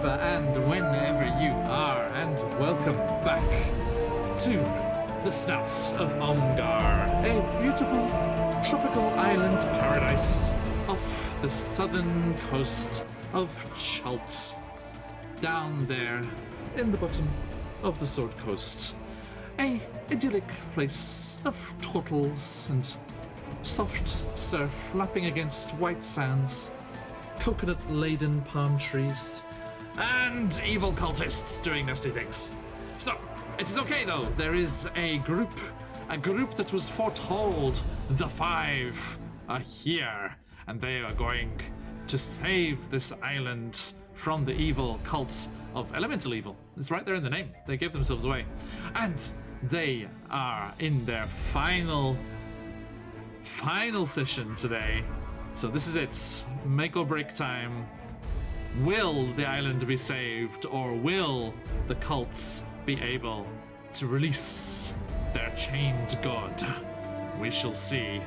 wherever and whenever you are, and welcome back to the Snout of Omgar, a beautiful tropical island paradise off the southern coast of Chult, down there in the bottom of the Sword Coast. A idyllic place of turtles and soft surf lapping against white sands, coconut-laden palm trees, and evil cultists doing nasty things. So, it is okay though. There is a group that was foretold. The Five are here, and they are going to save this island from the evil cult of elemental evil. It's right there in the name. They gave themselves away. And they are in their final session today. So this is it. Make or break time. Will the island be saved, or will the cults be able to release their chained god? We shall see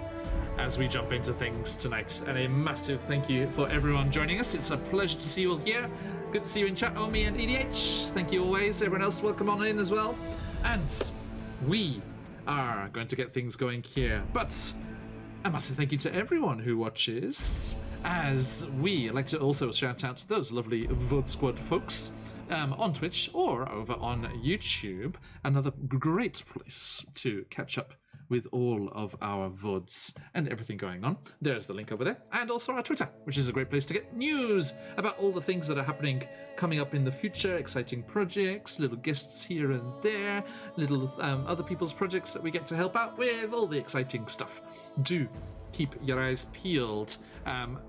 as we jump into things tonight. And a massive thank you for everyone joining us. It's a pleasure to see you all here. Good to see you in chat, Omi and EDH. Thank you always. Everyone else, welcome on in as well. And we are going to get things going here. But a massive thank you to everyone who watches, as we like to also shout out to those lovely VOD Squad folks on Twitch or over on YouTube. Another great place to catch up with all of our VODs and everything going on. There's the link over there. And also our Twitter, which is a great place to get news about all the things that are happening coming up in the future, exciting projects, little guests here and there, little other people's projects that we get to help out with, all the exciting stuff. Do keep your eyes peeled.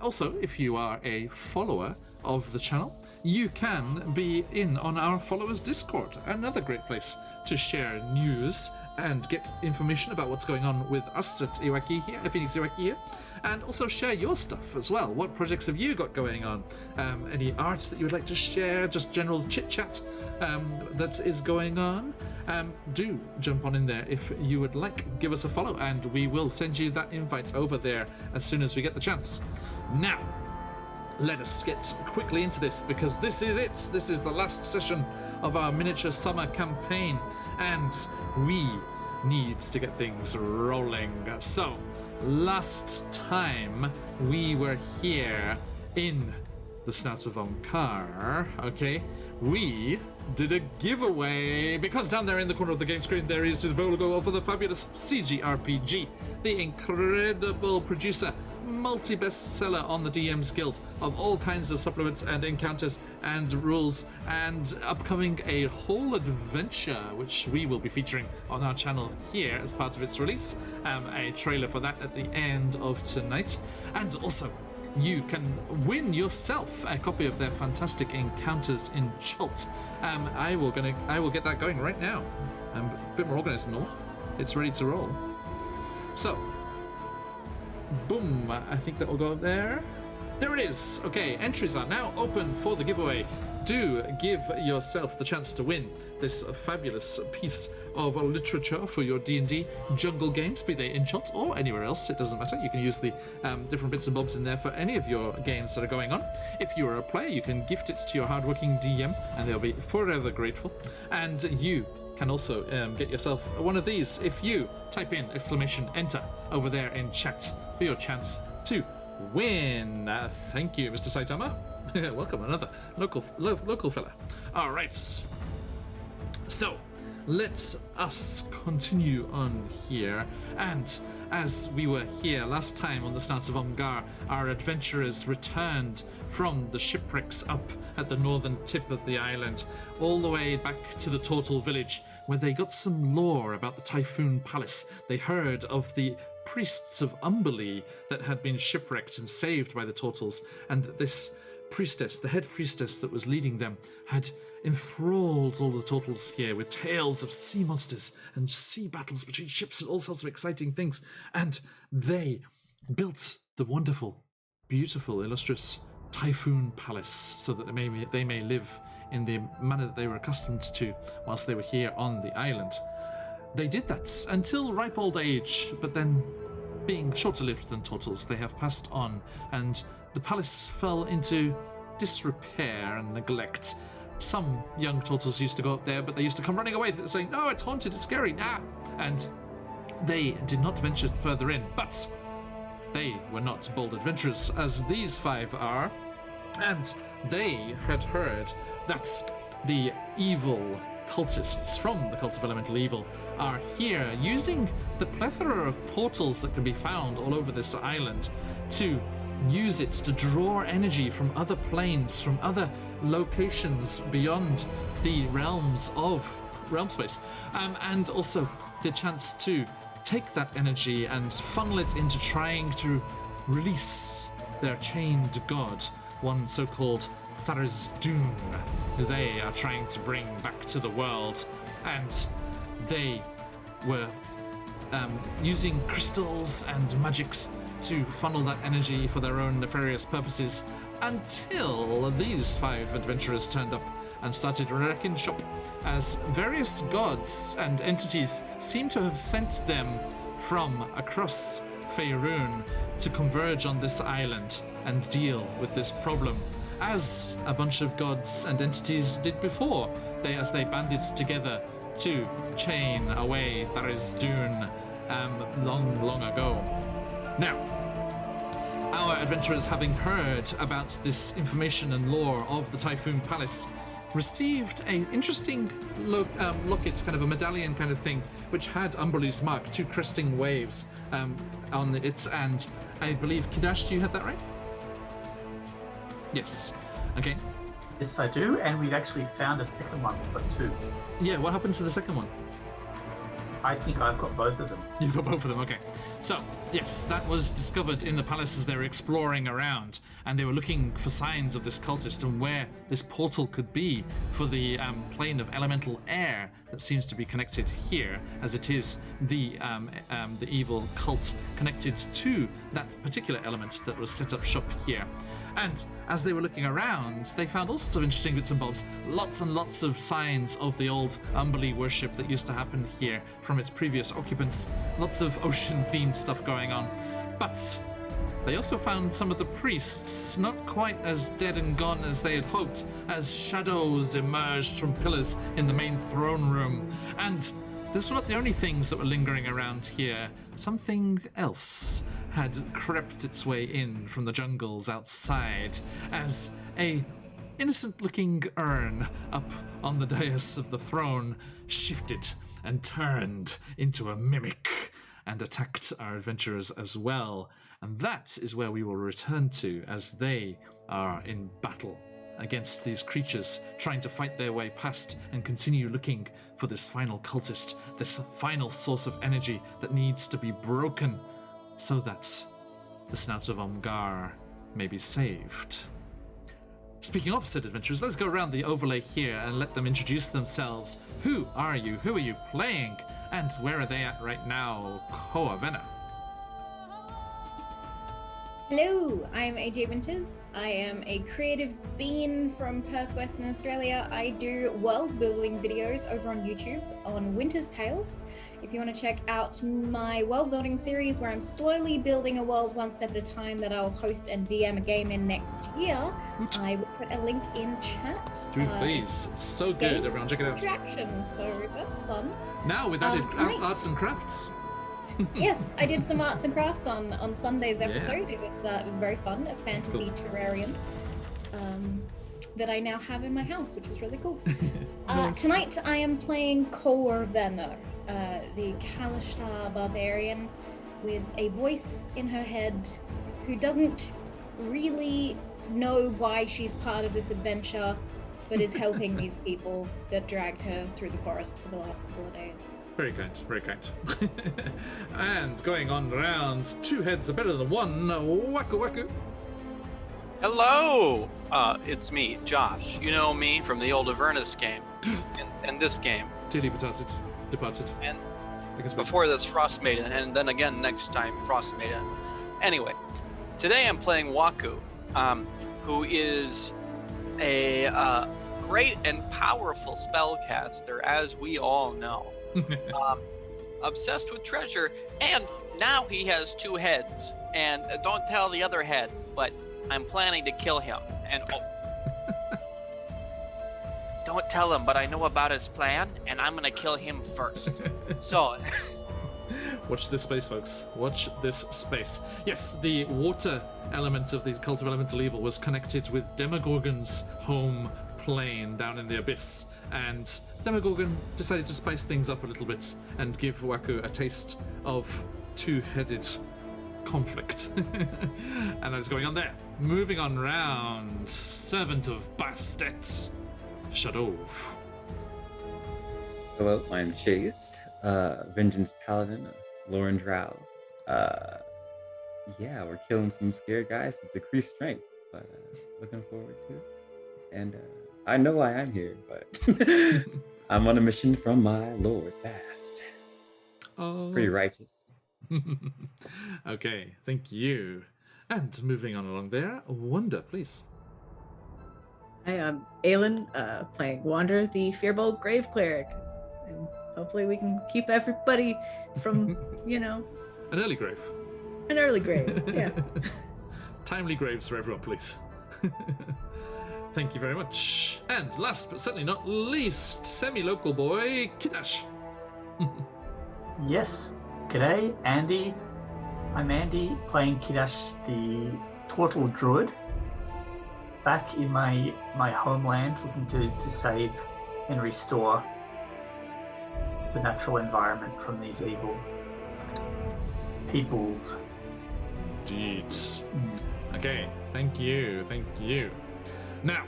Also, if you are a follower of the channel, you can be in on our followers Discord, another great place to share news and get information about what's going on with us at Iwaki here, Phoenix Iwaki here, and also share your stuff as well. What projects have you got going on? Any arts that you would like to share, just general chit-chat that is going on? Do jump on in there if you would like. Give us a follow and we will send you that invite over there as soon as we get the chance. Now, let us get quickly into this, because this is it. This is the last session of our miniature summer campaign, and we need to get things rolling. So, last time we were here in the Snout of Omgar, okay, we did a giveaway, because down there in the corner of the game screen there is his logo of the fabulous CGRPG, the incredible producer, multi-bestseller on the DM's Guild of all kinds of supplements and encounters and rules, and upcoming a whole adventure which we will be featuring on our channel here as part of its release. A trailer for that at the end of tonight. And also, you can win yourself a copy of their fantastic Encounters in Chult. I will get that going right now. I'm a bit more organized than normal. It's ready to roll. So, boom, I think that will go up there. There it is. Okay, entries are now open for the giveaway. Do give yourself the chance to win this fabulous piece of literature for your D&D jungle games, be they in Chult or anywhere else, it doesn't matter. You can use the different bits and bobs in there for any of your games that are going on. If you are a player, you can gift it to your hardworking DM and they'll be forever grateful. And you can also get yourself one of these if you type in !enter over there in chat for your chance to win. Thank you, Mr. Saitama. Welcome, another local fella. All right. So, let us continue on here. And as we were here last time on the Snout of Omgar, our adventurers returned from the shipwrecks up at the northern tip of the island, all the way back to the Turtle village, where they got some lore about the Typhoon Palace. They heard of the priests of Umberlee that had been shipwrecked and saved by the Turtles, and that this priestess, the head priestess that was leading them, had enthralled all the Turtles here with tales of sea monsters and sea battles between ships and all sorts of exciting things. And they built the wonderful, beautiful, illustrious Typhoon Palace so that they may live in the manner that they were accustomed to whilst they were here on the island. They did that until ripe old age, but then, being shorter lived than turtles, they have passed on, and the palace fell into disrepair and neglect. Some young turtles used to go up there, but they used to come running away saying, "No, it's haunted, it's scary, nah." And they did not venture further in, but they were not bold adventurers as these 5 are, and they had heard that the evil cultists from the Cult of Elemental Evil are here using the plethora of portals that can be found all over this island to use it to draw energy from other planes, from other locations beyond the realms of realm space, and also the chance to take that energy and funnel it into trying to release their chained god, one so-called Tharizdun, who they are trying to bring back to the world. And they were using crystals and magics to funnel that energy for their own nefarious purposes until these 5 adventurers turned up and started wrecking shop, as various gods and entities seem to have sent them from across Faerun to converge on this island and deal with this problem, as a bunch of gods and entities did before, as they banded together to chain away Tharizdun long ago. Now, our adventurers, having heard about this information and lore of the Typhoon Palace, received an interesting locket, kind of a medallion kind of thing, which had Umberlee's mark, 2 cresting waves on it, and I believe, Kidash, you had that right? Yes. Okay. Yes, I do, and we've actually found a second one, but 2. Yeah, what happened to the second one? I think I've got both of them. You've got both of them, okay. So, yes, that was discovered in the palace as they were exploring around, and they were looking for signs of this cultist and where this portal could be for the plane of elemental air that seems to be connected here, as it is the evil cult connected to that particular element that was set up shop here. And as they were looking around, they found all sorts of interesting bits and bobs, lots and lots of signs of the old Umberlee worship that used to happen here from its previous occupants, lots of ocean-themed stuff going on. But they also found some of the priests not quite as dead and gone as they had hoped, as shadows emerged from pillars in the main throne room. And those were not the only things that were lingering around here. Something else had crept its way in from the jungles outside, as a innocent-looking urn up on the dais of the throne shifted and turned into a mimic and attacked our adventurers as well. And that is where we will return to as they are in battle against these creatures, trying to fight their way past and continue looking for this final cultist, this final source of energy that needs to be broken so that the Snout of Omgar may be saved. Speaking of said adventurers, let's go around the overlay here and let them introduce themselves. Who are you? Who are you playing? And where are they at right now? Koavena. Hello, I'm AJ Winters. I am a creative being from Perth, Western Australia. I do world building videos over on YouTube on Winter's Tales. If you want to check out my world building series where I'm slowly building a world one step at a time that I'll host and DM a game in next year, I will put a link in chat. Do please. It's so good, everyone. Check it out. Attraction, so that's fun. Now with added arts and crafts. Yes, I did some arts and crafts on Sunday's episode. Yeah. It was very fun, a fantasy terrarium that I now have in my house, which is really cool. Nice. Tonight I am playing Koavena, the Kalishtar barbarian with a voice in her head who doesn't really know why she's part of this adventure, but is helping these people that dragged her through the forest for the last couple of days. Very kind, very kind. And going on round, 2 heads are better than 1. Waku Waku. Hello! It's me, Josh. You know me from the old Avernus game. and this game. Tilly departed. And before this, Frost Maiden. And then again next time, Frost Maiden. Anyway, today I'm playing Waku, who is a great and powerful spellcaster, as we all know. Obsessed with treasure, and now he has 2 heads. And don't tell the other head, but I'm planning to kill him. And don't tell him, but I know about his plan, and I'm gonna kill him first. So, watch this space, folks. Watch this space. Yes, the water element of the Cult of Elemental Evil was connected with Demogorgon's home plane down in the abyss, and Demogorgon decided to spice things up a little bit and give Waku a taste of two-headed conflict. And that's going on there. Moving on round, Servant of Bastet, Shadov. Hello, I'm Chase, Vengeance Paladin, Lauren Drow. Yeah, we're killing some scared guys to decrease strength, but looking forward to it. And I know why I'm here, but I'm on a mission from my Lord Bast. Oh. Pretty righteous. Okay, thank you. And moving on along there, Wanda, please. Hi, I'm Aelin, playing Wander, the Fearbold Grave Cleric. And hopefully we can keep everybody from, An early grave. an early grave. Yeah. Timely graves for everyone, please. Thank you very much. And last but certainly not least, semi-local boy, Kidash. Yes. G'day, Andy. I'm Andy, playing Kidash, the Turtle Druid. Back in my homeland, looking to save and restore the natural environment from these evil peoples. Indeed. Okay, thank you. Now,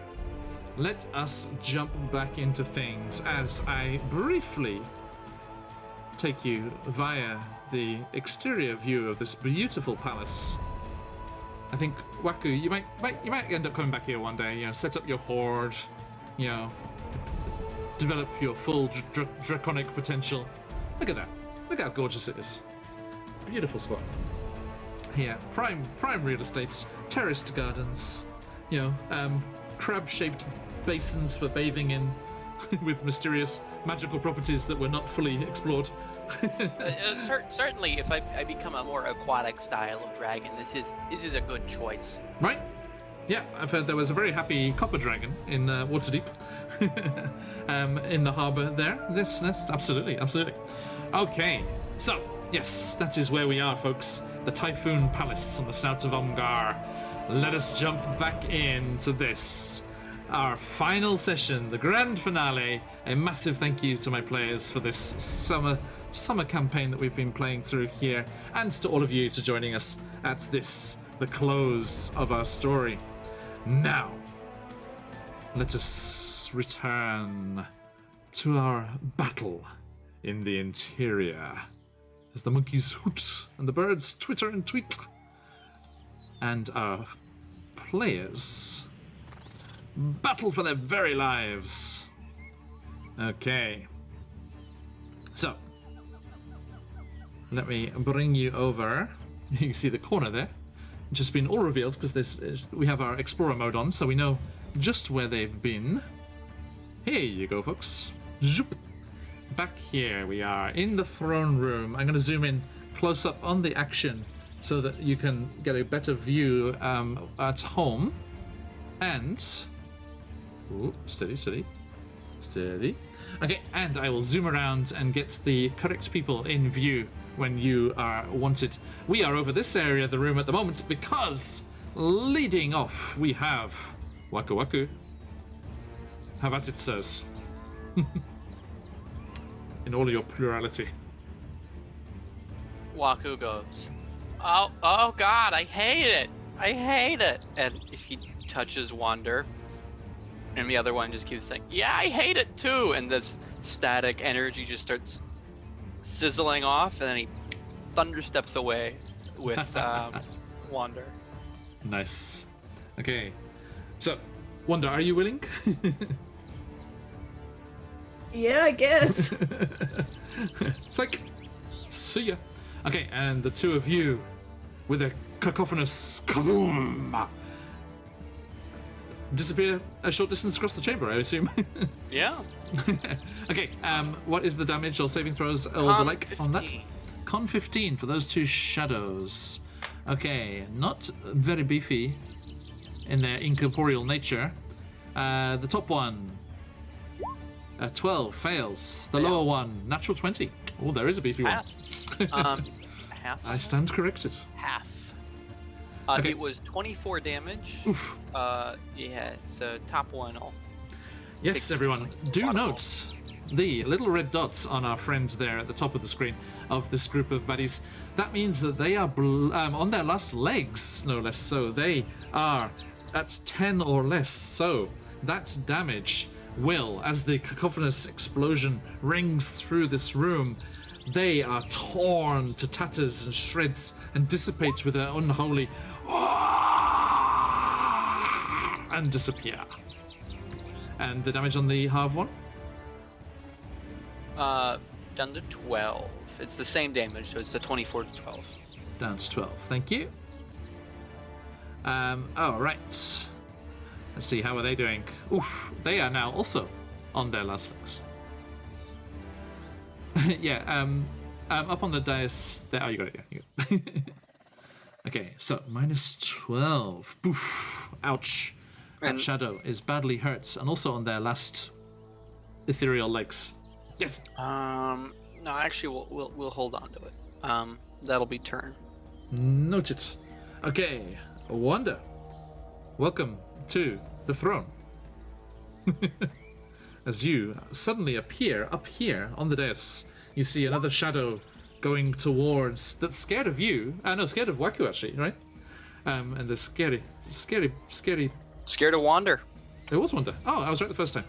let us jump back into things as I briefly take you via the exterior view of this beautiful palace. I think, Waku, you might end up coming back here one day, set up your horde, develop your full draconic potential. Look at that. Look how gorgeous it is. Beautiful spot. Here, prime real estates, terraced gardens, crab-shaped basins for bathing in with mysterious magical properties that were not fully explored. Certainly, if I become a more aquatic style of dragon, this is a good choice. Right? Yeah, I've heard there was a very happy copper dragon in Waterdeep, in the harbour there. That's absolutely. Okay, so yes, that is where we are, folks. The Typhoon Palace on the Snout of Omgar. Let us jump back into this. Our final session, the grand finale. A massive thank you to my players for this summer campaign that we've been playing through here, and to all of you for joining us at this, the close of our story. Now, let us return to our battle in the interior, as the monkeys hoot and the birds twitter and tweet, and our players battle for their very lives. Okay. So, let me bring you over. You can see the corner there. It's just been all revealed because we have our Explorer mode on, so we know just where they've been. Here you go, folks. Zoop. Back here we are in the throne room. I'm going to zoom in close up on the action so that you can get a better view at home. And... Ooh, steady. Okay, and I will zoom around and get the correct people in view when you are wanted. We are over this area of the room at the moment because leading off we have Waku. How about it, sirs? In all your plurality. Waku goes, oh God, I hate it. And if he touches Wander, and the other one just keeps saying, yeah, I hate it too. And this static energy just starts sizzling off, and then he thundersteps away with Wander. Nice. Okay. So, Wander, are you willing? Yeah, I guess. Psych. See ya. Okay, and the two of you, with a cacophonous kaboom, disappear a short distance across the chamber, I assume. Yeah. Okay, what is the damage or saving throws or the like on that? Con 15 for those two shadows. Okay, not very beefy in their incorporeal nature. The top one, 12 fails. The Fail. lower one, natural 20. Oh, there is a beefy one. Pass. Half. I stand corrected. Half. Okay. It was 24 damage. Oof. Yeah, so top one all. Yes, Big everyone, do waterfall. note the little red dots on our friend there at the top of the screen of this group of buddies. That means that they are on their last legs, no less so. They are at 10 or less, so that damage will, as the cacophonous explosion rings through this room, they are torn to tatters and shreds and dissipate with their unholy and disappear. And the damage on the half one? Down to 12. It's the same damage, so it's the 24 to 12. Down to 12, thank you. All right. Let's see, how are they doing? Oof, they are now also on their last legs. Yeah, up on the dais there. Oh, you got it, yeah. You got it. Okay, so minus 12. Poof, ouch. That And- shadow is badly hurt, and also on their last ethereal legs. Yes. No, actually, we'll hold on to it. That'll be turn. Noted. Okay, Wanda. Welcome to the throne. As you suddenly appear up here on the dais, you see another shadow going towards. That's scared of you. No, scared of Waku actually, right? And the scary. Scared to wander. It was Wanda. Oh, I was right the first time.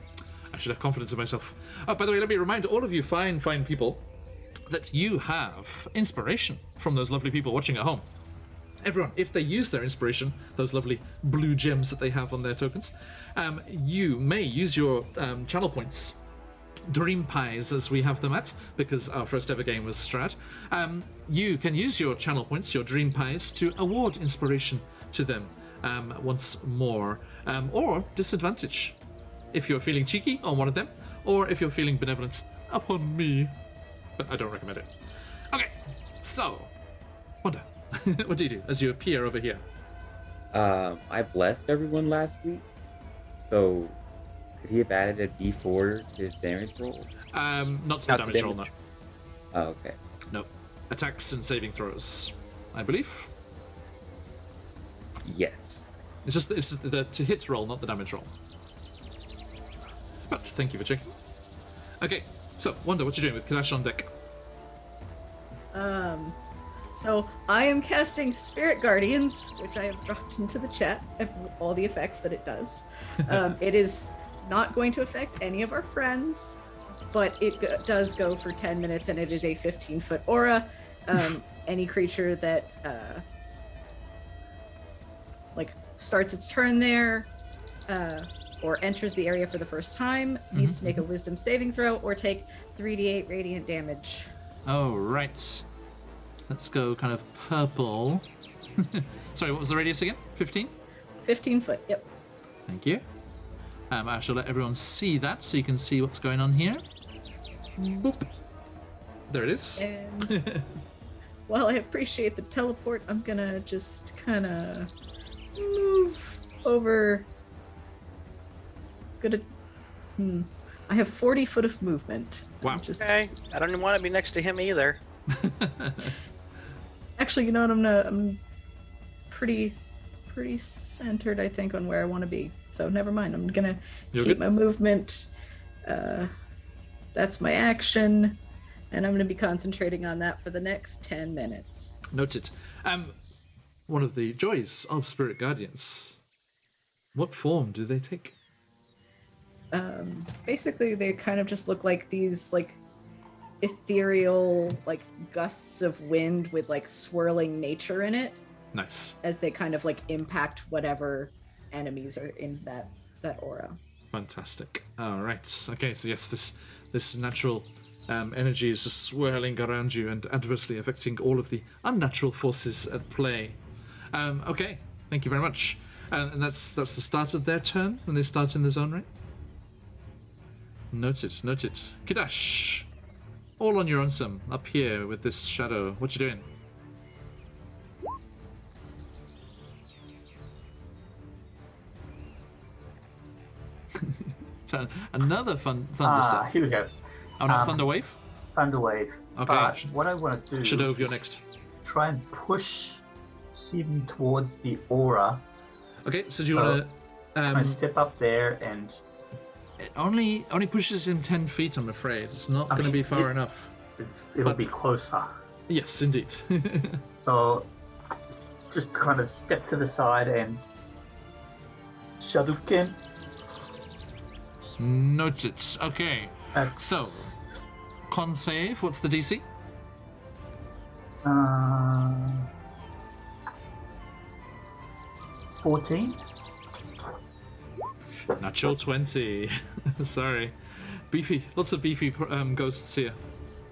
I should have confidence in myself. Oh, by the way, let me remind all of you fine people that you have inspiration from those lovely people watching at home. Everyone, if they use their inspiration, those lovely blue gems that they have on their tokens, you may use your channel points, dream pies as we have them at, because our first ever game was Strat. You can use your channel points, your dream pies, to award inspiration to them once more, or disadvantage if you're feeling cheeky on one of them, or if you're feeling benevolent upon me. But I don't recommend it. Okay, so, Wanda, what do you do as you appear over here? I blessed everyone last week, so could he have added a D4 to his damage roll? Not to the Not the damage roll, no. damage. Oh, okay. No. Attacks and saving throws, I believe. Yes. It's just the to hit roll, not the damage roll. But thank you for checking. Okay, so Wanda, what you doing with Kadash on deck? So I am casting Spirit Guardians, which I have dropped into the chat, of all the effects that it does. It is not going to affect any of our friends, but it does go for 10 minutes, and it is a 15-foot aura. Any creature that starts its turn there, or enters the area for the first time, needs to make a Wisdom saving throw or take 3d8 radiant damage. Oh, right. Let's go kind of purple. Sorry, what was the radius again? 15? 15 foot, yep. Thank you. I shall let everyone see that so you can see what's going on here. Boop. There it is. And while I appreciate the teleport, I'm gonna just kind of move over. I have 40 foot of movement. Wow. I'm just... Okay, I don't even want to be next to him either. Actually, you know what? I'm pretty centered, I think, on where I want to be. So never mind. I'm gonna You're keep good. my movement. That's my action, and I'm gonna be concentrating on that for the next 10 minutes. Noted. One of the joys of Spirit Guardians. What form do they take? Basically, they kind of just look like these ethereal gusts of wind with swirling nature in it, Nice. as they kind of impact whatever enemies are in that aura. Fantastic. All right. Okay, so yes, this natural energy is just swirling around you and adversely affecting all of the unnatural forces at play. Okay, thank you very much. And that's the start of their turn when they start in the zone, right? Noted. Kadash, all on your own, Sam, up here with this shadow. What you doing? Another thunder step. Here we go. Oh no, thunder wave. Thunder wave. Okay. But what I want to do Shadow, you're is next. try and push him towards the aura. Okay, so do you want to? Can I step up there and? It only pushes him 10 feet. I'm afraid it's not going to be far enough. It'll be closer. Yes, indeed. So, just kind of step to the side and Shadowken. Noted. Okay. That's, So, con save. What's the DC? 14. Natural 20. Sorry. Beefy. Lots of beefy ghosts here.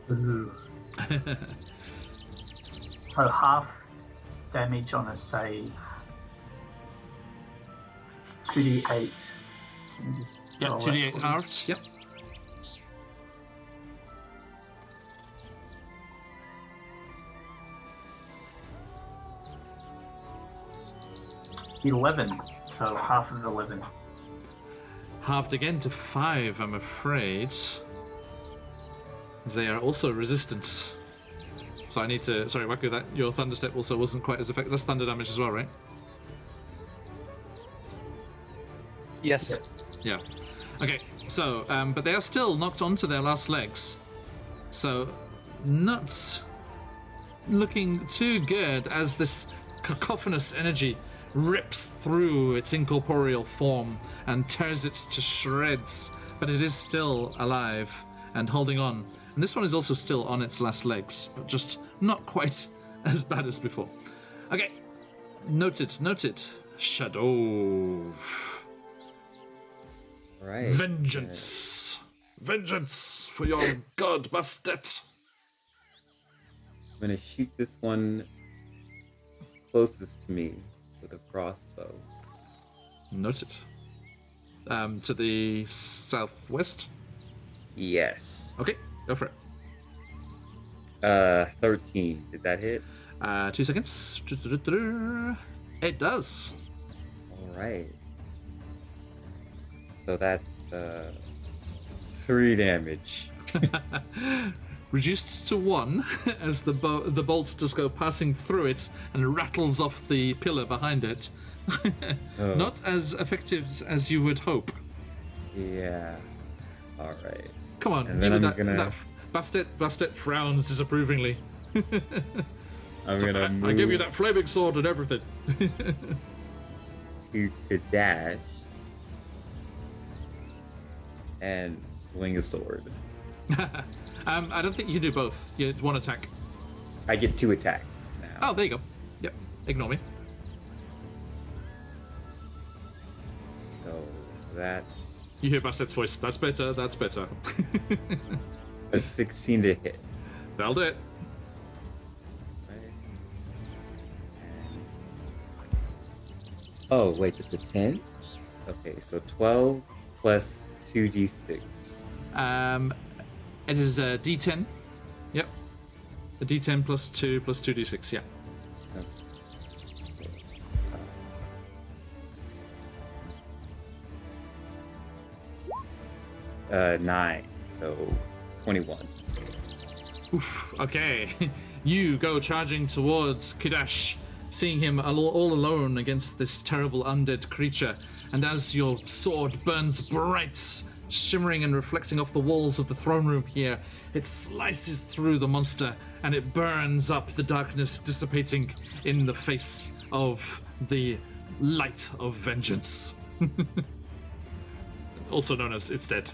Ooh. So half damage on a save. 2d8. Yeah, 2d8 halved. Yep. $11. So half of 11. Halved again to 5, I'm afraid. They are also resistant. So I need to... Sorry, Waku, that your Thunder Step also wasn't quite as effective. That's thunder damage as well, right? Yes. Yeah. Okay, so, but they are still knocked onto their last legs. So, not looking too good as this cacophonous energy rips through its incorporeal form and tears it to shreds, but it is still alive and holding on. And this one is also still on its last legs, but just not quite as bad as before. Okay, noted. Shadow. Right. Vengeance. Vengeance for your god Bastet. I'm gonna shoot this one closest to me with a crossbow. Noted. To the southwest? Yes. Okay, go for it. 13. Did that hit? 2 seconds. It does. All right. So that's 3 damage. Reduced to 1 as the bolt just go passing through it and rattles off the pillar behind it. Oh. Not as effective as you would hope. Yeah. All right. Come on, And then I'm gonna- that Bastet frowns disapprovingly. I'm gonna move I give you that flaming sword and everything. to dash and swing a sword. I don't think you do both. You have one attack. I get 2 attacks now. Oh, there you go. Yep. Ignore me. So that's You hear Bastet's voice. That's better. That's better. a 16 to hit. That'll do it. Right. Oh, wait, it's a 10? Okay, so 12 plus 2d6. It is a D10. Yep. A D10 plus 2 plus 2d6. Yeah. Okay. So, 9, so 21. Oof. Okay. You go charging towards Kidash, seeing him all alone against this terrible undead creature. And as your sword burns bright, shimmering and reflecting off the walls of the throne room here, it slices through the monster and it burns up the darkness, dissipating in the face of the light of vengeance. Also known as it's dead.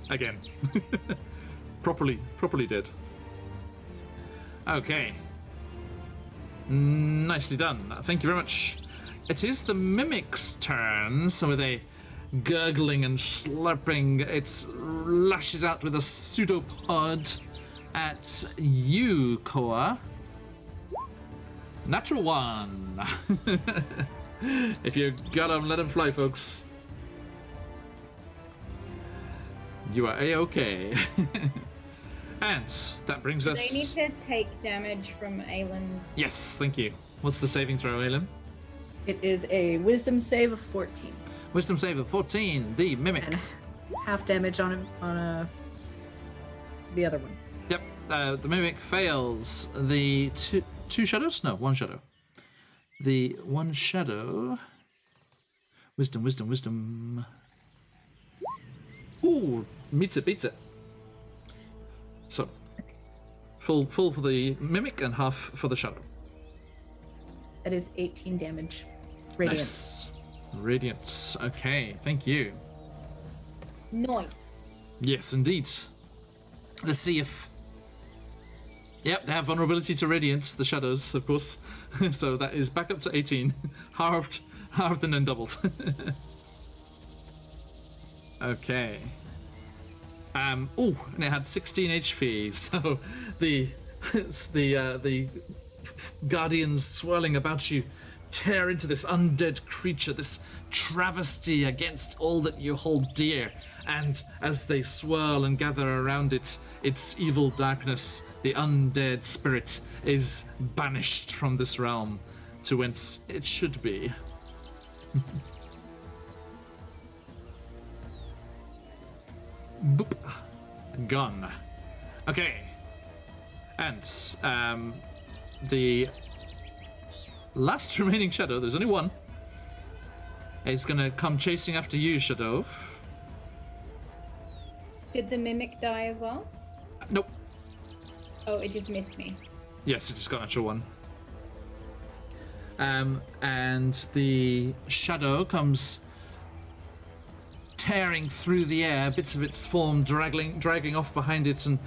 Again. properly dead. Okay. Nicely done. Thank you very much. It is the Mimic's turn, so with a gurgling and slurping, it lashes out with a pseudopod at you, Koa. Natural 1. If you got him, let him fly, folks. You are A-okay. And that brings us... They need to take damage from Aylin's. Yes, thank you. What's the saving throw, Aylin? It is a wisdom save of 14. Wisdom save of 14. The mimic. And half damage on the other one. Yep. The mimic fails. The two shadows? No, one shadow. The one shadow. Wisdom. Ooh, meets it, beats it. So, full for the mimic and half for the shadow. That is 18 damage. Radiant. Nice. Radiance. Okay, thank you. Nice. Yes, indeed. Let's see if... Yep, they have vulnerability to radiance, the shadows, of course. So that is back up to 18. Halved and then doubled. Okay. Oh, and it had 16 HP. So the guardians swirling about you tear into this undead creature, this travesty against all that you hold dear. And as they swirl and gather around it, its evil darkness, the undead spirit, is banished from this realm to whence it should be. Boop. Gone. Okay. And the last remaining shadow, there's only one, is gonna come chasing after you, Shadow. Did the mimic die as well? Nope. Oh, it just missed me. Yes, it just got an actual one. And the shadow comes tearing through the air, bits of its form dragging off behind it, and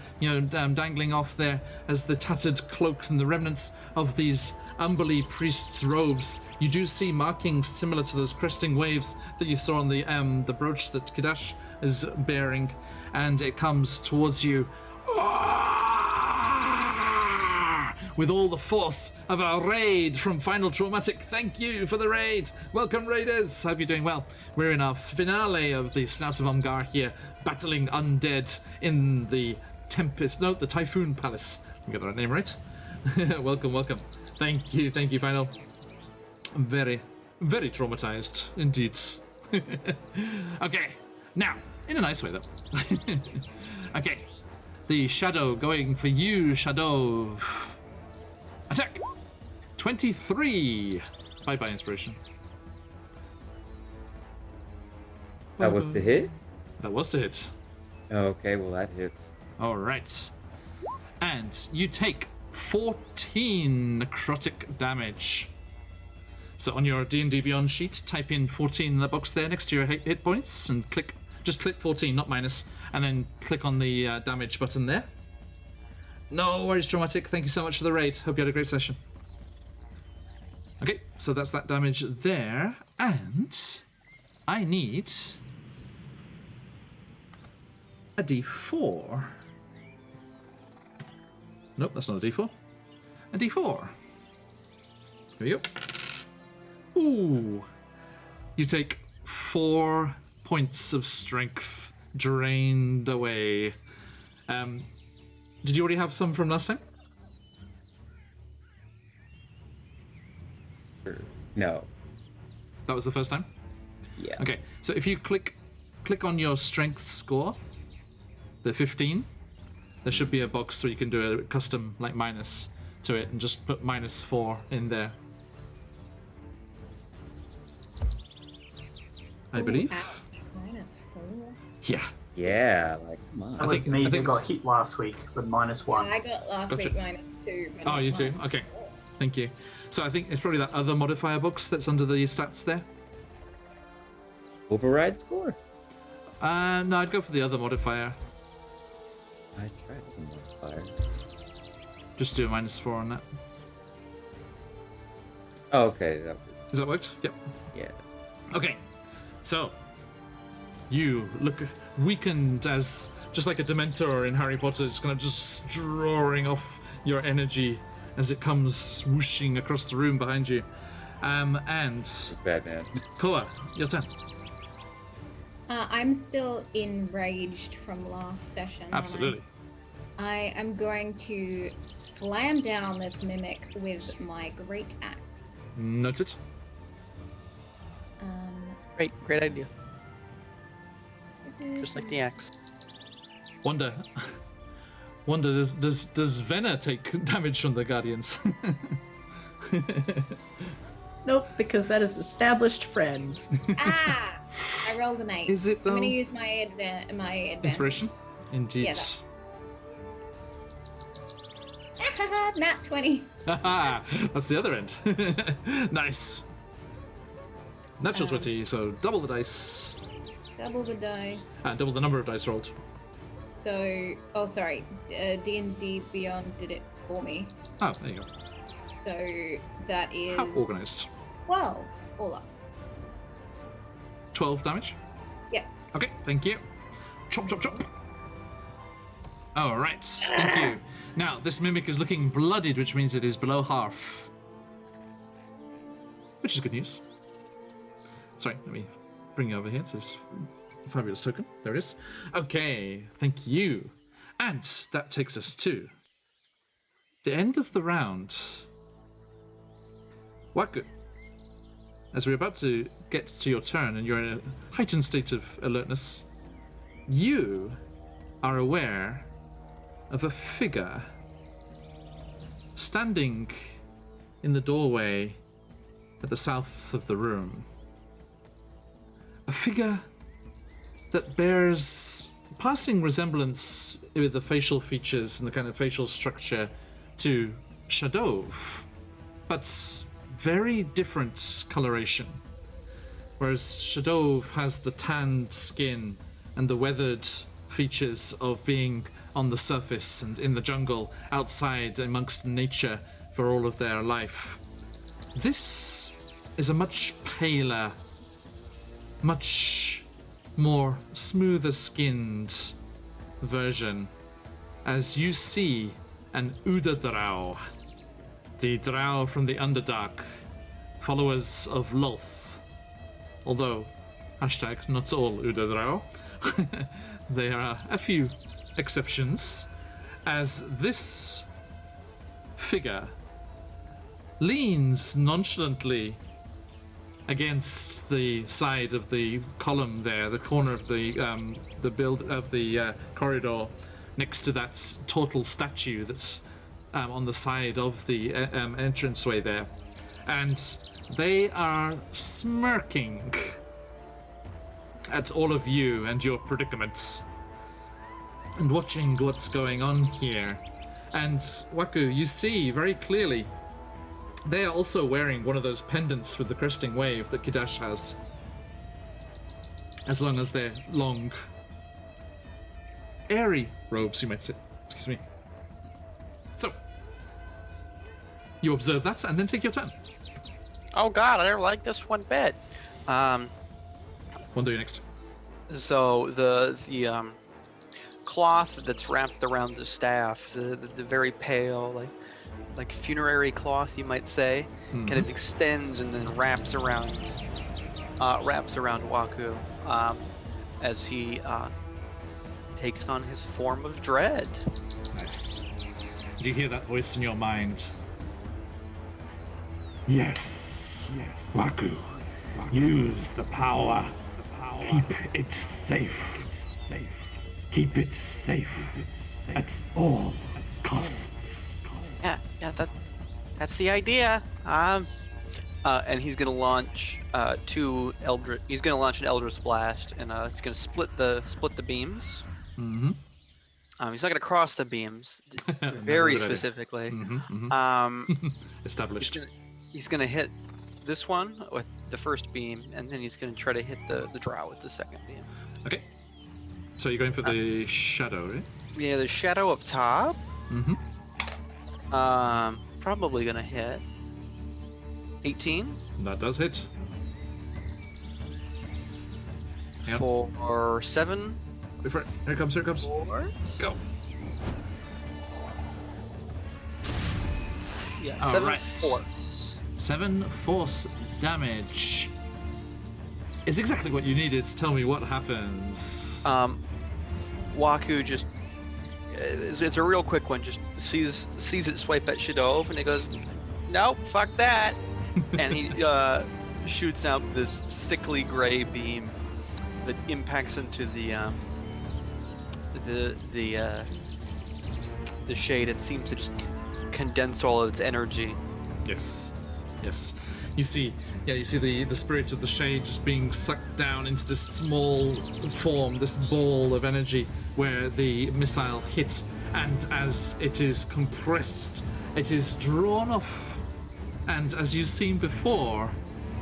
dangling off there as the tattered cloaks and the remnants of these Umberly priests' robes. You do see markings similar to those cresting waves that you saw on the brooch that Kadash is bearing, and it comes towards you with all the force of our raid from Final Traumatic. Thank you for the raid. Welcome, raiders. Hope you're doing well. We're in our finale of the Snout of Omgar here, battling undead in the the Typhoon Palace. I got that name right. Welcome. Thank you, Final. I'm very, very traumatized indeed. Okay, now, in a nice way though. Okay, the shadow going for you, Shadow. Attack! 23! Bye-bye, inspiration. That was to hit? That was to hit. Okay, well that hits. Alright. And you take 14 necrotic damage. So on your D&D Beyond sheet, type in 14 in the box there next to your hit points and just click 14, not minus, and then click on the damage button there. No worries, Traumatic. Thank you so much for the raid. Hope you had a great session. Okay, so that's that damage there. And I need a D4. Nope, that's not a D4. A D4. Here we go. Ooh. You take 4 points of strength drained away. Did you already have some from last time? No. That was the first time? Yeah. Okay, so if you click on your strength score, the 15, there should be a box where you can do a custom minus to it and just put -4 in there. I believe. -4. Yeah. Yeah, come on. That was me that got hit last week with -1. Yeah, I got last Gotcha. week -2. but Oh, not you too? -1. Okay. Thank you. So I think it's probably that other modifier box that's under the stats there. Override score? No, I'd go for the other modifier. I tried the modifier. Just do a -4 on that. Oh, okay. Does that work? Yep. Yeah. Okay. So, you look weakened as just like a Dementor in Harry Potter. It's kind of just drawing off your energy as it comes whooshing across the room behind you. And It's bad, man. Koa, your turn. I'm still enraged from last session. aren't I? Absolutely. I am going to slam down this mimic with my great axe. Noted. Great idea. Just like the axe. Wonder, does Venna take damage from the Guardians? Nope, because that is established friend. Ah! I rolled an 8. Is it, I'm though? gonna use my advantage. Inspiration? Indeed. Yeah, Nat 20. Haha, that's the other end. Nice. Natural 20, so double the dice. Double the dice. And double the number of dice rolled. So, oh sorry, D&D Beyond did it for me. Oh, there you go. So that is How organised. 12 all up. 12 damage? Yeah. Okay, thank you. Chop, chop, chop. Alright, thank you. Now, this mimic is looking bloodied, which means it is below half. Which is good news. Sorry, let me bring you over here. It's this fabulous token. There it is. Okay, thank you. And that takes us to the end of the round. Waku, as we're about to get to your turn and you're in a heightened state of alertness, you are aware of a figure standing in the doorway at the south of the room. A figure that bears passing resemblance with the facial features and the kind of facial structure to Shadov, but very different coloration. Whereas Shadov has the tanned skin and the weathered features of being on the surface and in the jungle outside amongst nature for all of their life. This is a much paler, much more smoother skinned version as you see an Uda Drow, the Drow from the Underdark, followers of Lolth. Although, hashtag not all Uda Drow, there are a few exceptions, as this figure leans nonchalantly against the side of the column there, the corner of the corridor, next to that total statue that's on the side of the entranceway there, and they are smirking at all of you and your predicaments and watching what's going on here. And Waku, you see very clearly they are also wearing one of those pendants with the cresting wave that Kidash has, as long as they're long, airy robes, you might say. Excuse me. So, you observe that and then take your turn. Oh god, I don't like this one bit. What do you next? So the cloth that's wrapped around the staff, the very pale, like funerary cloth, you might say, kind of extends and then wraps around Waku as he takes on his form of dread. Nice. Do you hear that voice in your mind? Yes, Waku, use the power. Keep it safe. Keep it safe at all costs. Yeah, that's the idea. And he's gonna launch He's gonna launch an Eldritch Blast, and it's gonna split the beams. Mm-hmm. He's not gonna cross the beams, very specifically. Established. He's gonna hit this one with the first beam, and then he's gonna try to hit the drow with the second beam. Okay. So you're going for the shadow, right? Yeah, the shadow up top. Mm-hmm. Probably gonna hit 18. That does hit. Yep. For 7. Wait for it. Here it comes. Four. Go. Yeah, All 7 right. force. 7 force damage. Is exactly what you needed. Tell me what happens. Waku just it's a real quick one. Just sees it swipe at Shadov, and he goes, "Nope, fuck that," and he shoots out this sickly gray beam that impacts into the shade. It seems to just condense all of its energy. Yes. You see the spirits of the shade just being sucked down into this small form, this ball of energy where the missile hit, and as it is compressed, it is drawn off. And as you've seen before,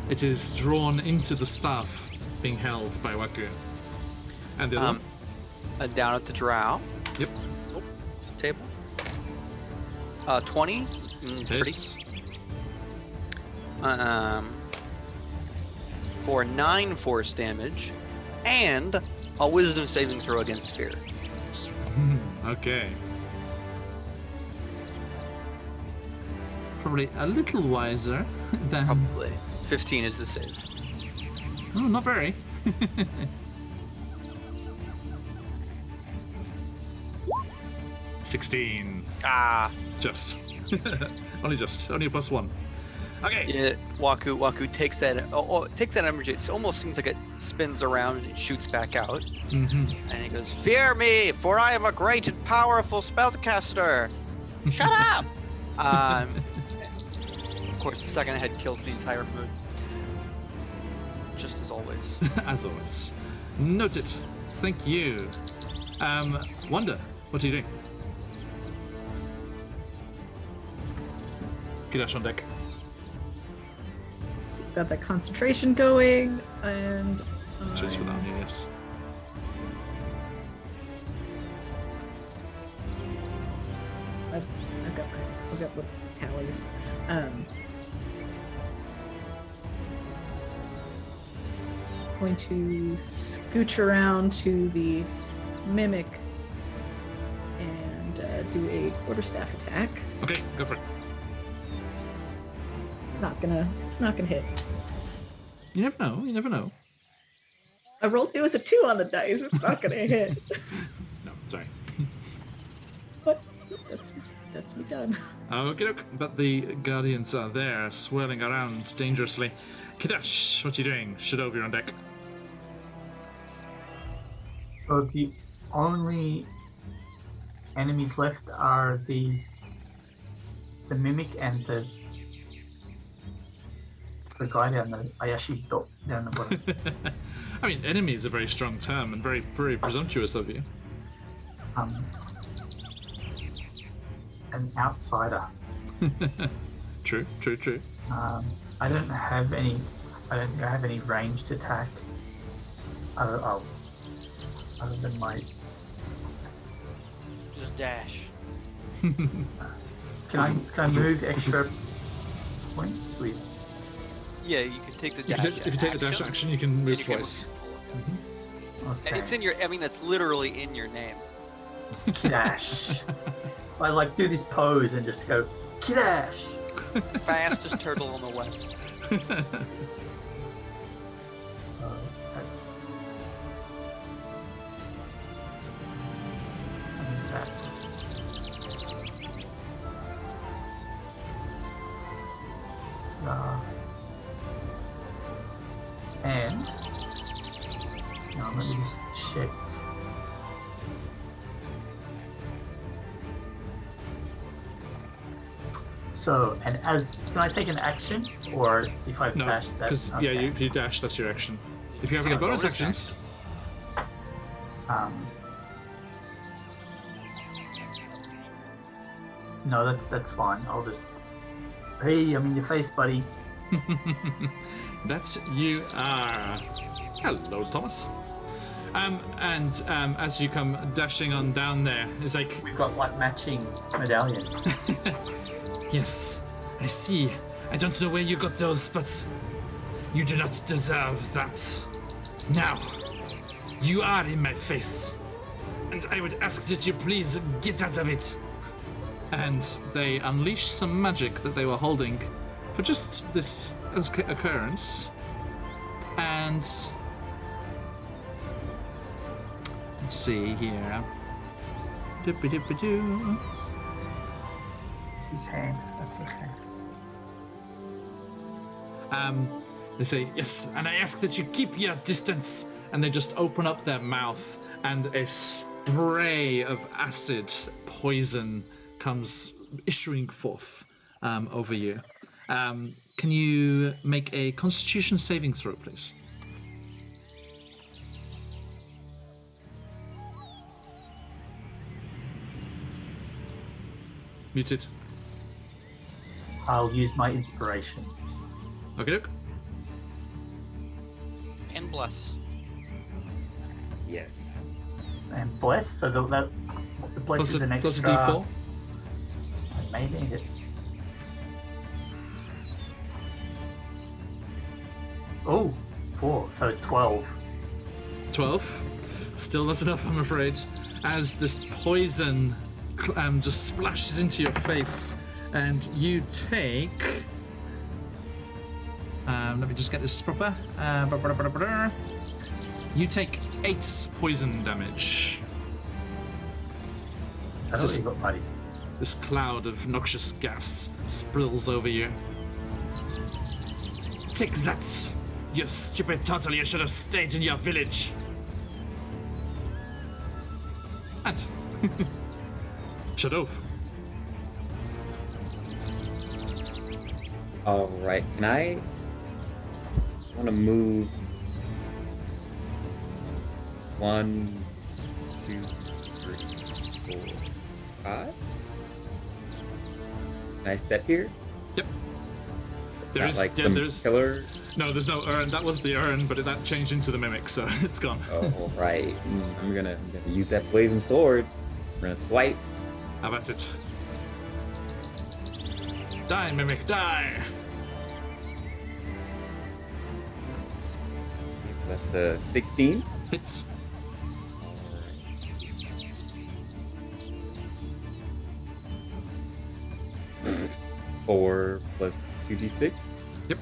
it is drawn into the staff being held by Waku. And the other one? Down at the drow. Yep. Oh, table. 20. Pretty. Hits. For 9 force damage, and a wisdom saving throw against fear. Okay. Probably a little wiser than... Probably. 15 is the save. Oh, not very. 16. Ah. Just. Only a +1. Okay. Yeah, Waku takes that. Takes that energy. It almost seems like it spins around and shoots back out. Mm-hmm. And he goes, "Fear me, for I am a great and powerful spellcaster." Shut up. Of course, the second head kills the entire mood. Just as always. As always. Noted. Thank you. Wanda, what are you doing? Kidash on deck. So got that concentration going, and Just without you, yes. I've got little tallies. Going to scooch around to the mimic and do a quarterstaff attack. Okay, go for it. It's not gonna hit. You never know. I rolled, it was a 2 on the dice. It's not gonna hit. No, sorry. But that's me done. Okay, but the guardians are there, swirling around dangerously. Kidash, what are you doing? Shadow, you're on deck. So the only enemies left are the mimic and the guy down the Ayashi dot down the bottom. I mean, enemy is a very strong term and very presumptuous of you. An outsider. True. I don't have any. I don't think I have any ranged attack. Other than my. Just dash. Can I move extra points with? Yeah, you can take the dash. If you take the dash action, you can move and you can twice. Okay. And it's in your. I mean, that's literally in your name. Kidash. I like do this pose and just go Kidash. Fastest turtle in the west. And no, let me just check. So, and as can I take an action, or if I No, dash, that's because if you dash, that's your action. If you have any Yeah, bonus bonus actions, no, that's fine. I'll just. Hey, I'm in your face, buddy. that's you are. Hello, Thomas. And as you come dashing on down there, it's like, We've got like matching medallions. yes, I see. I don't know where you got those, but you do not deserve that. Now, you are in my face, and I would ask that you please get out of it. And they unleash some magic that they were holding for just this occurrence. And let's see here. Doo-ba-doo-ba-doo. His hand. That's okay. They say, yes, and I ask that you keep your distance. And they just open up their mouth, and a spray of acid poison comes issuing forth over you. Can you make a Constitution saving throw, please? Muted. I'll use my inspiration. Okay, look. And bless. Yes. And bless, so the bless Plus is an extra. plus a d4. I may need it. Oh, 4, so 12. 12. Still not enough, I'm afraid. As this poison just splashes into your face, and you take. Let me just get this proper. You take 8 poison damage. I This thought you got buddy. This cloud of noxious gas spills over you. Take that, you stupid turtle! You should have stayed in your village. And Shadow. All right. Can I want to move 1, 2, 3, 4, 5? Can I step here? Yep. It's There not is- like yeah, some there's- killer. No, there's no urn. That was the urn, but that changed into the mimic, so it's gone. Oh, right. I'm gonna use that blazing sword. I'm gonna swipe. How about it? Die, mimic, die! That's a 16. Hits. Four plus 2d6. Yep.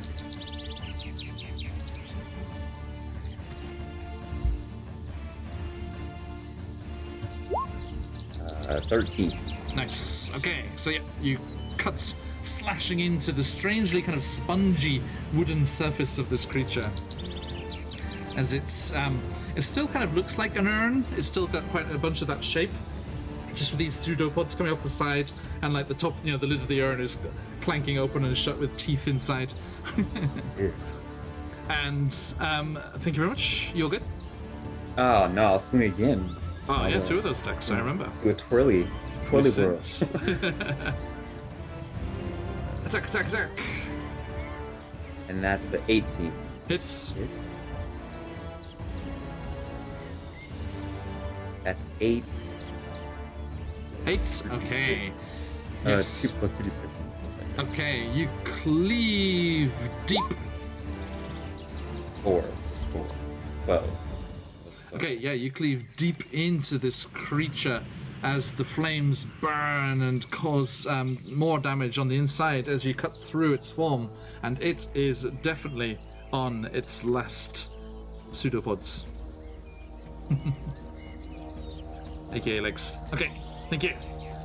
13. Nice. Okay, so yeah, you cut, slashing into the strangely kind of spongy wooden surface of this creature. As it still kind of looks like an urn. It's still got quite a bunch of that shape, just with these pseudopods coming off the side, and like the top, the lid of the urn is clanking open and shut with teeth inside. And thank you very much. You're good. Oh no, I'll swing again. Oh yeah, 2 of those attacks. I remember. Do a twirly whirl. Attack, attack, attack. And that's the 18. Hits. Hits. That's 8. 8. Okay. Yes. Yes. 2 plus 2d6. Okay, you cleave deep. 4 plus 4. 12. Okay, yeah, you cleave deep into this creature as the flames burn and cause more damage on the inside as you cut through its form, and it is definitely on its last pseudopods. Okay, legs. Okay, thank you.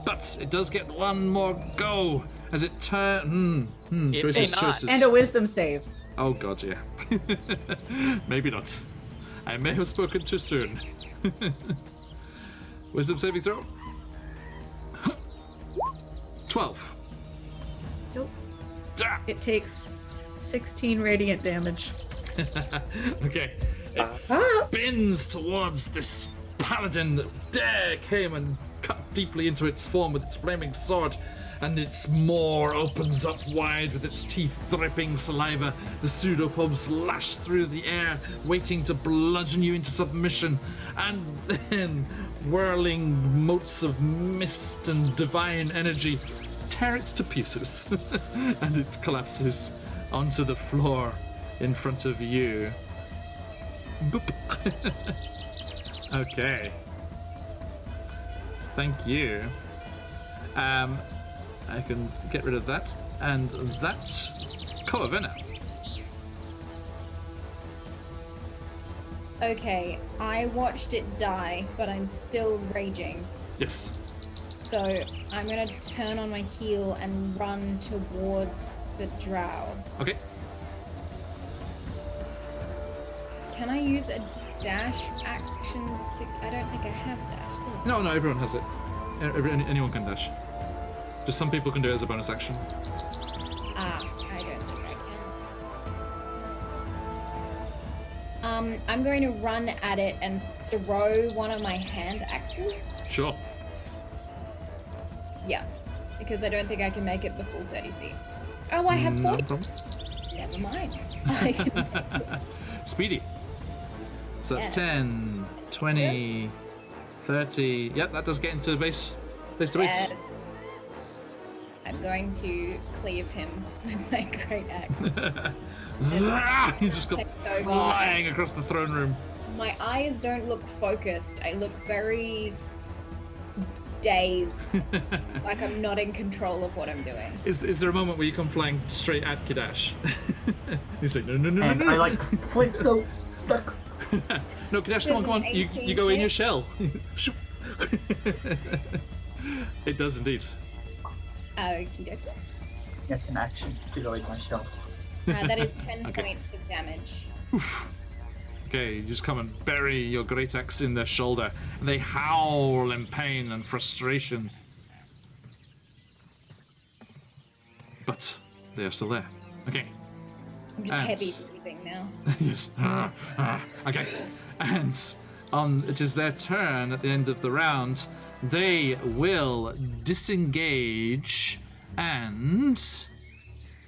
But it does get one more go as it turns. It may Choices, not. choices. And a wisdom save. Oh god, yeah. Maybe not. I may have spoken too soon. Wisdom saving throw. 12. Nope. Ah! It takes 16 radiant damage. Okay. It spins towards this paladin that came and cut deeply into its form with its flaming sword, and its maw opens up wide with its teeth dripping saliva. The pseudopods lash through the air, waiting to bludgeon you into submission, and then whirling motes of mist and divine energy tear it to pieces, and it collapses onto the floor in front of you. Boop. Okay. Thank you. I can get rid of that, and that's Coavena. Okay, I watched it die, but I'm still raging. Yes. So I'm gonna turn on my heel and run towards the drow. Okay. I use a dash action to? I don't think I have dash. Do I? No, everyone has it. Anyone can dash. Just some people can do it as a bonus action. I don't think I can. I'm going to run at it and throw one of my hand axes. Sure. Yeah, because I don't think I can make it the full 30 feet. Oh, I have 40. No problem. Never mind. I can... Speedy. So that's Yeah. 10, 20, 30. Yep, that does get into base to base. Yes. I'm going to cleave him with my great axe. You just got Takes so flying across the throne room. My eyes don't look focused. I look very dazed, like I'm not in control of what I'm doing. Is there a moment where you come flying straight at Kadash? You say no. And I like flip so back. No, Kadash, come on. You go in your shell. Shoot. It does indeed. Okie dokie. That's an action to go in my shell. That is 10 Okay. points of damage. Okay, you just come and bury your great axe in their shoulder, and they howl in pain and frustration. But they are still there. Okay. I'm just And- heavy breathing now. Yes. Okay. And it is their turn at the end of the round. They will disengage and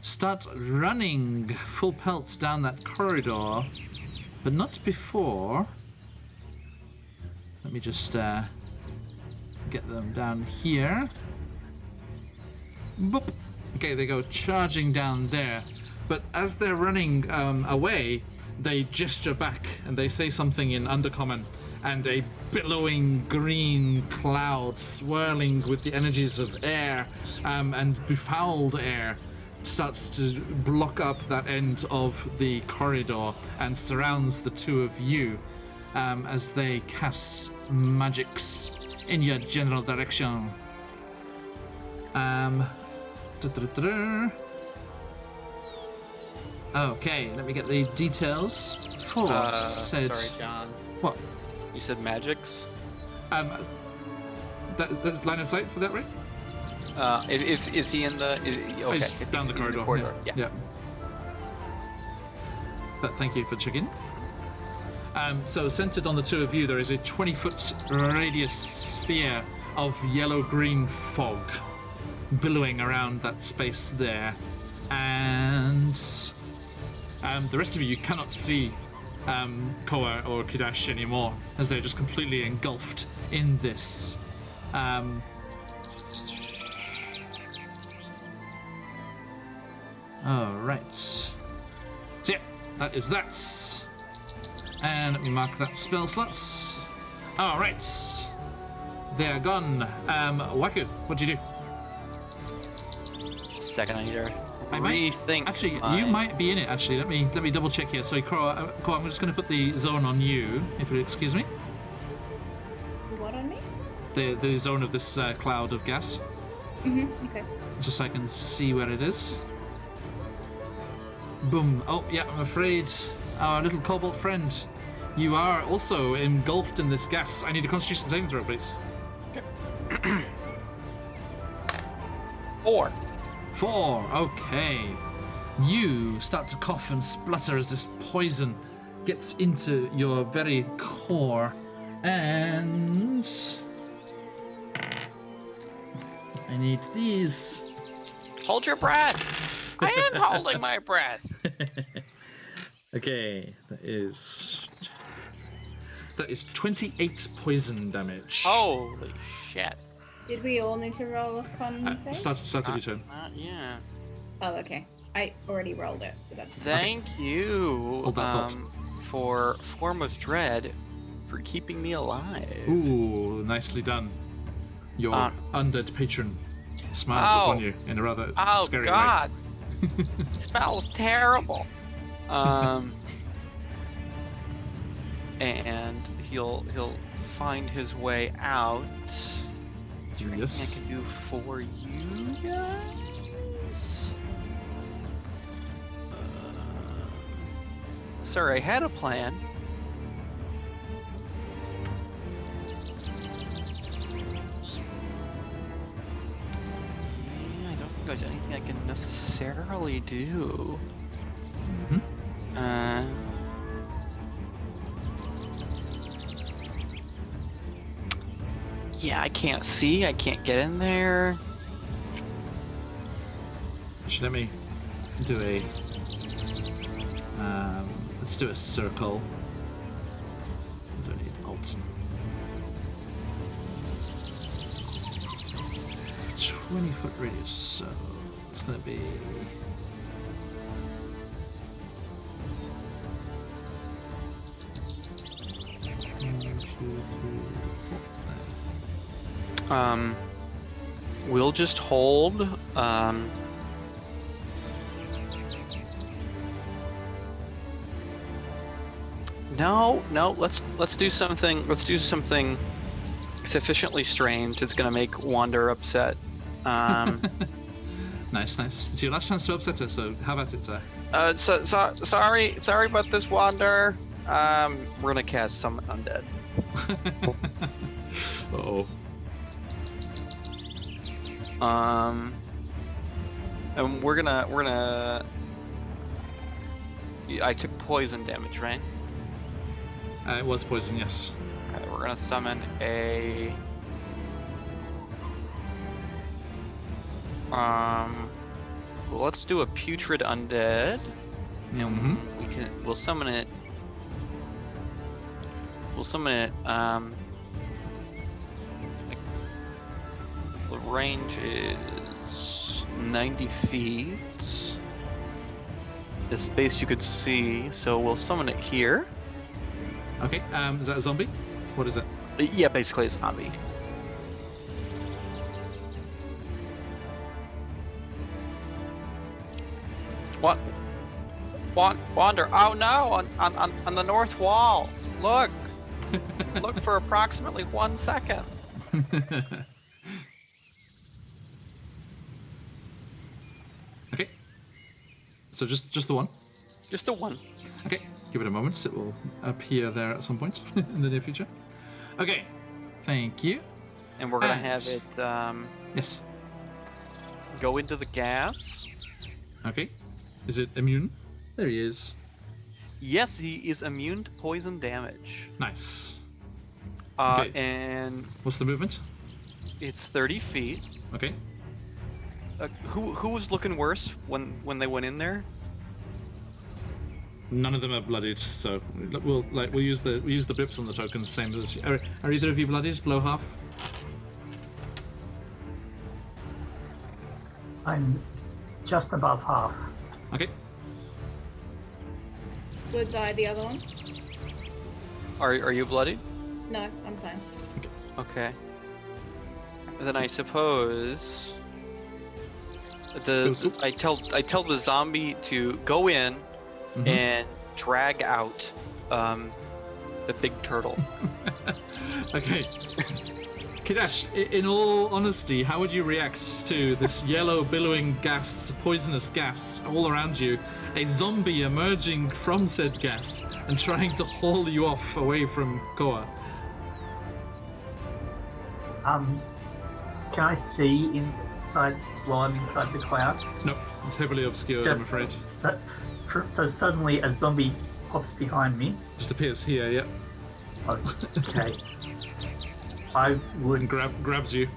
start running full pelts down that corridor, but not before. Let me just get them down here. Boop. Okay, they go charging down there. But as they're running away, they gesture back and they say something in Undercommon, and a billowing green cloud swirling with the energies of air and befouled air starts to block up that end of the corridor and surrounds the two of you as they cast magics in your general direction. Okay, let me get the details for said. Sorry, John. What? You said magics? That's line of sight for that, right? Is he in the? Okay, He's if down the he's in corridor. Yeah. Yeah. But thank you for checking. So centered on the two of you, there is a 20-foot radius sphere of yellow-green fog billowing around that space there, and the rest of you cannot see Koa or Kidash anymore, as they're just completely engulfed in this. Alright. So yeah, that is that. And let me mark that spell slots. Alright. They are gone. Waku, what'd you do? Second, I need to I might- rethink. Actually, my- you might be in it. Actually, let me double check here. Sorry, Koa, I'm just going to put the zone on you, if you'll excuse me. What on me? The zone of this cloud of gas, Okay. just so I can see where it is. Boom. Oh, yeah. I'm afraid our little kobold friend, you are also engulfed in this gas. I need a Constitution saving throw, please. 4. 4. Okay. You start to cough and splutter as this poison gets into your very core, and I need these. Hold your breath. I am holding my breath. Okay, that is 28 poison damage. Holy shit. Did we all need to roll a con save? Start of your turn. Not yet. Oh, okay. I already rolled it, but that's fine. Thank you Hold that thought. for Form of Dread for keeping me alive. Ooh, nicely done. Your undead patron smiles Oh. upon you in a rather Oh scary God! Spell's terrible. And he'll find his way out. Is there anything Yes. I can do for you guys? Sir, I had a plan. anything I can necessarily do. Yeah, I can't see. I can't get in there. Actually, let me do a. Let's do a circle. I don't need alt. 20-foot radius, so it's gonna be. We'll just hold. No, let's do something. Let's do something sufficiently strange. It's gonna make Wander upset. Nice. It's your last chance to upset her, so how about it, sir? Sorry about this, Wander. We're gonna cast Summon Undead. Uh-oh. And we're gonna. I took poison damage, right? It was poison, yes. Okay, we're gonna summon a. Well, let's do a putrid undead, and we'll summon it. We'll summon it. The range is 90 feet. The space you could see, so we'll summon it here. Okay, is that a zombie? What is it? Yeah, basically a zombie. What? Wander! Oh no! On the north wall. Look. Look for approximately 1 second. Okay. So just the one. Just the one. Okay. Give it a moment. It will appear there at some point in the near future. Okay. Thank you. And we're gonna have it yes. go into the gas. Okay. Is it immune? There he is. Yes, he is immune to poison damage. Nice. Okay. And what's the movement? It's 30 feet. Okay. Who was looking worse when they went in there? None of them are bloodied, so we'll use the blips on the tokens, same as. Are either of you bloodied? Below half. I'm just above half. Okay. Would I the other one? Are you bloodied? No, I'm fine. Okay. Then I suppose I tell the zombie to go in and drag out the big turtle. Okay. Kidash, in all honesty, how would you react to this yellow billowing gas, poisonous gas all around you, a zombie emerging from said gas and trying to haul you off away from Koa? Can I see inside while I'm inside the cloud? Nope, it's heavily obscured, I'm afraid. So suddenly a zombie pops behind me. Just appears here, yep. Okay. I would and grabs you.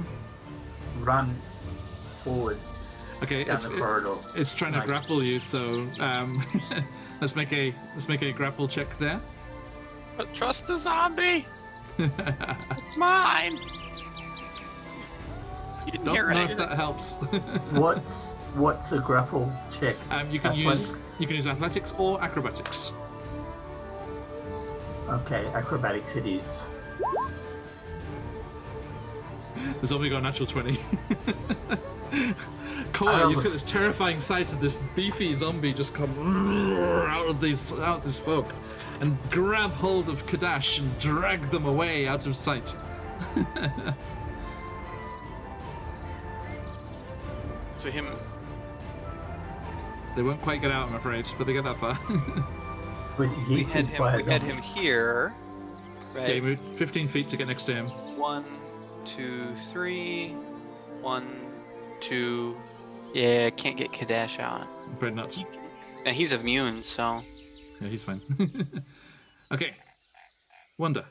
Run forward. Okay, down the corridor. It's trying to grapple you, so let's make a grapple check there. But trust the zombie. It's mine. You didn't Don't hear know anything. if that helps. What's a grapple check? You can use athletics or acrobatics. Okay, acrobatics it is. The zombie got a natural 20. Koa, you see this terrifying sight of this beefy zombie just come out of this fog and grab hold of Kadash and drag them away out of sight. So him. They won't quite get out, I'm afraid, but they get that far. We had him here. Right. Yeah, he moved 15 feet to get next to him. 1, 2, 3. 1, 2, Yeah, can't get Kadash out. Bread nuts. And he's immune, so. Yeah, he's fine. Okay. Wonder.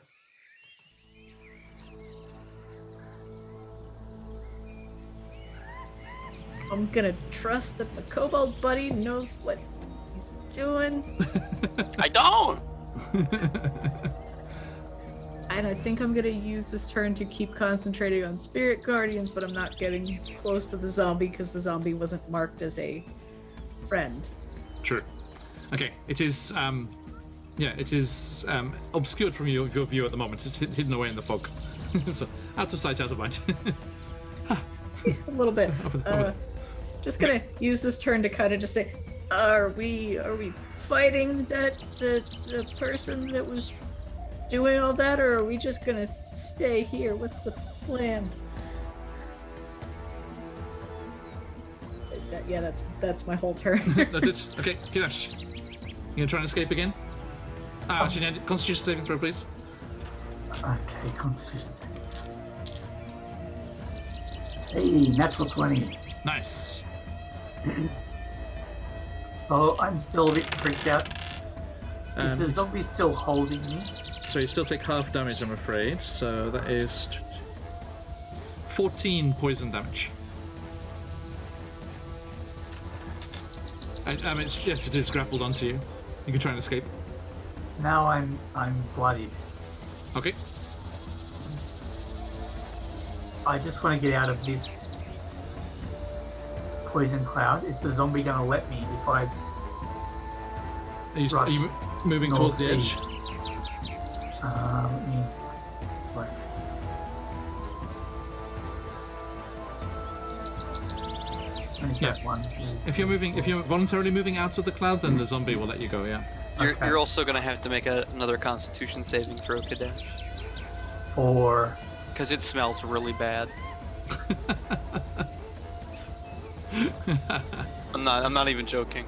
I'm gonna trust that my kobold buddy knows what he's doing. I don't! And I think I'm gonna use this turn to keep concentrating on spirit guardians, but I'm not getting close to the zombie because the zombie wasn't marked as a friend. True. Okay, it is, it is obscured from your view at the moment. It's hidden away in the fog. So, out of sight, out of mind. A little bit. Over there. Just gonna use this turn to kind of just say, are we fighting the person that was doing all that, or are we just gonna stay here? What's the plan? That's my whole turn. That's it. Okay, Kirash. You gonna try and escape again? Actually, no, Constitution saving throw, please. Okay, Constitution. Hey, natural 20. Nice. So I'm still a bit freaked out. Is the It's- zombie still holding me? So you still take half damage, I'm afraid. So that is 14 poison damage. Yes, it is grappled onto you. You can try and escape. Now I'm bloodied. Okay. I just want to get out of this poison cloud. Is the zombie going to let me if I Are you moving towards the edge? Let me like only Yeah. that one. If you're voluntarily moving out of the cloud, then the zombie will let you go. Yeah. Okay. You're also gonna have to make another Constitution saving throw, Kadash. Or Because it smells really bad. I'm not even joking.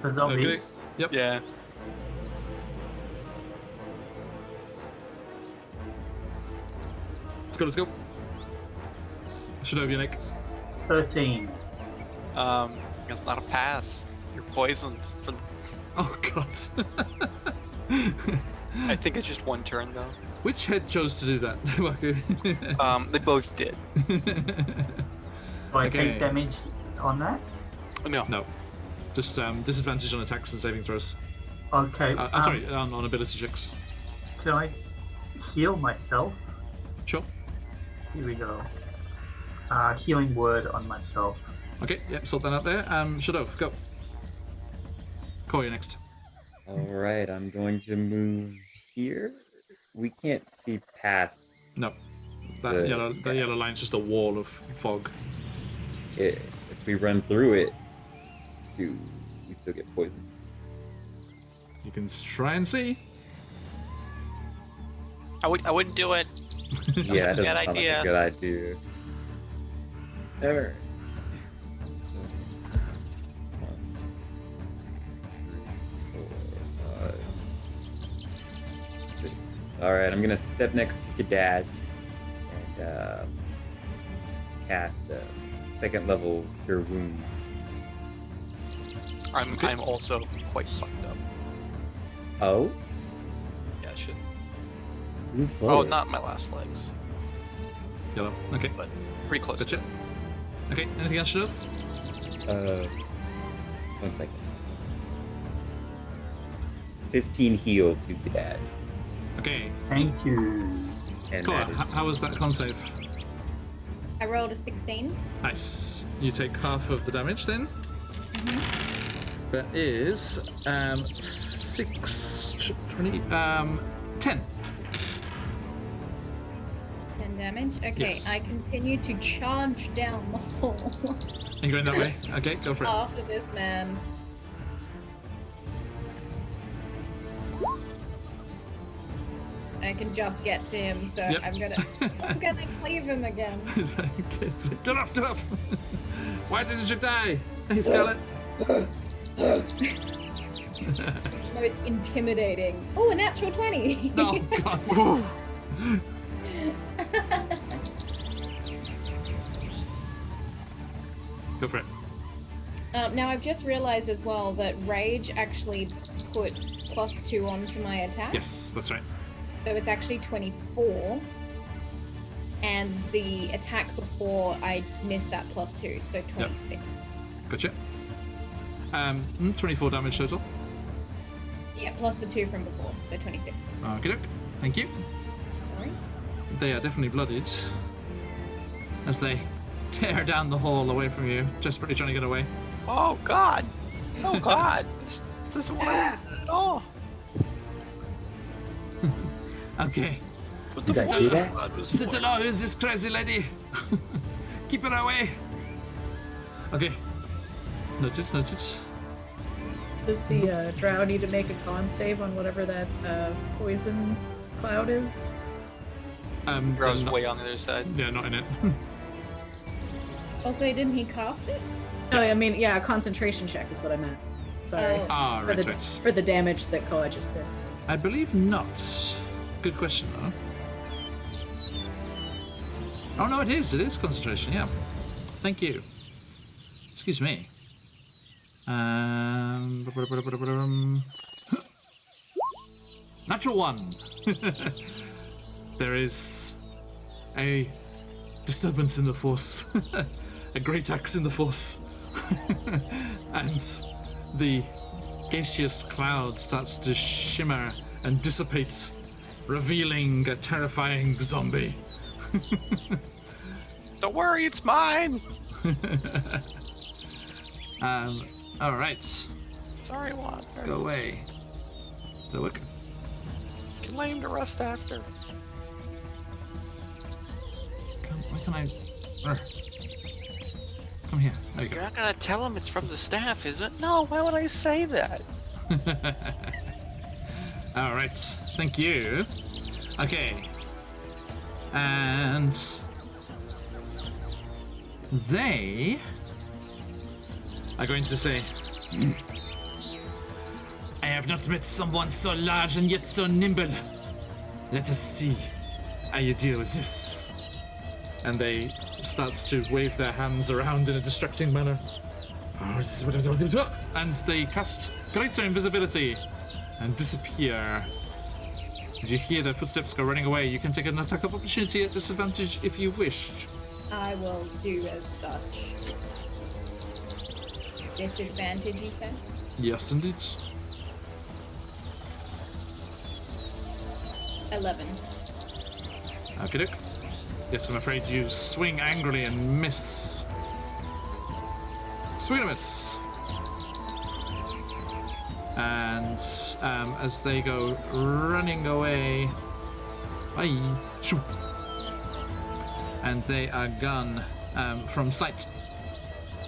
the zombie. Okay. Yep. Yeah. Let's go. Should have you next. 13. It's not a pass. You're poisoned. Oh god. I think it's just one turn though. Which head chose to do that? Waku? They both did. Do I Okay. take damage on that? No. No. Just disadvantage on attacks and saving throws. Okay. I'm sorry, on ability checks. Can I heal myself? Sure. Here we go. Healing word on myself. Okay, yep, sort that out there. Shadow, go. Call you next. Alright, I'm going to move here. We can't see past No. That The- yellow line's just a wall of fog. it. If we run through it, do we still get poisoned? You can try and see. I wouldn't do it. Yeah, that doesn't Bad sound like idea. a good idea. Alright. So, 1, 2, 3, 4, 5, 6. Alright, I'm gonna step next to Kadad and cast second level Cure Wounds. I'm also quite fucked up. Oh? Yeah, I should. Who's Oh, lower? not my last legs, Yellow. Okay, but pretty close. gotcha. Okay, anything else, Shadow? 1 second. 15 heal to Kadad. Okay, Thank you. And cool. that is How was that con save? I rolled a 16. Nice. You take half of the damage then. That is 6, 20, 10. 10 damage. Okay, Yes. I continue to charge down the hole And going that way? Okay, go for it. after this man. I can just get to him, so Yep. I'm gonna cleave him again. Get off, get off! Why didn't you die? Hey, Scarlet. Most intimidating. Oh, a natural 20. Oh, God. Go for it. Now I've just realized as well that rage actually puts +2 onto my attack. Yes, that's right. So it's actually 24. And the attack before I missed that +2, so 26. Gotcha. 24 damage total. Yeah, plus the 2 from before, so 26. Okay, thank you. Sorry. They are definitely bloodied as they tear down the hall away from you, desperately trying to get away. Oh God! Oh God! This isn't what I wanted at all. Okay. But You guys see that? blood was Citalo, who's this crazy lady? Keep her away. Okay. Noted. Does the drow need to make a con save on whatever that poison cloud is? Bro's not- way on the other side. Yeah, not in it. Also, didn't he cast it? No, I mean, yeah, a concentration check is what I meant. Sorry. Oh. Ah, for, right, the, right. for the damage that Koa just did. I believe not. Good question, though. Oh, no, it is. It is concentration, yeah. Thank you. Excuse me. Natural 1. There is a disturbance in the force. A great axe in the force. And the gaseous cloud starts to shimmer and dissipate, revealing a terrifying zombie. Don't worry, it's mine. All right, Sorry, Walker. go away. The look. Can lay him to rest after. Why can I? Come here. There you You're go. not gonna tell him it's from the staff, is it? No. Why would I say that? All right. Thank you. Okay. And they are going to say, I have not met someone so large and yet so nimble. Let us see how you deal with this. And they start to wave their hands around in a distracting manner. And they cast greater invisibility and disappear. And you hear their footsteps go running away. You can take an attack of opportunity at disadvantage if you wish. I will do as such. Disadvantage, you said? Yes, indeed. 11. Okay, doke. Yes, I'm afraid you swing angrily and miss. Swing and miss. And as they go running away, bye, shoo. And they are gone from sight.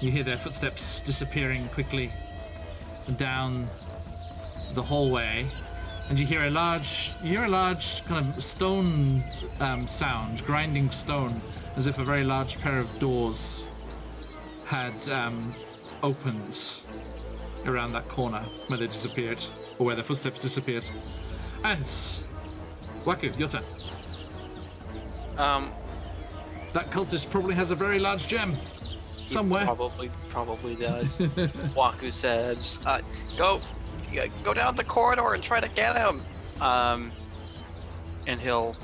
You hear their footsteps disappearing quickly down the hallway, and you hear a large kind of stone sound, grinding stone, as if a very large pair of doors had opened around that corner where they disappeared, or where their footsteps disappeared. And Waku, your turn. That cultist probably has a very large gem somewhere. Probably does. Waku says, go down the corridor and try to get him. And he'll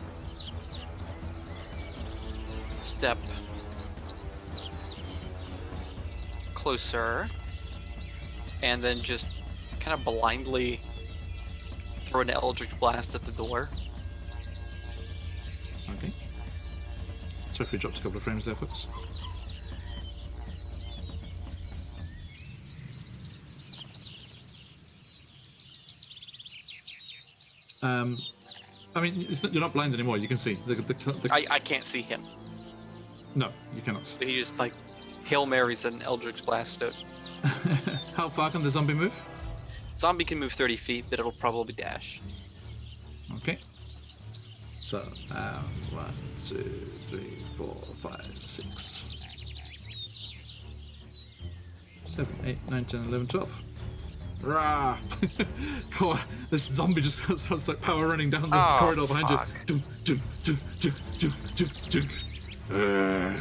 step closer and then just kind of blindly throw an eldritch blast at the door. Okay. Sorry if we dropped a couple of frames there, folks. I mean, you're not blind anymore. You can see the I can't see him. No, you cannot. So he just like Hail Marys an eldritch blast out. How far can the zombie move? Zombie can move 30 feet, but it'll probably dash. Okay. So, 1, 2, 3, 4, 5, 6, 7, 8, 9, 10, 11, 12. Rah! Oh, this zombie just sounds like power running down the corridor behind fuck. you. Dunk, dunk, dunk, dunk, dunk, dunk, dunk.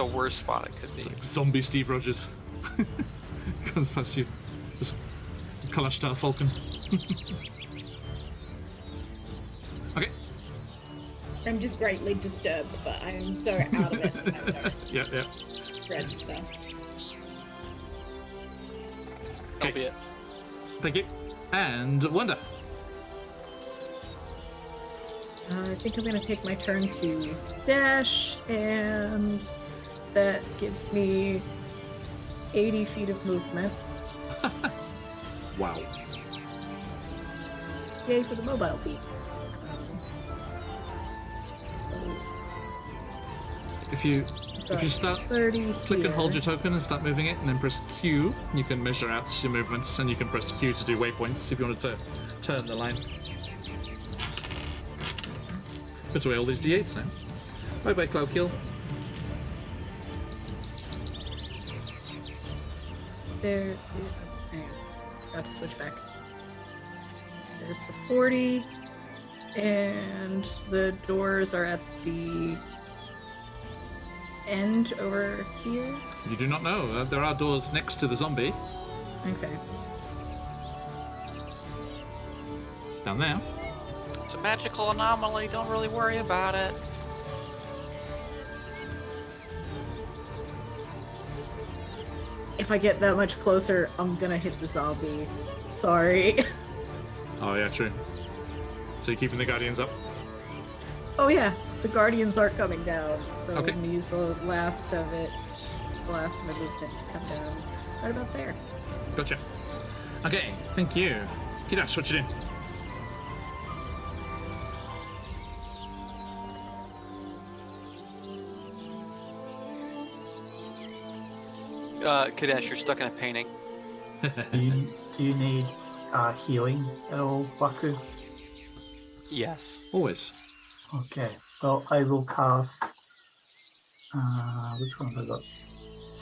the worst spot it could be. It's like zombie Steve Rogers. Comes past you. This Kalashtar Falcon. Okay. I'm just greatly disturbed, but I'm so out of it. I don't Yeah. register. That'll be it. Thank you. And Wanda. I think I'm gonna take my turn to dash, and that gives me 80 feet of movement. Wow. Yay for the mobile feet. If you start 30 click and hold here. your token and start moving it, and then press Q, you can measure out your movements, and you can press Q to do waypoints if you wanted to turn the line. Puts away all these D8s now. Bye bye, Cloud Kill. There. Hang on. Got to switch back. There's the 40, and the doors are at the end over here. You do not know. There are doors next to the zombie. Okay. Down there. It's a magical anomaly. Don't really worry about it. If I get that much closer, I'm gonna hit the zombie. Sorry. Oh yeah, true. So you're keeping the Guardians up? Oh yeah, the guardians are coming down, so Okay. I'm gonna use the last of it, the last of my movement to come down right about there. Gotcha. Okay, thank you. Kidash, what you doing? Kadesh, you're stuck in a painting. Do you need healing at all, Waku? Yes. Always. Okay. Well, I will cast. Which one have I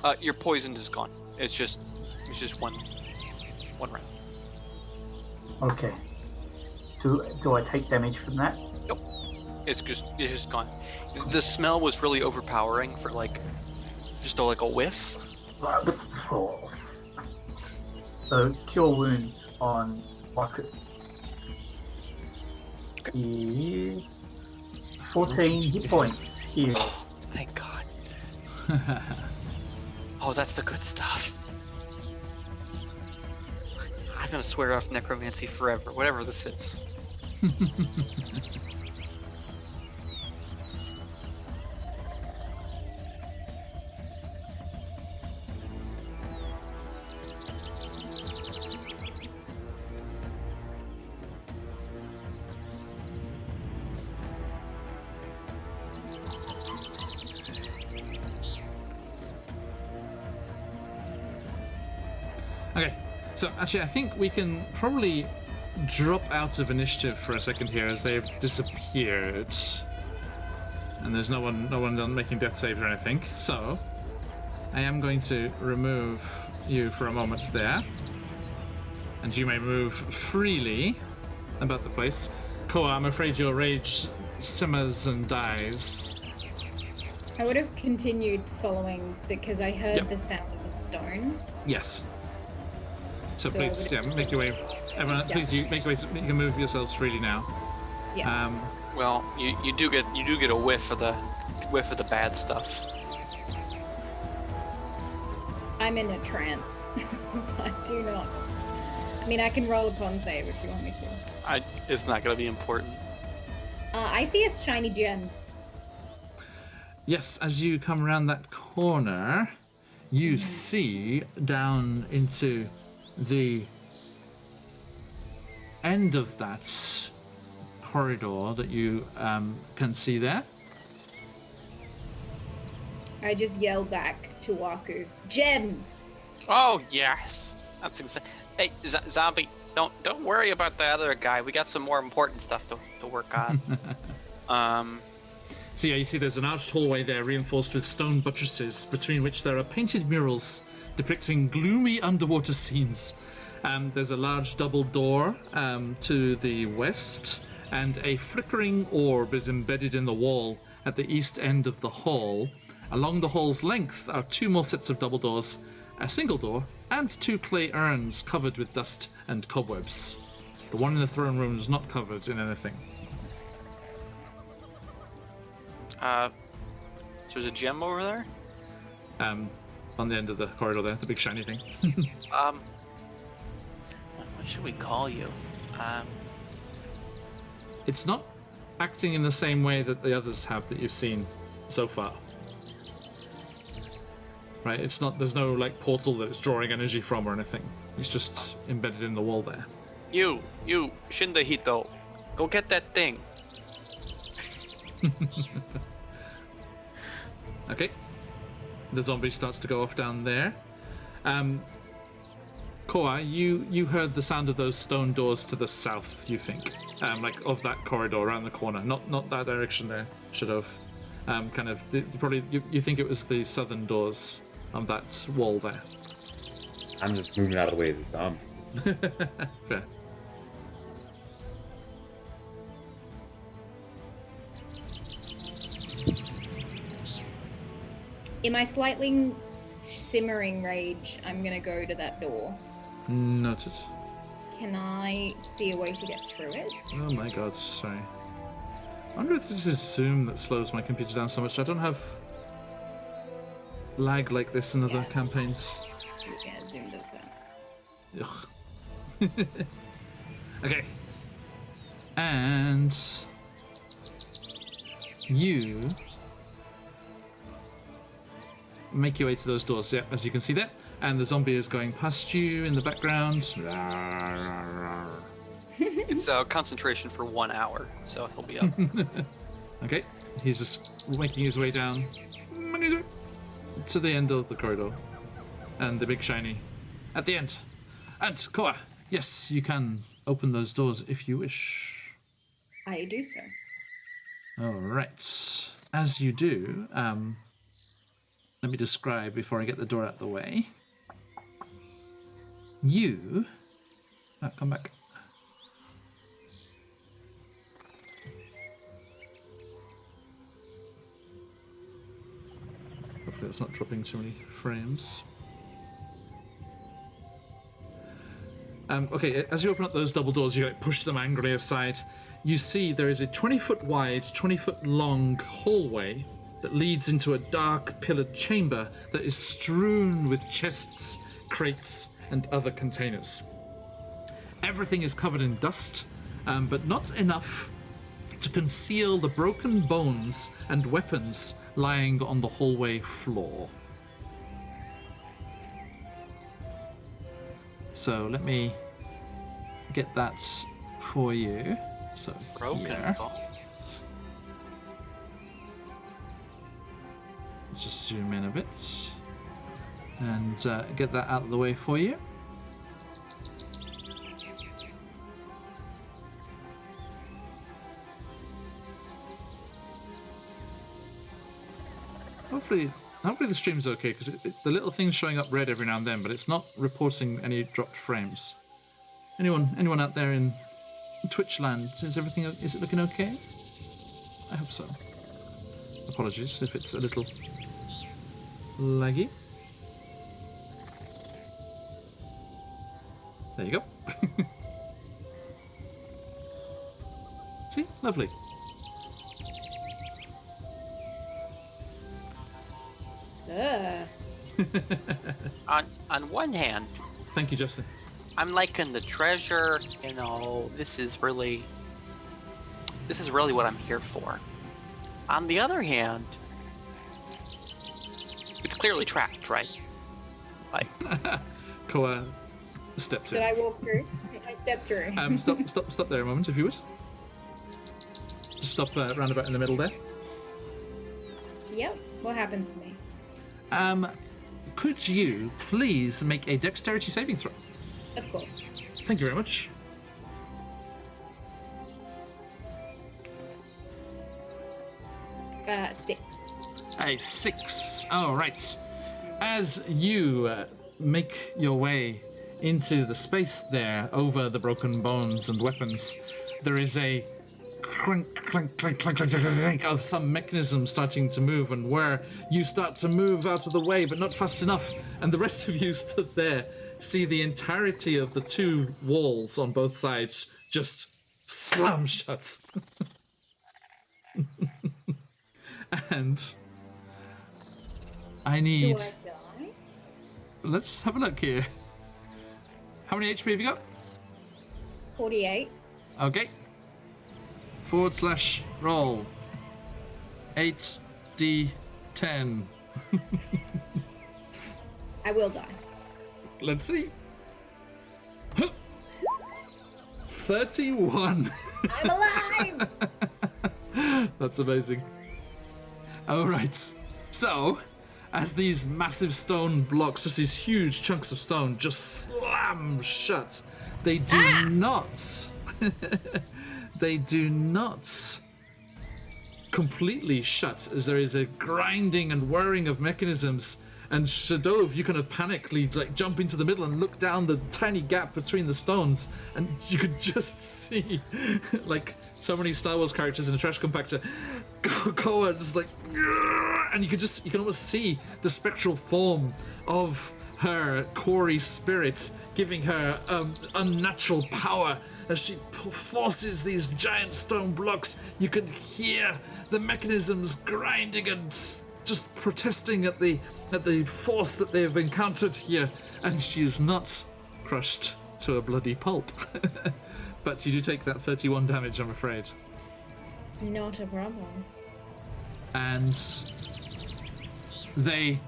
got? Your poison is gone. It's just one round. Okay. Do I take damage from that? Nope. It's just gone. The smell was really overpowering for like just a whiff. So cure wounds on Waku is 14 hit points here. Thank God. Oh, that's the good stuff. I'm gonna swear off necromancy forever, whatever this is. Okay, so actually I think we can probably drop out of initiative for a second here as they've disappeared. And there's no one done making death saves or anything. So I am going to remove you for a moment there. And you may move freely about the place. Koa, I'm afraid your rage simmers and dies. I would have continued following because I heard Yep. the sound of a stone. Yes. So So please, would yeah, make your way. Everyone, Yeah. please, you make your way. You can move yourselves freely now. Yeah. Well, you do get a whiff of the bad stuff. I'm in a trance. I do not. I mean, I can roll a con save if you want me to. It's not gonna be important. I see a shiny gem. Yes, as you come around that corner, you see down into the end of that corridor that you can see there. I just yell back to Waku, "Gem!" Oh yes, that's exactly. Hey, zombie, don't worry about the other guy. We got some more important stuff to work on. So yeah, you see there's an arched hallway there reinforced with stone buttresses, between which there are painted murals depicting gloomy underwater scenes. There's a large double door to the west, and a flickering orb is embedded in the wall at the east end of the hall. Along the hall's length are 2 more sets of double doors, a single door, and 2 clay urns covered with dust and cobwebs. The one in the throne room is not covered in anything. So there's a gem over there? On the end of the corridor there, the big shiny thing. What should we call you? It's not acting in the same way that the others have that you've seen so far. Right, it's not, there's no like portal that it's drawing energy from or anything. It's just embedded in the wall there. You, Shindahito, go get that thing. Okay. The zombie starts to go off down there. Koa, you heard the sound of those stone doors to the south, you think. Like of that corridor around the corner. Not that direction there. Should have. Kind of, you think it was the southern doors on that wall there. I'm just moving out of the way of the zombie. Fair. In my slightly simmering rage, I'm gonna go to that door. Noted. Can I see a way to get through it? Oh my god, sorry. I wonder if this is Zoom that slows my computer down so much. I don't have lag like this in other campaigns. Yeah, Zoom does that. Ugh. Okay. And you make your way to those doors, yeah, as you can see there. And the zombie is going past you in the background. It's a concentration for 1 hour, so he'll be up. Okay, he's just making his way down to the end of the corridor. And the big shiny at the end. And Koa, yes, you can open those doors if you wish. I do so. All right. As you do, let me describe before I get the door out of the way. You... come back. Hopefully it's not dropping too many frames. Okay, as you open up those double doors, you like push them angrily aside. You see there is a 20-foot wide, 20-foot long hallway that leads into a dark pillared chamber that is strewn with chests, crates, and other containers. Everything is covered in dust, but not enough to conceal the broken bones and weapons lying on the hallway floor. So let me get that for you. So Broken here. bones. Let's just zoom in a bit and get that out of the way for you. Hopefully the stream's okay, because the little thing's showing up red every now and then, but it's not reporting any dropped frames. Anyone out there in Twitch land, is it looking okay? I hope so. Apologies if it's a little laggy. There you go. See? Lovely. On one hand, Thank you, Justin. I'm liking the treasure. You know, this is really what I'm here for. On the other hand, it's clearly trapped, right? Like, Koa steps in. Did I walk through? I stepped through. Stop there a moment, if you would. Just stop round about in the middle there. Yep. What happens to me? Could you please make a dexterity saving throw? Of course. Thank you very much. Six. A 6. All right. As you make your way into the space there over the broken bones and weapons, there is a clink, clink, clink, clink, clink, clink, clink of some mechanism starting to move, and where you start to move out of the way, but not fast enough, and the rest of you stood there see the entirety of the two walls on both sides just slam shut. And I need... Do I die? Let's have a look here. How many HP have you got? 48. Okay. / roll. 8d10. I will die. Let's see. 31. I'm alive! That's amazing. All right. So, as these massive stone blocks, just these huge chunks of stone, just slam shut, they do not. They do not completely shut, as there is a grinding and whirring of mechanisms. And Shadov, you kind of panically jump into the middle and look down the tiny gap between the stones, and you could just see like so many Star Wars characters in a trash compactor. Koa just like, and you can almost see the spectral form of her quarry spirit giving her unnatural power as she forces these giant stone blocks. You can hear the mechanisms grinding and just protesting at the force that they have encountered here, and she is not crushed to a bloody pulp. But you do take that 31 damage, I'm afraid. Not a problem. And they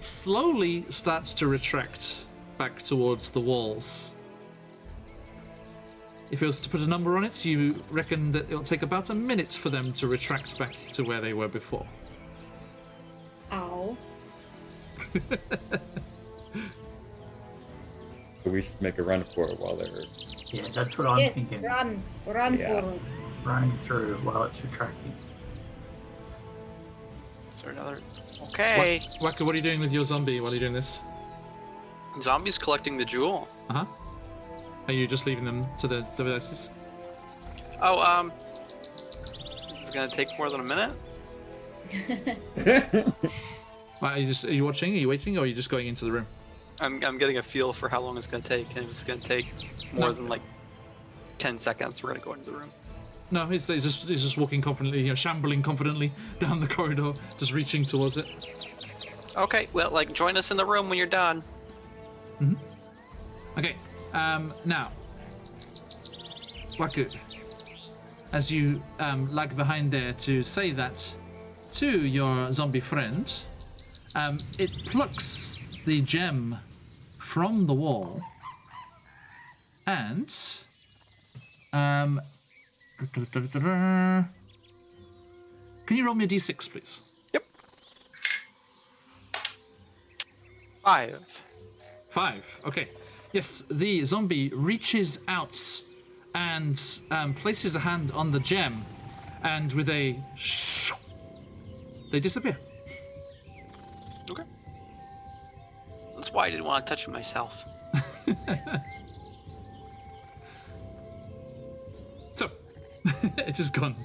slowly start to retract back towards the walls. If you was to put a number on it, you reckon that it'll take about a minute for them to retract back to where they were before. Ow. So we should make a run for it while they're... Yeah, that's what I'm Yes, thinking. run Yeah. forward. Running through while it's retracting. Is there another? Okay. Waka, what are you doing with your zombie while you're doing this? Zombies collecting the jewel. Uh-huh. Are you just leaving them to the devices? Oh, this is gonna take more than a minute. Are you watching? Are you waiting? Or are you just going into the room? I'm getting a feel for how long it's gonna take, and if it's gonna take more than like 10 seconds, we're gonna go into the room. No, he's just walking confidently, shambling confidently down the corridor, just reaching towards it. Okay, well, like, join us in the room when you're done. Okay, now, Waku, as you lag behind there to say that to your zombie friend, it plucks the gem from the wall and can you roll me a d6, please? Yep. 5. 5. Okay. Yes, the zombie reaches out and places a hand on the gem, and with a shh, they disappear. Okay. That's why I didn't want to touch it myself. So, it is gone.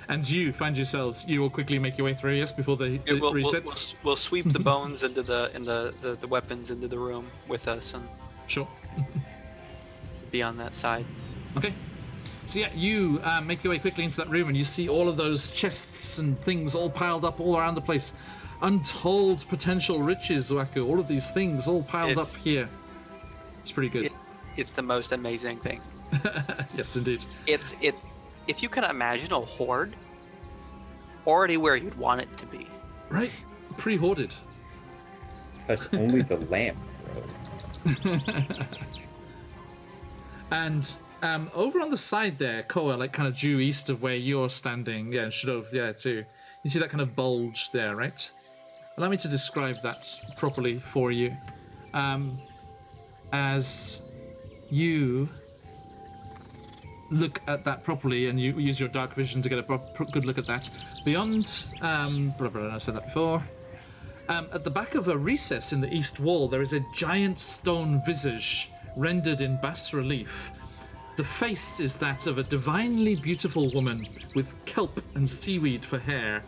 And you find yourselves, you will quickly make your way through, yes, before it resets? We'll sweep the bones into the weapons into the room with us and Sure. be on that side. Okay. So yeah, you make your way quickly into that room and you see all of those chests and things all piled up all around the place. Untold potential riches, Waku. All of these things all piled up here. It's pretty good. It's the most amazing thing. Yes, indeed. If you can imagine a hoard, already where you'd want it to be. Right? Pre-hoarded. That's only the lamp, bro. And over on the side there, Koa, like kind of due east of where you're standing, yeah, should have, yeah, too. You see that kind of bulge there, right? Allow me to describe that properly for you. As you look at that properly and you use your dark vision to get a good look at that. Beyond, I said that before. At the back of a recess in the east wall, there is a giant stone visage rendered in bas relief. The face is that of a divinely beautiful woman with kelp and seaweed for hair,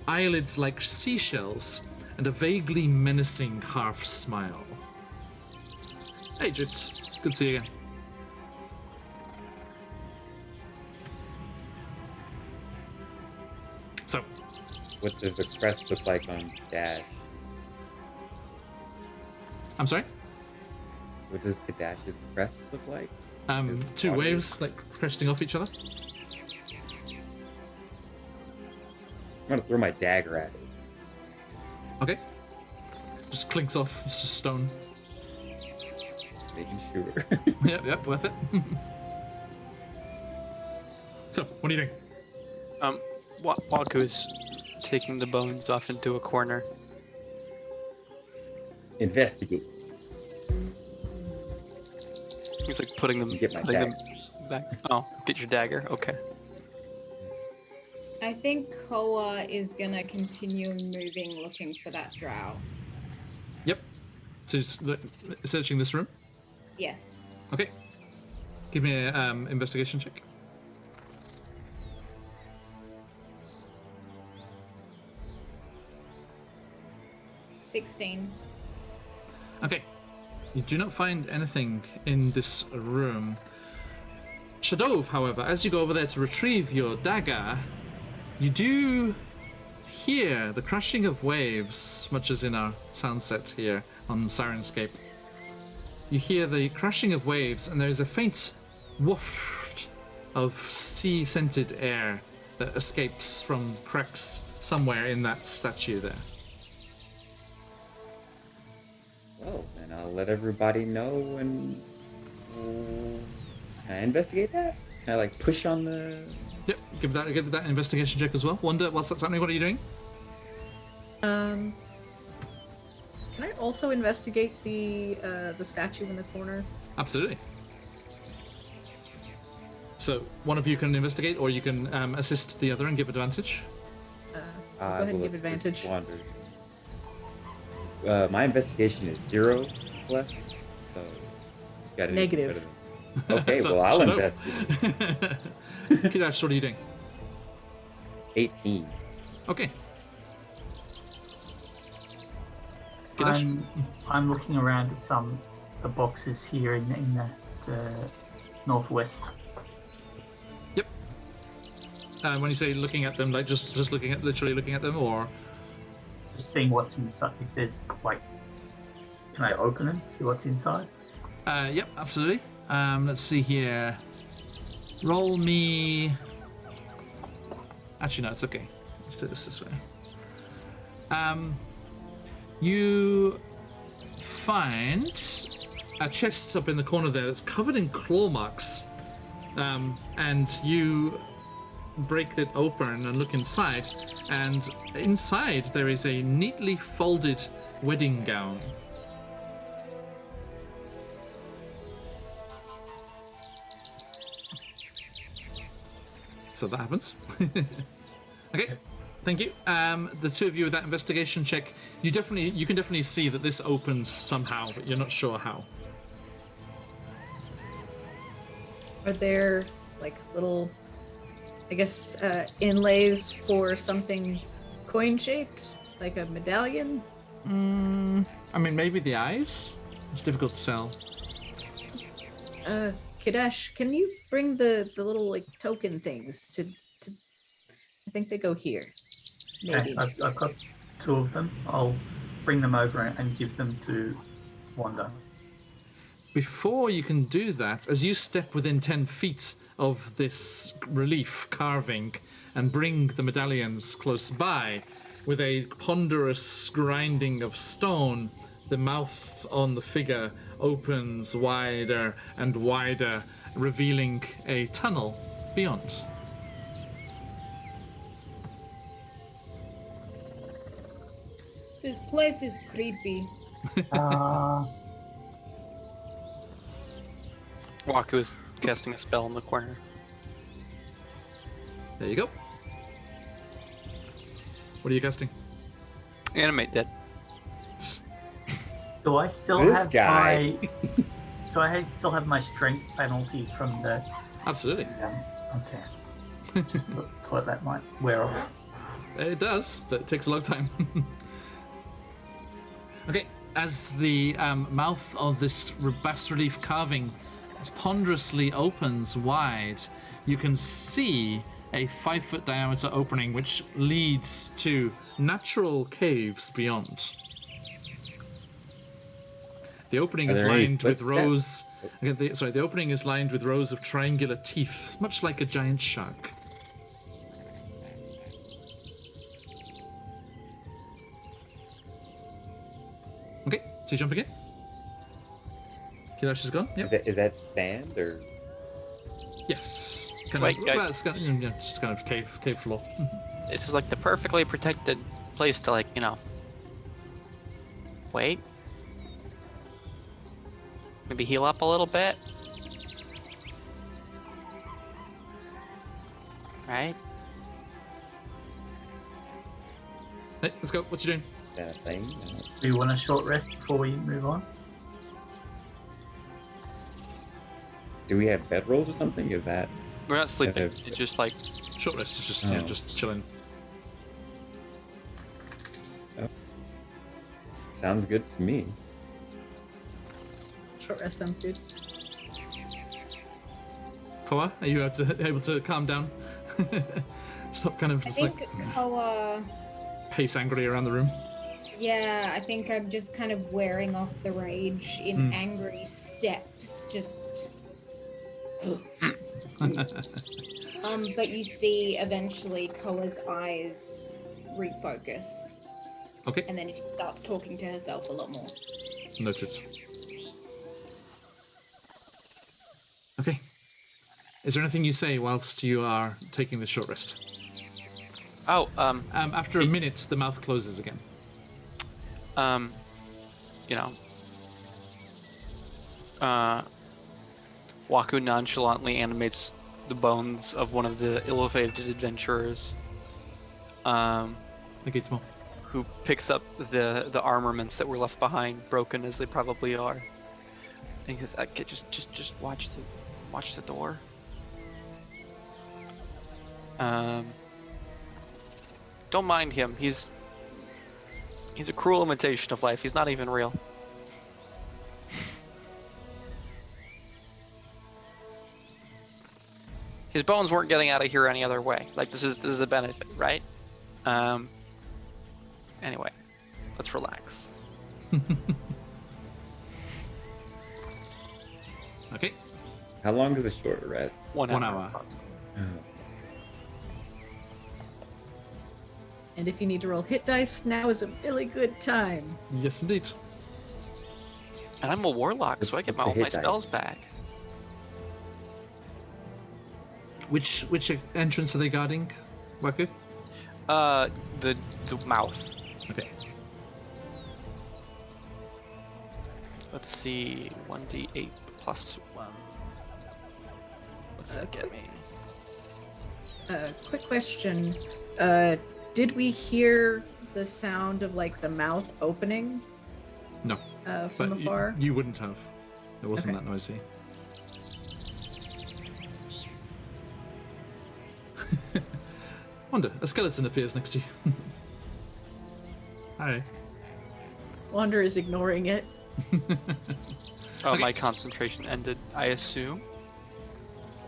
eyelids like seashells, and a vaguely menacing half smile. Hey, Jits. Good to see you again. So, What does the crest look like on Dash? I'm sorry? What does Kadash's crest look like? Is Two water- waves, like, cresting off each other. I'm gonna throw my dagger at it. Okay. Just clinks off. It's just stone. Just making sure. Yep, worth it. So, what are you doing? Waku is taking the bones off into a corner. Investigate. He's like putting them, Get my putting them dagger. back. Oh, get your dagger. Okay. I think Koa is gonna continue moving, looking for that drow. Yep. So, searching this room? Yes. Okay. Give me an investigation check. $16. Okay. You do not find anything in this room. Shadov, however, as you go over there to retrieve your dagger, you do hear the crashing of waves, much as in our sound set here on Sirenscape. You hear the crashing of waves, and there's a faint waft of sea-scented air that escapes from cracks somewhere in that statue there. Well, then I'll let everybody know when. Can I investigate that? Can I like push on the? Yep, give that investigation check as well. Wonder, whilst that's happening, what are you doing? Can I also investigate the statue in the corner? Absolutely. So one of you can investigate, or you can assist the other and give advantage. Go ahead and give advantage. Wander. My investigation is 0 plus, so got Negative. Okay, So, well I'll shut up. investigate. Kidash, what are you doing? 18. Okay. Kidash? I'm looking around at the boxes here in the northwest. Yep. When you say looking at them, like just literally looking at them, or Just seeing what's inside. If there's like, can I open them? See what's inside? yep, absolutely. Let's see here. Roll me. Actually, no, it's okay. Let's do this way. You find a chest up in the corner there that's covered in claw marks, and you break it open and look inside, and inside there is a neatly folded wedding gown. So that happens. Okay, thank you. The two of you with that investigation check, you can definitely see that this opens somehow, but you're not sure how. Are there like little, I guess, inlays for something coin-shaped, like a medallion? I mean, maybe the eyes? It's difficult to tell. Kadesh, can you bring the little like token things to I think they go here. Maybe. Okay, I've got 2 of them. I'll bring them over and give them to Wanda. Before you can do that, as you step within 10 feet of this relief carving and bring the medallions close by, with a ponderous grinding of stone, the mouth on the figure opens wider and wider, revealing a tunnel beyond. This place is creepy. Waku is casting a spell in the corner. There you go. What are you casting? Animate that. Do I still This have guy. Do I still have my strength penalty from the? Absolutely. Okay. Just thought that might wear off. It does, but it takes a long time. Okay, as the mouth of this bas-relief carving ponderously opens wide, you can see a 5-foot diameter opening which leads to natural caves beyond. The opening is lined with rows. The opening is lined with rows of triangular teeth, much like a giant shark. Okay, so you jump again. Kilash is gone. Yep. Is that sand or? Yes. Wait, guys. Well, it's just kind of cave floor. This is like the perfectly protected place to, like, wait. Maybe heal up a little bit. Right? Hey, let's go. What you doing? That thing? Do you want a short rest before we move on? Do we have bedrolls or something? Is that? We're not sleeping. It's just like Short rest is just just chilling. Oh. Sounds good to me. Short rest sounds good. Koa, are you able to calm down? Stop kind of I just think like Koa. pace angrily around the room. Yeah, I think I'm just kind of wearing off the rage in angry steps, just. But you see eventually Koa's eyes refocus. Okay. And then she starts talking to herself a lot more. Noted. Okay. Is there anything you say whilst you are taking this short rest? After a minute, the mouth closes again. Waku nonchalantly animates the bones of one of the ill-fated adventurers. Okay, small. Who picks up the armaments that were left behind, broken as they probably are. And he goes, "Okay, just watch the door." Don't mind him. He's a cruel imitation of life. He's not even real. His bones weren't getting out of here any other way. Like, this is the benefit, right? Anyway, let's relax. Okay. How long is a short rest? 1 hour. 1 hour. Oh. And if you need to roll hit dice, now is a really good time. Yes, indeed. And I'm a warlock, so I get What's the all my hit spells dice? back. Which entrance are they guarding, Waku? The mouth. Okay. Let's see, 1d8 plus 1. What's that get me? Quick question. Did we hear the sound of, like, the mouth opening No. from But afar? you wouldn't have. It wasn't Okay. that noisy. Wonder, a skeleton appears next to you. Hi. Wander is ignoring it. Oh, Okay. my concentration ended, I assume,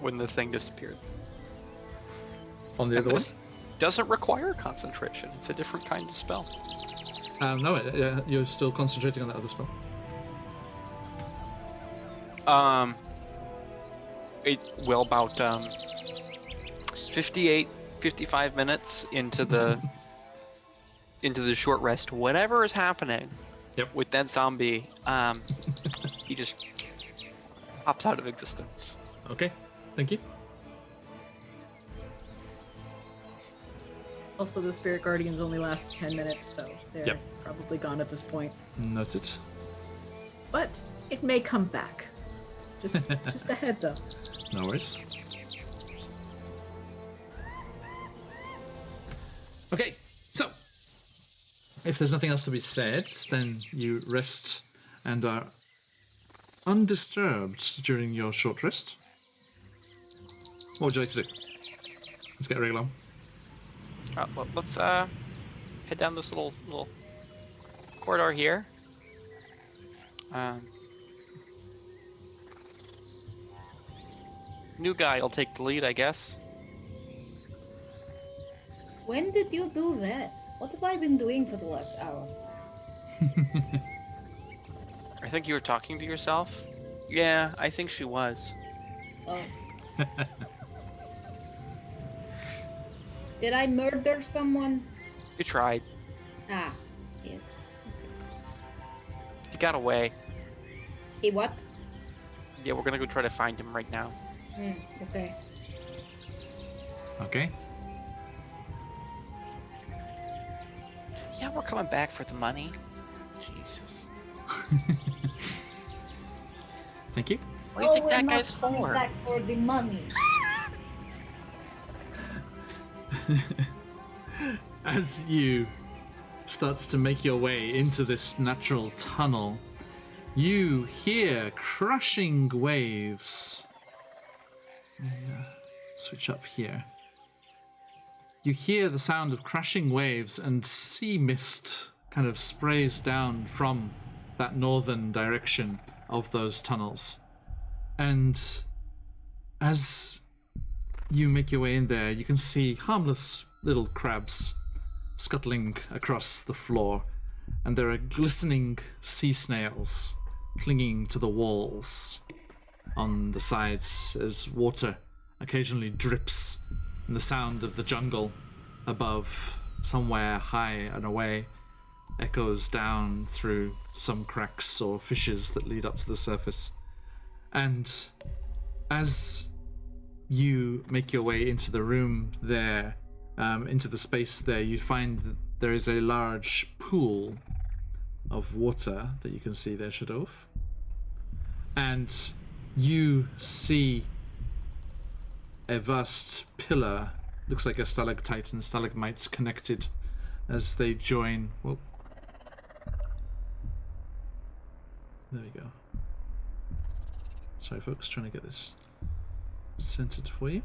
when the thing disappeared. On the And other one? this doesn't require concentration. It's a different kind of spell. No, you're still concentrating on that other spell. About 55 minutes into the short rest, whatever is happening Yep. with that zombie, he just pops out of existence. Okay, thank you. Also, the Spirit Guardians only last 10 minutes, so they're Yep. probably gone at this point. Noted. But it may come back. Just a heads up. No worries. Okay, so if there's nothing else to be said, then you rest and are undisturbed during your short rest. What would you like to do? Let's get regular. Well, let's head down this little corridor here. New guy will take the lead, I guess. When did you do that? What have I been doing for the last hour? I think you were talking to yourself. Yeah, I think she was. Oh. Did I murder someone? You tried. Ah, yes. He got away. He what? Yeah, we're gonna go try to find him right now. Okay. Okay. Yeah, we're coming back for the money. Jesus. Thank you. What do you think we're that not guy's coming for? back for the money. As you starts to make your way into this natural tunnel, you hear crashing waves. Let me, switch up here. You hear the sound of crashing waves, and sea mist kind of sprays down from that northern direction of those tunnels. And as you make your way in there, you can see harmless little crabs scuttling across the floor, and there are glistening sea snails clinging to the walls on the sides as water occasionally drips, and the sound of the jungle above, somewhere high and away, echoes down through some cracks or fissures that lead up to the surface. And as you make your way into the room there, into the space there, you find that there is a large pool of water that you can see there, Shadov. And you see a vast pillar, looks like a stalactite and stalagmites connected as they join. Whoa. There we go. Sorry folks, trying to get this centered for you.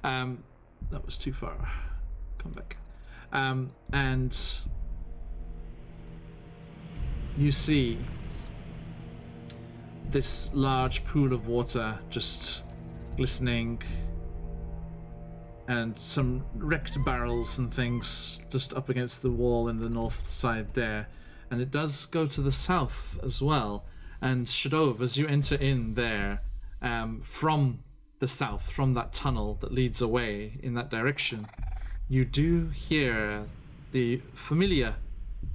That was too far. Come back. And you see this large pool of water just glistening, and some wrecked barrels and things just up against the wall in the north side there. And it does go to the south as well. And Shadov, as you enter in there, from the south, from that tunnel that leads away in that direction, you do hear the familiar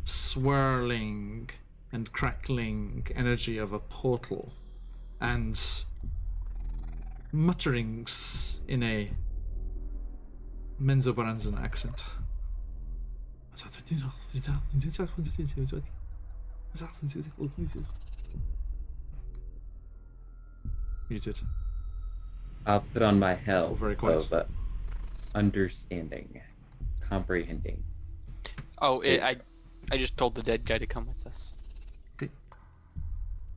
swirling and crackling energy of a portal, and mutterings in a Menzoberranzan accent. Muted. I'll put on my helm Very quiet. of understanding, comprehending. Oh, I just told the dead guy to come with us. Okay.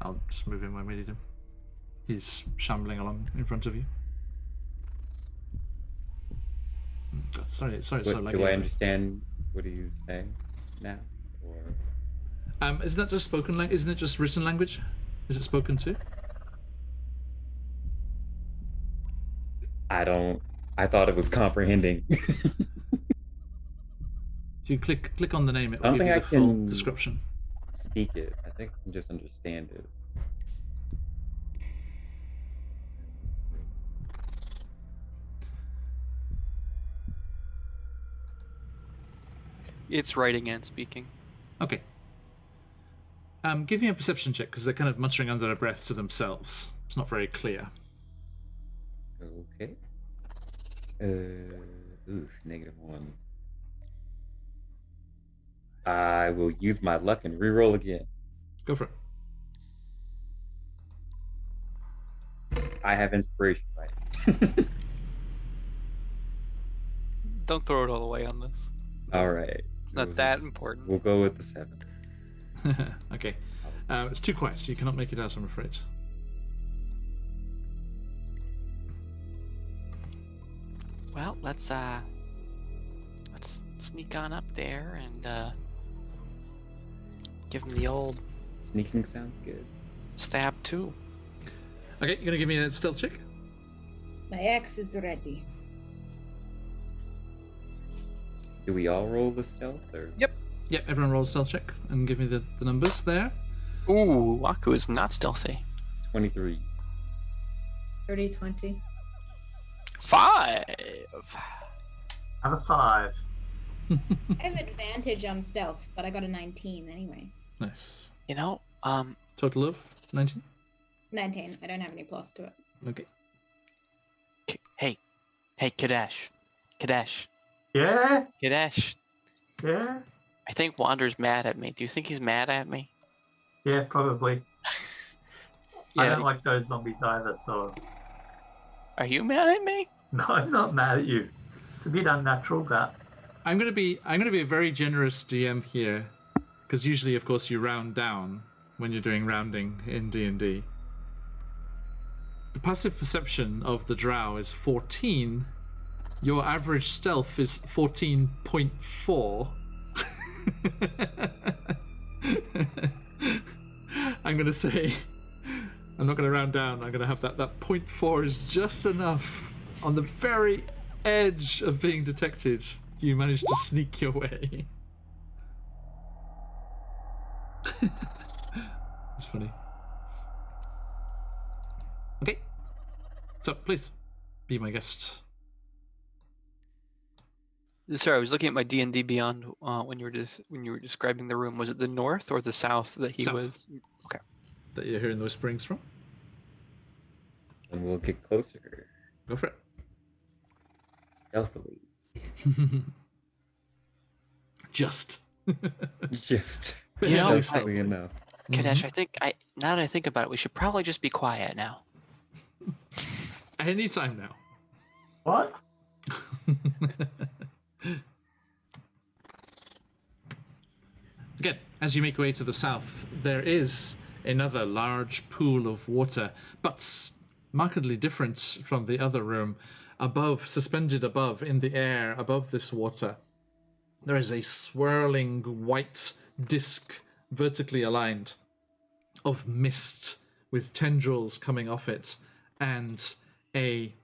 I'll just move him when we need him. He's shambling along in front of you. Sorry, it's so laggy. Do I understand what he's saying now? Or Isn't that just spoken language? Isn't it just written language? Is it spoken too? I thought it was comprehending. If you click on the name, it I will don't give you think the I full can description. speak it. I think I can just understand it. It's writing and speaking. Okay. Give me a perception check, because they're kind of muttering under their breath to themselves. It's not very clear. Okay. -1. I will use my luck and reroll again. Go for it. I have inspiration, right? Don't throw it all away on this. All right. It's not that important. We'll go with the 7. Okay. It's too quiet, so you cannot make it out, I'm afraid. Well, let's sneak on up there and give him the old Sneaking sounds good. stab too. Okay, you're gonna give me a stealth check? My axe is ready. Do we all roll the stealth or? Yep, everyone rolls a stealth check and give me the numbers there. Ooh, Waku is not stealthy. 23. 30, 20. 5. I have a 5. I have advantage on stealth, but I got a 19 anyway. Nice. You know, Total of 19? 19. I don't have any plus to it. Okay. Hey, Kadesh. Yeah? Kadesh. Yeah? I think Wander's mad at me. Do you think he's mad at me? Yeah, probably. Yeah. I don't like those zombies either, so... Are you mad at me? No, I'm not mad at you. It's a bit unnatural, that. I'm gonna be a very generous DM here, because usually, of course, you round down when you're doing rounding in D&D. The passive perception of the drow is 14. Your average stealth is 14.4. I'm gonna say, I'm not gonna round down. I'm gonna have that 0.4 is just enough on the very edge of being detected. You managed to sneak your way. That's funny. Okay. So, please, be my guest. Sorry, I was looking at my D&D Beyond when you were describing the room. Was it the north or the south that he South. was? Okay. That you're hearing the whisperings from? And we'll get closer. Go for it. Stealthily. Just. Just. You know, Stealthily enough. Kadesh, I think now that I think about it, we should probably just be quiet now. Anytime now. What? Again, as you make your way to the south, there is another large pool of water, but markedly different from the other room. Above, suspended above, in the air, above this water, there is a swirling white disc, vertically aligned, of mist with tendrils coming off it, and a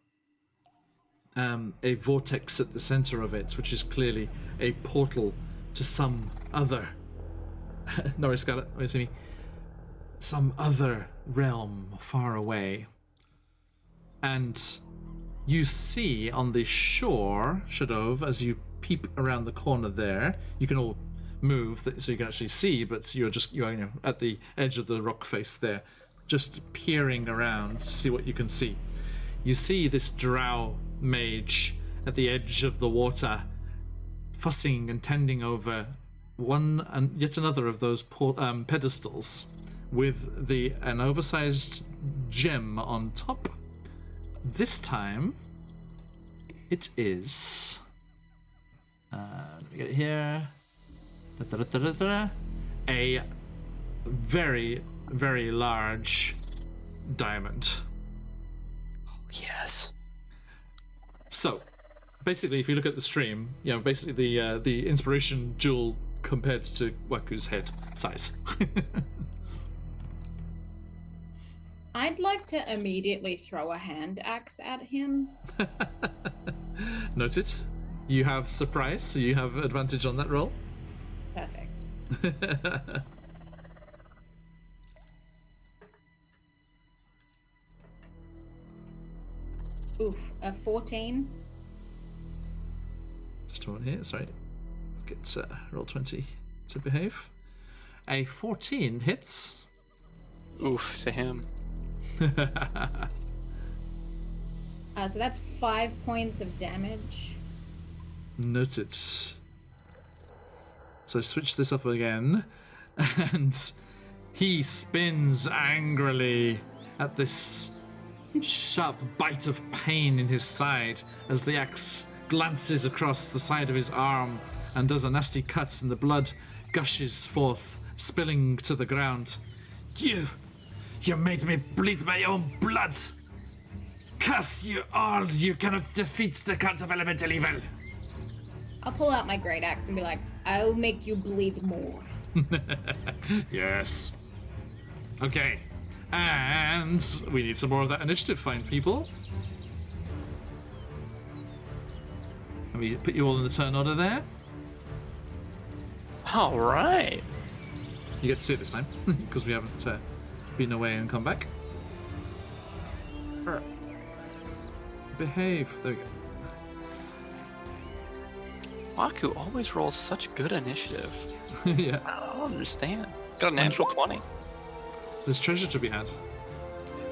vortex at the center of it, which is clearly a portal to some other Norris Scarlet, wait, see me. Some other realm far away. And you see on the shore, Shadov, as you peep around the corner there, you can all move so you can actually see, but you're at the edge of the rock face there, just peering around to see what you can see. You see this drow mage at the edge of the water, fussing and tending over one and yet another of those pedestals with an oversized gem on top. This time, it is. Let me get it here. A very, very large diamond. Yes. So, basically, if you look at the stream, basically the inspiration jewel compared to Waku's head size. I'd like to immediately throw a hand axe at him. Noted. You have surprise, so you have advantage on that roll. Perfect. Oof, a 14. Just one here, sorry. Get roll 20 to behave. A 14 hits. Oof to him. So that's 5 points of damage. Noted. So switch this up again, and he spins angrily at this sharp bite of pain in his side as the axe glances across the side of his arm and does a nasty cut, and the blood gushes forth, spilling to the ground. You made me bleed my own blood. curse you all! You cannot defeat the cult of elemental evil! I'll pull out my great axe and be like, I'll make you bleed more. Yes. Okay. And we need some more of that initiative, fine people. Let me put you all in the turn order there. All right. You get to see it this time, because we haven't been away and come back. Behave. There we go. Waku always rolls such good initiative. Yeah. I don't understand. Got a natural 20. There's treasure to be had.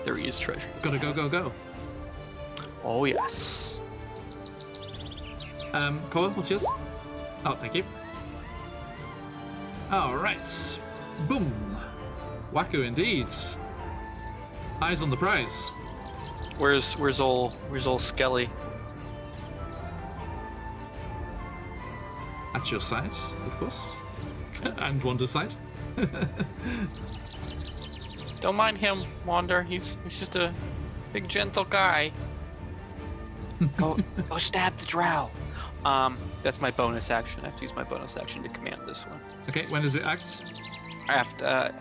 There is treasure. Gotta go, go, go. Oh, yes. Koa, what's yours? Oh, thank you. Alright. Boom. Waku indeed. Eyes on the prize. Where's old Skelly? At your side, of course. And Wander's side. Don't mind him, Wander. He's just a big gentle guy. Go stab the drow. That's my bonus action. I have to use my bonus action to command this one. Okay, when does it act? I have to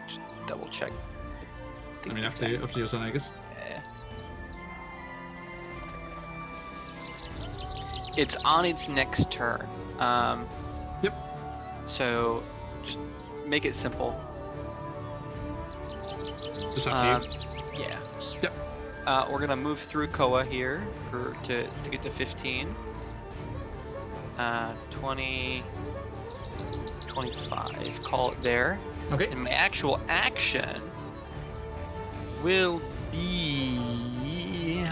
just double check. I mean, after your turn, I guess. It's on its next turn. Yep. So just make it simple. Just after you. Yeah. Yep. We're gonna move through Koa here to get to 15. 20, 25. Call it there. Okay. And my actual action will be.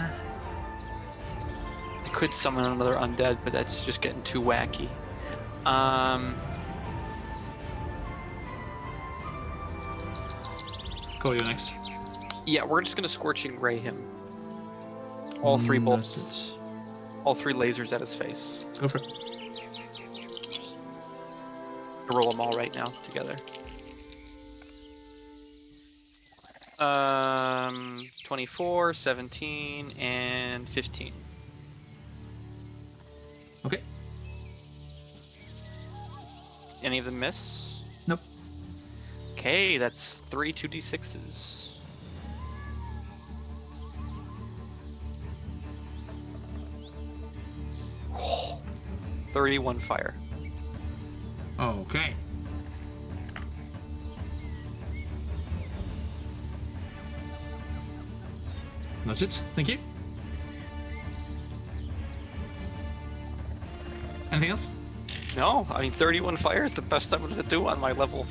I could summon another undead, but that's just getting too wacky. Koa, you're next. Yeah, we're just gonna Scorching Ray him. All three bolts. All three lasers at his face. Go for it. To roll them all right now together. 24, 17, and 15. Okay. Any of them miss? Nope. Okay, that's 3 2d6s. Oh, 31 fire. Okay. That's it. Thank you. Anything else? No, I mean 31 fire is the best I'm gonna do on my level.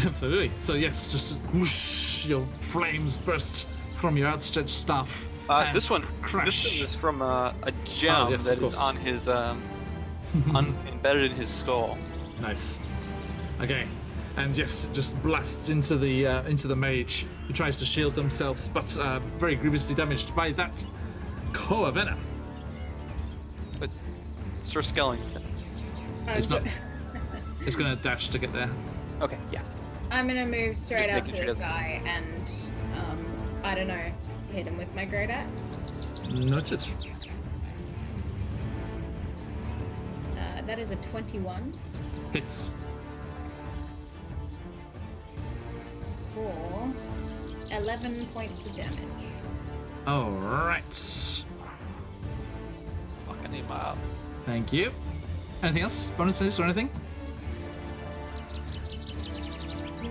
Absolutely. So yes, just whoosh, your flames burst from your outstretched staff. This one crash. is from a gem yes, that of is course. on his embedded in his skull. Nice. Okay, and yes, it just blasts into the mage, who tries to shield themselves, but very grievously damaged by that Koa venom. But Sir Skellington. It's not. It's gonna dash to get there. Okay, yeah. I'm gonna move straight Just up to making sure this it guy and, I don't know, hit him with my great axe. Noted. That is a 21 Hits. for 11 points of damage. All right. Fucking him up. Thank you. Anything else? Bonuses or anything?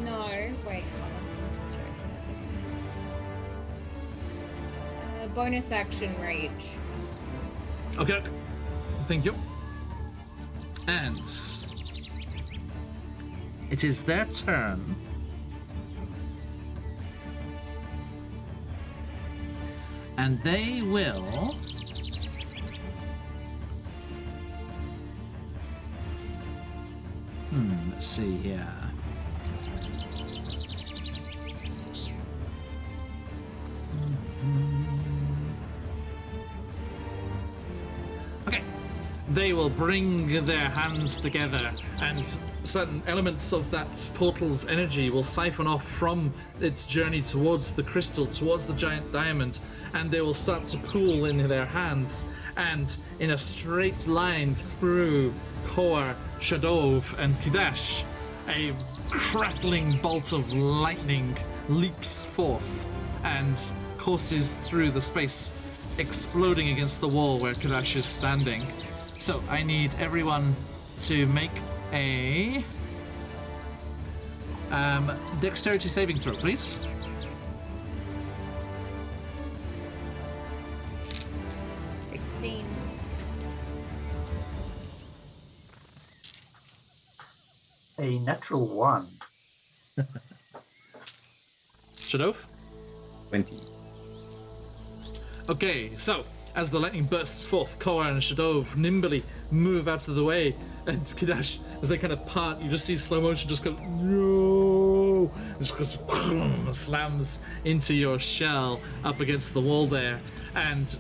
No, wait. Bonus action rage. Okay. Thank you. And it is their turn. And they will let's see here. Okay. They will bring their hands together, and certain elements of that portal's energy will siphon off from its journey towards the crystal, towards the giant diamond, and they will start to pool in their hands, and in a straight line through Kor, Shadov, and Kidash, a crackling bolt of lightning leaps forth and courses through the space, exploding against the wall where Kadash is standing. So I need everyone to make a dexterity saving throw, please. A natural 1. Shadov? 20. Okay, so as the lightning bursts forth, Kor and Shadov nimbly move out of the way, and Kadash, as they kind of part, you just see slow motion just go, no, just goes, slams into your shell up against the wall there, and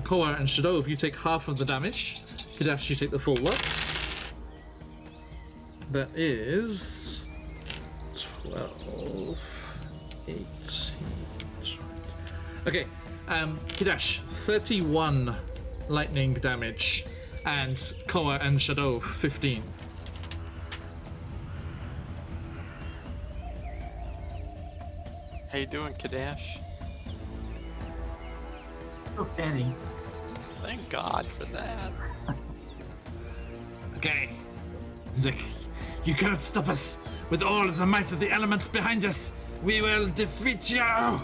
Kor and Shadov, you take half of the damage. Kadash, you take the full lot. That is 12, 18, 20. Okay, Kadash, 31 lightning damage, and Koa and Shadov, 15. How you doing, Kadash? Still standing. Thank God for that. Okay. Zek, you cannot stop us. With all of the might of the elements behind us, we will defeat you.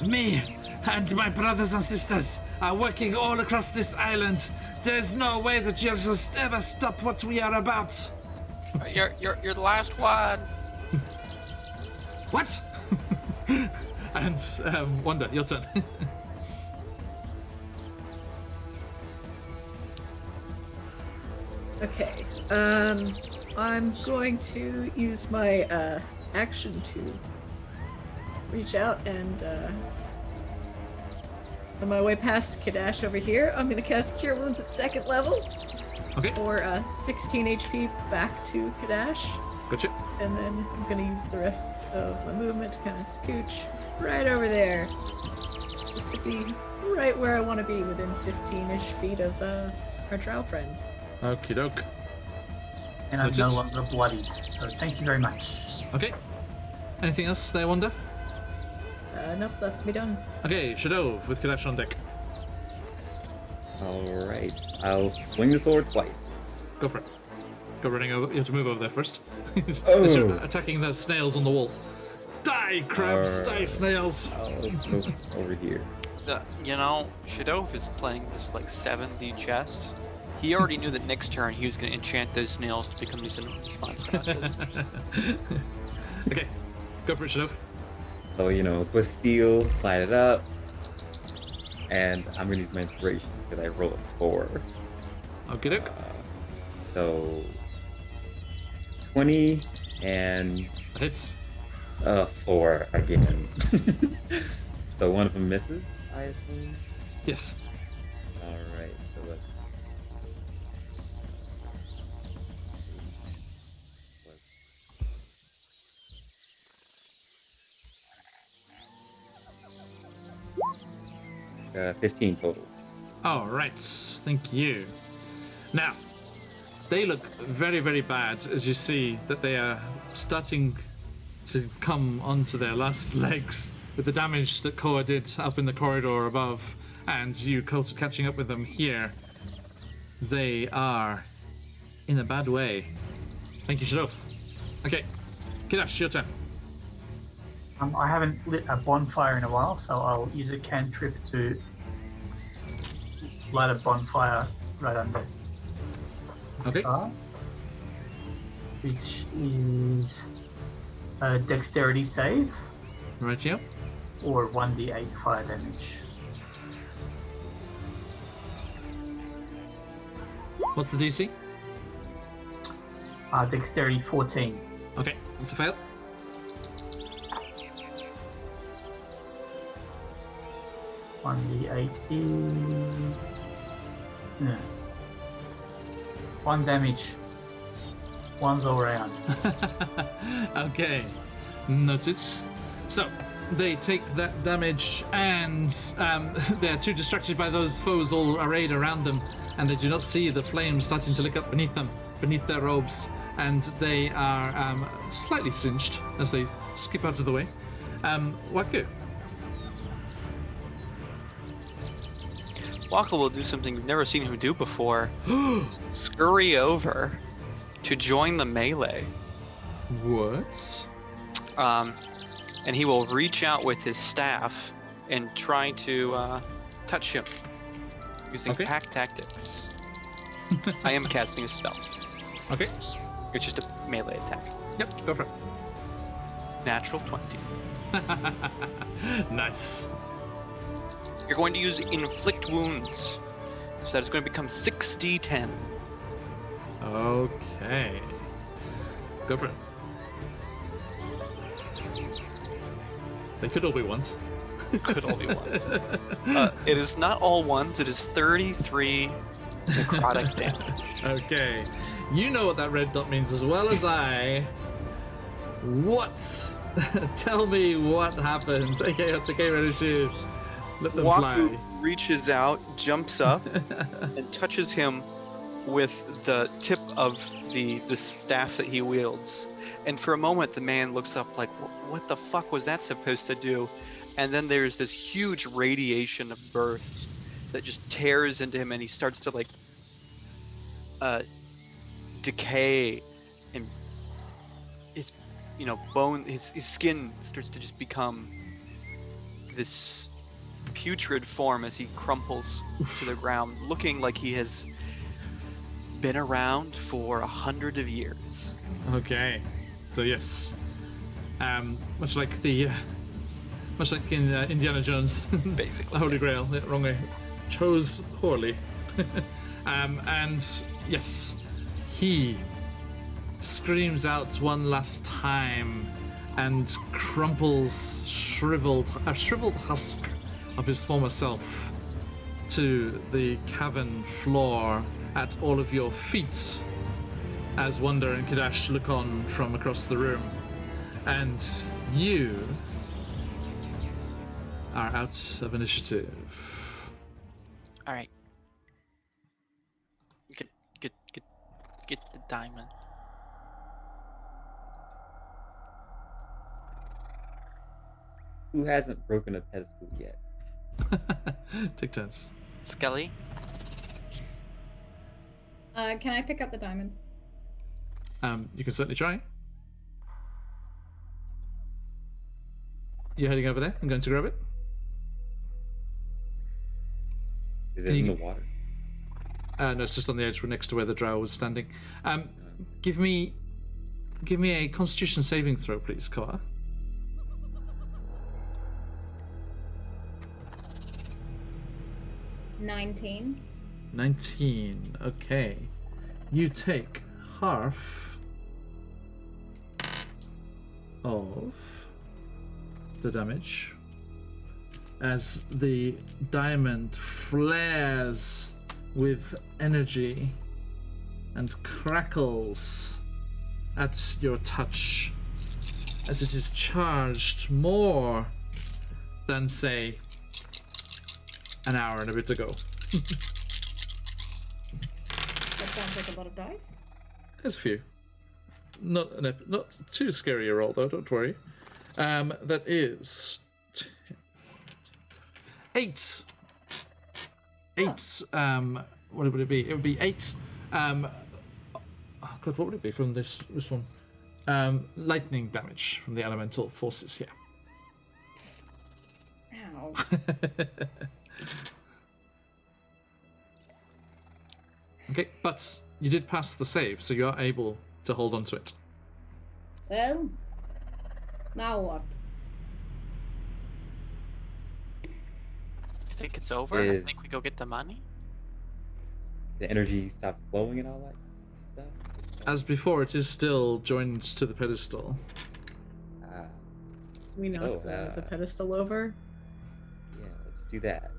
Me and my brothers and sisters are working all across this island. There's no way that you'll just ever stop what we are about. You're the last one. What? And Wanda, your turn. Okay. I'm going to use my action to reach out and on my way past Kadash over here, I'm gonna cast Cure Wounds at 2nd level. Okay. For 16 HP back to Kadash. Gotcha. And then I'm gonna use the rest of my movement to kind of scooch right over there. Just to be right where I want to be, within 15-ish feet of our drow friend. Okie doke. And I'm Noted. no longer bloody. So thank you very much. Okay. Anything else there, Wanda? Nope, that's me done. Okay, Shadov with Kadash on deck. Alright, I'll swing the sword twice. Go for it. Go running over. You have to move over there first. Oh. As you're attacking the snails on the wall. Die, crabs! Die, Alright. snails! I'll move over here. You know, Shadov is playing this like 7D chest. He already knew that next turn he was going to enchant those snails to become these enormous monsters. Okay, go for it, Shadov. So, you know, put steel, light it up, and I'm gonna use my inspiration because I roll a 4. Okay, doke. So 20 and That hits. 4 again. So one of them misses, I assume. Yes. Alright, so let's 15 total. All right, thank you. Now, they look very, very bad as you see that they are starting to come onto their last legs with the damage that Koa did up in the corridor above, and you catching up with them here. They are in a bad way. Thank you, Shadov. Okay, Kadash, your turn. I haven't lit a bonfire in a while, so I'll use a cantrip to light a bonfire right under Okay. which is a dexterity save Right here. or 1d8 fire damage. What's the DC? Dexterity 14. Okay, that's a fail. One d8 is 1 damage. 1's all round. Okay, noted. So they take that damage, and they are too distracted by those foes all arrayed around them, and they do not see the flames starting to lick up beneath them, beneath their robes, and they are slightly singed as they skip out of the way. Waku. Waka will do something we've never seen him do before. Scurry over to join the melee. What? And he will reach out with his staff and try to touch him using Okay. pack tactics. I am casting a spell. Okay. It's just a melee attack. Yep, go for it. Natural 20. Nice. You're going to use inflict wounds. So that is going to become 6d10. Okay. Go for it. They could all be ones. Could all be ones. It is not all ones, it is 33 necrotic damage. Okay. You know what that red dot means as well as I. What? Tell me what happens. Okay, it's okay, ready to let them Waku fly. reaches out, jumps up, and touches him with the tip of the staff that he wields. And for a moment, the man looks up like, what the fuck was that supposed to do? And then there's this huge radiation of bursts that just tears into him, and he starts to like decay, and his bone, his skin starts to just become this putrid form as he crumples to the ground, looking like he has been around for 100 of years. Okay. So yes. Much like in Indiana Jones. Basically, Holy yes. Grail. Yeah, wrong way. Chose poorly. And yes, he screams out one last time and crumples a shriveled husk of his former self to the cavern floor at all of your feet as Wanda and Kadash look on from across the room. And you are out of initiative. All right. Get the diamond. Who hasn't broken a pedestal yet? Take turns. Skelly. Can I pick up the diamond? You can certainly try. You're heading over there. I'm going to grab it. Is it in the water? No, it's just on the edge next to where the drow was standing. Give me a Constitution saving throw, please, Koa. $19. 19. Okay. You take half of the damage as the diamond flares with energy and crackles at your touch as it is charged more than, say, an hour and a bit ago. That sounds like a lot of dice. There's a few. Not too scary a roll though, don't worry. That is 8. 8. What would it be? It would be 8. Oh God, what would it be from this one? Lightning damage from the elemental forces here. Ow. Okay, but you did pass the save, so you are able to hold on to it. Well, now what? Think it's over? Yeah. I think we go get the money. The energy stopped flowing and all that stuff? As before, it is still joined to the pedestal. Ah, We knocked the pedestal over. yeah, let's do that.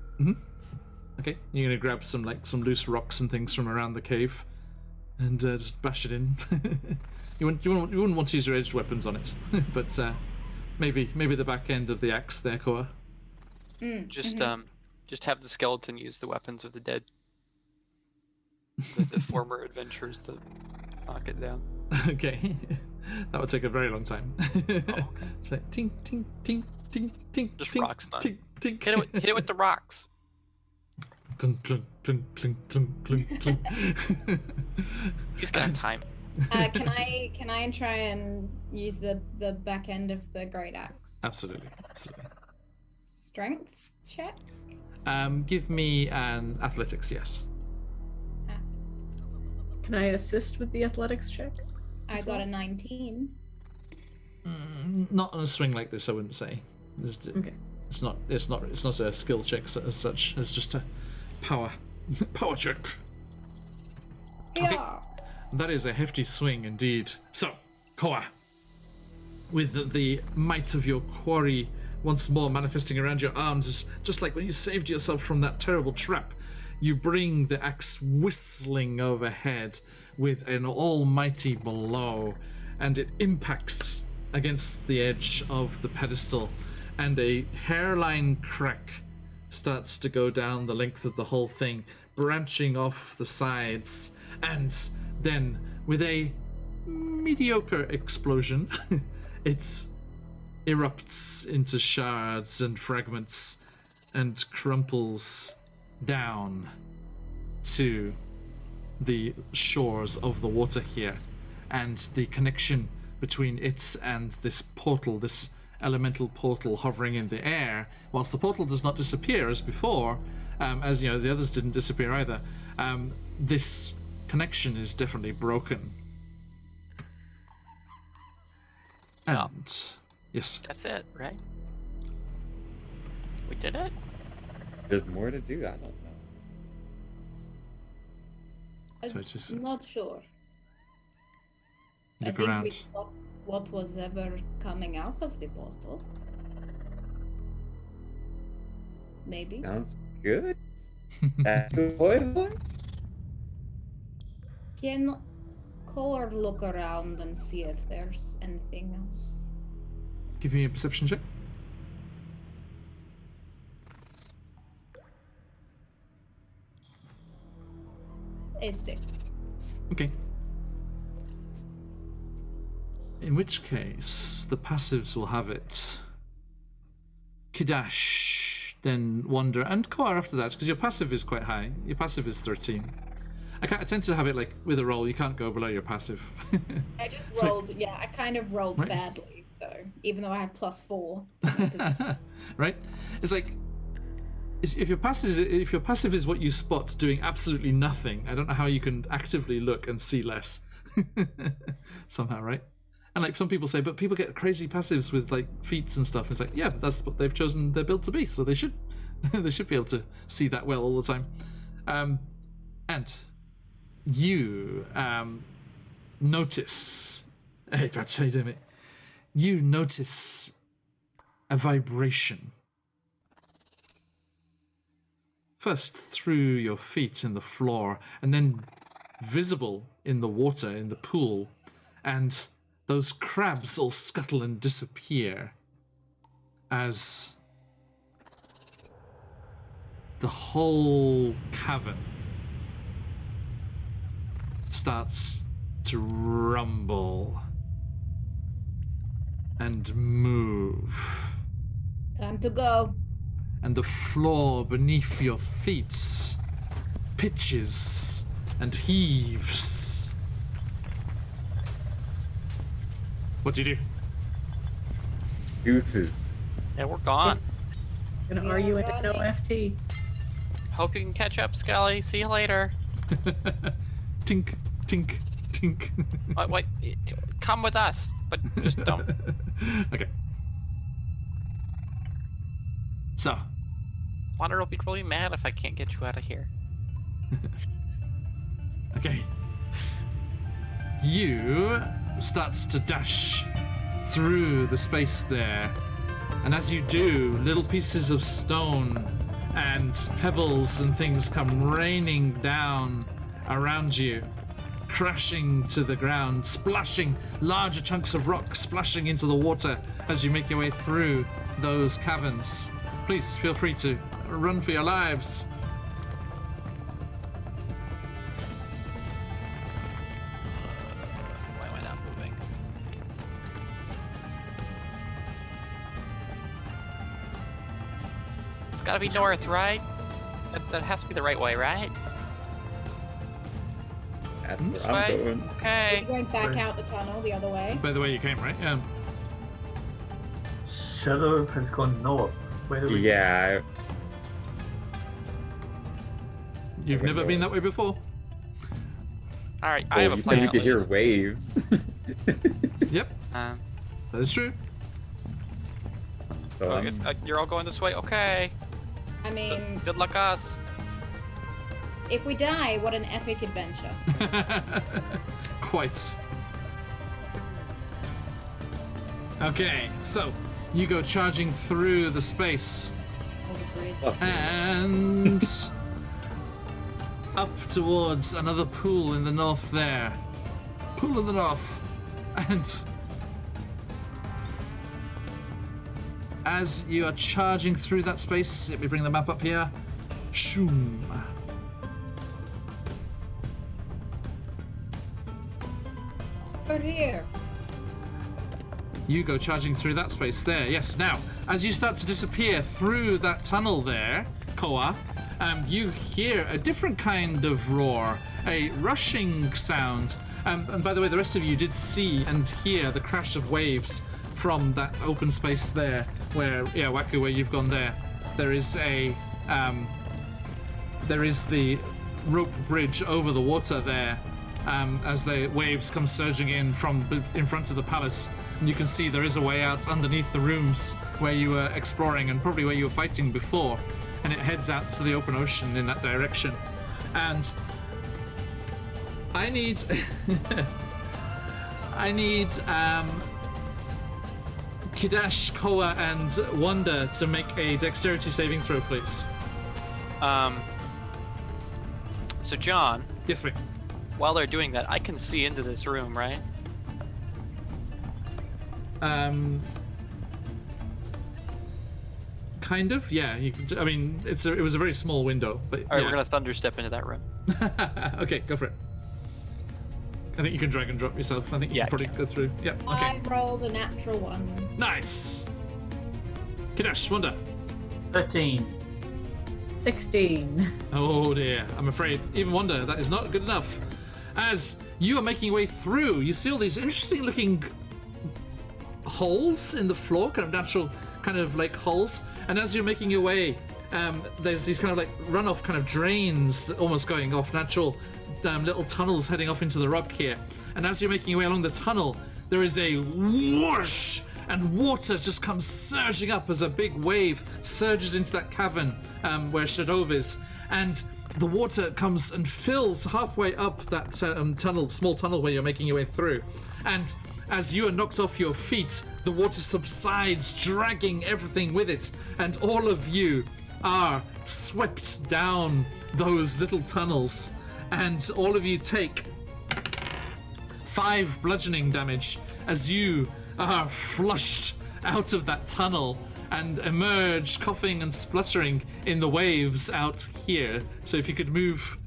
Okay, you're gonna grab some loose rocks and things from around the cave, and just bash it in. you wouldn't want to use your edged weapons on it, but maybe the back end of the axe there, Koa. Just have the skeleton use the weapons of the dead. The former adventurers to knock it down. Okay, that would take a very long time. Okay. It's like tink, tink, tink, tink, tink. Just tink, rocks, man. tink, tink. Hit it with the rocks. Clunk, clunk, clunk, clunk, clunk, clunk, clunk. He's got time. Can I try and use the back end of the great axe? Absolutely. Strength check. Give me an athletics, yes. Can I assist with the athletics check? I got a 19. Not on a swing like this, I wouldn't say. Okay. It's not a skill check as such. It's just a power check. Okay. Yeah. That is a hefty swing indeed. So, Koa, with the might of your quarry once more manifesting around your arms, just like when you saved yourself from that terrible trap, you bring the axe whistling overhead with an almighty blow, and it impacts against the edge of the pedestal, and a hairline crack starts to go down the length of the whole thing, branching off the sides, and then with a mediocre explosion, it erupts into shards and fragments and crumples down to the shores of the water here, and the connection between it and this portal, this elemental portal hovering in the air, whilst the portal does not disappear as before, as you know, the others didn't disappear either, this connection is definitely broken. And yes, That's it, right? We did it? There's more to do. I don't know. so it's just I'm not sure. I look think around. we stopped what was ever coming out of the portal. Maybe. Sounds good. That's good, boy. Can Core look around and see if there's anything else? Give me a perception check. A 6. Okay. In which case, the passives will have it. Kidash, then Wonder, and Koar after that, because your passive is quite high. Your passive is 13. I tend to have it like with a roll, you can't go below your passive. I just So- rolled, I kind of rolled Right. badly, so even though I have +4. Right? It's like if your passive is what you spot doing absolutely nothing, I don't know how you can actively look and see less. Somehow, right? And like some people say, but people get crazy passives with like feats and stuff. It's like, yeah, but that's what they've chosen their build to be, so they should they should be able to see that well all the time. And you notice, hey, Patch, how you doing, mate? You notice a vibration. First through your feet in the floor, and then visible in the water, in the pool, and those crabs all scuttle and disappear as the whole cavern starts to rumble and move. Time to go. And the floor beneath your feet pitches and heaves. What do you do? Gooses. Yeah, we're gone. Gonna argue into no FT. Hope you can catch up, Scully. See you later. Tink, tink, tink. Wait, come with us, but just don't. Okay. So, Wander will be really mad if I can't get you out of here. okay. You starts to dash through the space there, and as you do, little pieces of stone and pebbles and things come raining down around you, crashing to the ground, splashing larger chunks of rock, splashing into the water as you make your way through those caverns. Please feel free to run for your lives. Why am I not moving? It's gotta be north, right? That has to be the right way, right? That's where This I'm way? going. Okay. Going back out the tunnel the other way. By the way you came, right? Yeah. Shadow has gone north. Where do we Yeah, You've never been that way before? Alright, I have a you plan. said you at could hear least. waves. Yep, Uh, that is true. So so I I'm, guess, you're all going this way? Okay. I mean, Good luck, us. if we die, what an epic adventure. Quite. Okay, so you go charging through the space Oh, the bridge. oh, and up towards another pool in the north there. Pool in the north. And as you are charging through that space, let me bring the map up here. Shoom. Over here. You go charging through that space there. Yes, now, as you start to disappear through that tunnel there, Koa, you hear a different kind of roar, a rushing sound. And by the way, the rest of you did see and hear the crash of waves from that open space there, where, yeah, Waku, where you've gone there. There is the rope bridge over the water there, as the waves come surging in from in front of the palace. And you can see there is a way out underneath the rooms where you were exploring and probably where you were fighting before. And it heads out to the open ocean in that direction. And I need Kidash, Koa, and Wanda to make a dexterity saving throw, please. So John, Yes, mate. while they're doing that, I can see into this room, right? Kind of, yeah. You could, I mean, it was a very small window, but Alright, yeah. we're gonna thunder step into that room. Okay, go for it. I think you can drag and drop yourself. I think you Yeah, I can probably can. go through. Yep. Okay. I rolled a natural 1. Nice. Kidash, Wanda. 13. 16. Oh dear, I'm afraid even Wanda, that is not good enough. As you are making your way through, you see all these interesting looking holes in the floor, kind of natural kind of like holes. And as you're making your way, there's these kind of like runoff kind of drains that almost going off, natural little tunnels heading off into the rock here. And as you're making your way along the tunnel, there is a whoosh, and water just comes surging up as a big wave surges into that cavern where Shadov is. And the water comes and fills halfway up that tunnel, small tunnel where you're making your way through. And as you are knocked off your feet, the water subsides, dragging everything with it. And all of you are swept down those little tunnels. And all of you take 5 bludgeoning damage as you are flushed out of that tunnel and emerge coughing and spluttering in the waves out here. So if you could move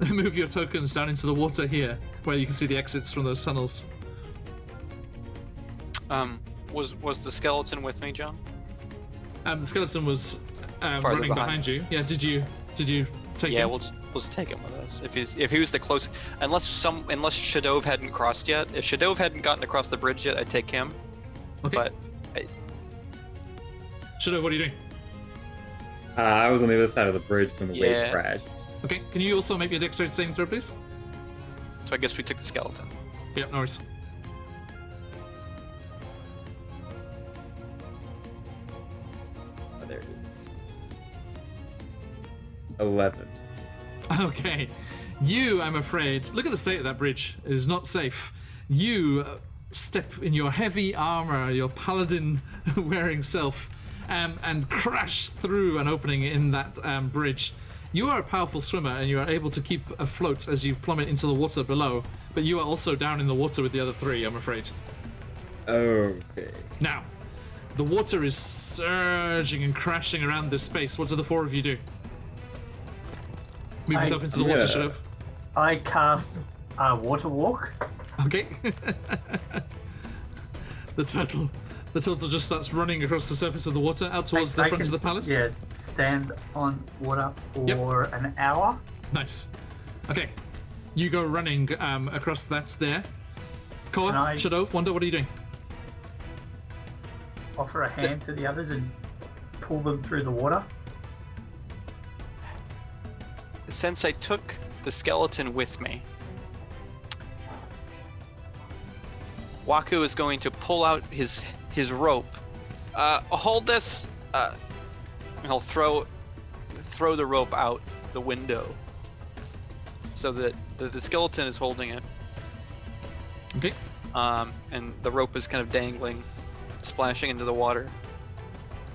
your tokens down into the water here, where you can see the exits from those tunnels. Was the skeleton with me, John? The skeleton was Farther running behind. behind you. Yeah, did you take Yeah, him? we'll just take him with us. If he was the close, unless Shadov hadn't crossed yet. If Shadov hadn't gotten across the bridge yet, I'd take him. Okay. But Shadow, what are you doing? I was on the other side of the bridge when the Yeah. wave crashed. Okay, can you also make me a dexterity saving throw, please? so I guess we took the skeleton. Yep, no worries. Oh, there it is. 11. Okay. You, I'm afraid, look at the state of that bridge. It is not safe. You step in your heavy armor, your paladin wearing self, and crash through an opening in that bridge You are a powerful swimmer, and you are able to keep afloat as you plummet into the water below, but you are also down in the water with the other three, I'm afraid. Okay. Now, the water is surging and crashing around this space. What do the four of you do? Move yourself into the water, Shadow. I cast Water Walk. Okay. The turtle just starts running across the surface of the water out towards the front of the palace. Yeah, stand on water for an hour. Nice. Okay. You go running across that there. Koa, Shadow, Wanda, what are you doing? Offer a hand to the others and pull them through the water. Since I took the skeleton with me, Waku is going to pull out his rope. Hold this. He'll throw the rope out the window, so that the skeleton is holding it. Okay. And the rope is kind of dangling, splashing into the water.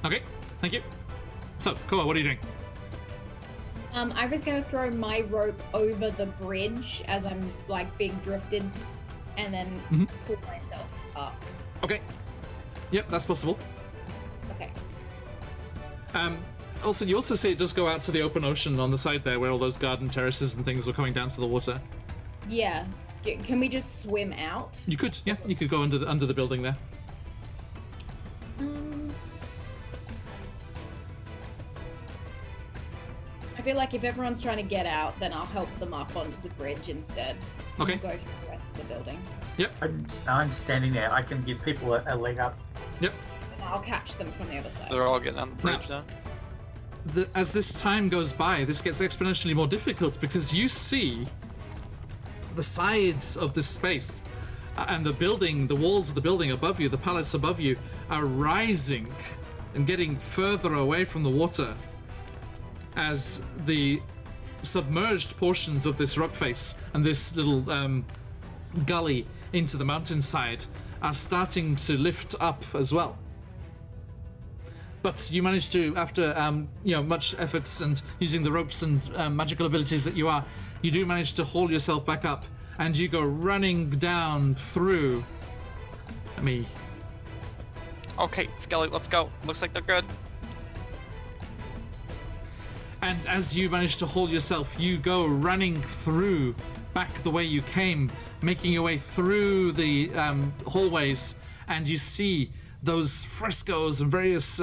Okay. Thank you. So, Koa, what are you doing? I was going to throw my rope over the bridge as I'm like being drifted, and then pull myself up. Okay. Yep, that's possible. Okay. Also, you also see it does go out to the open ocean on the side there, where all those garden terraces and things are coming down to the water. Yeah. Can we just swim out? You could, yeah. You could go under the building there. I feel like if everyone's trying to get out, then I'll help them up onto the bridge instead. Okay. And go through the rest of the building. Yep. I'm standing there. I can give people a leg up. Yep. And I'll catch them from the other side. They're all getting on the bridge now. As this time goes by, this gets exponentially more difficult because you see the sides of this space and the building, the walls of the building above you, the palace above you, are rising and getting further away from the water as the submerged portions of this rock face and this little gully into the mountainside are starting to lift up as well. But you manage to, after much efforts and using the ropes and magical abilities that you do manage to haul yourself back up, and you go running down through. Okay, Skelly, let's go. Looks like they're good. And as you manage to haul yourself, you go running through back the way you came, making your way through the hallways, and you see those frescoes and various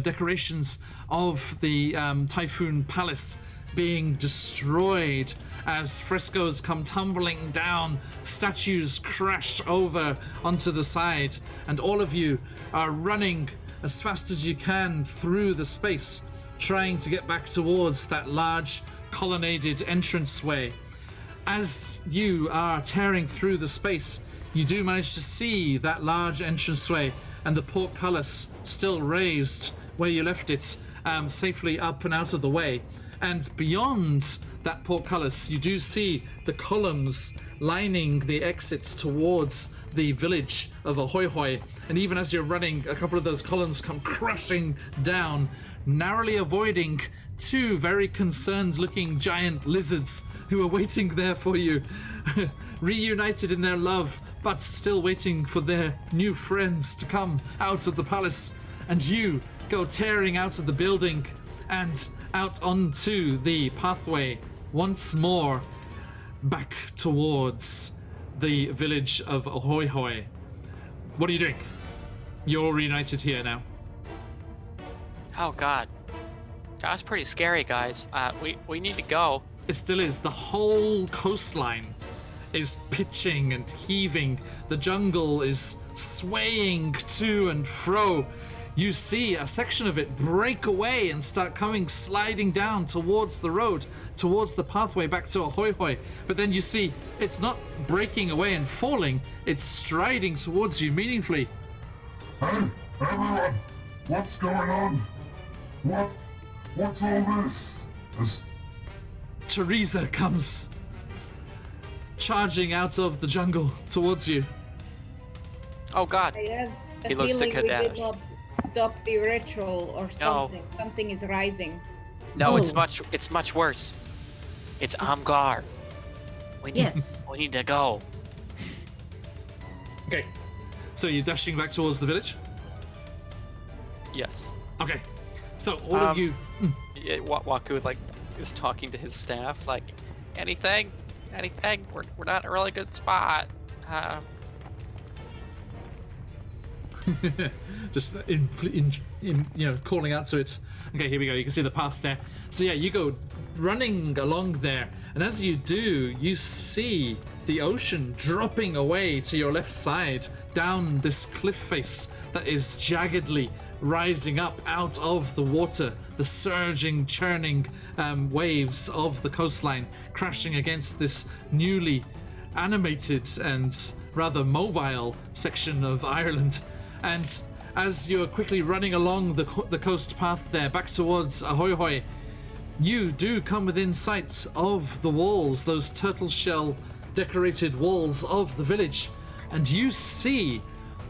decorations of the Typhoon Palace being destroyed as frescoes come tumbling down, statues crash over onto the side, and all of you are running as fast as you can through the space, trying to get back towards that large colonnaded entranceway. As you are tearing through the space, you do manage to see that large entranceway and the portcullis still raised where you left it, safely up and out of the way. And beyond that portcullis, you do see the columns lining the exits towards the village of Ahoy. And even as you're running, a couple of those columns come crashing down, narrowly avoiding two very concerned-looking giant lizards who are waiting there for you, reunited in their love, but still waiting for their new friends to come out of the palace. And you go tearing out of the building and out onto the pathway once more, back towards the village of Ahoy. What are you doing? You're all reunited here now. Oh God, that's pretty scary, guys. We need to go. It still is. The whole coastline is pitching and heaving. The jungle is swaying to and fro. You see a section of it break away and start coming sliding down towards the road, towards the pathway back to Ahoy. But then you see it's not breaking away and falling, it's striding towards you meaningfully. Hey, everyone! What's going on? What's all this? Teresa comes charging out of the jungle towards you. Oh God. I have He a looks feeling we to did not stop the ritual or something. No. Something is rising. No, it's Oh. much worse. It's Omgar. Yes. We need to go. Okay. So you're dashing back towards the village? Yes. Okay. So all of you. Yeah, Waku is talking to his staff like, anything. We're not in a really good spot. Just in calling out to it. Okay, here we go. You can see the path there. So yeah, you go running along there, and as you do, you see the ocean dropping away to your left side down this cliff face that is jaggedly rising up out of the water, the surging, churning waves of the coastline crashing against this newly animated and rather mobile section of Ireland. And as you're quickly running along the coast path there back towards Ahoy Hoy, you do come within sight of the walls, those turtle shell decorated walls of the village, and you see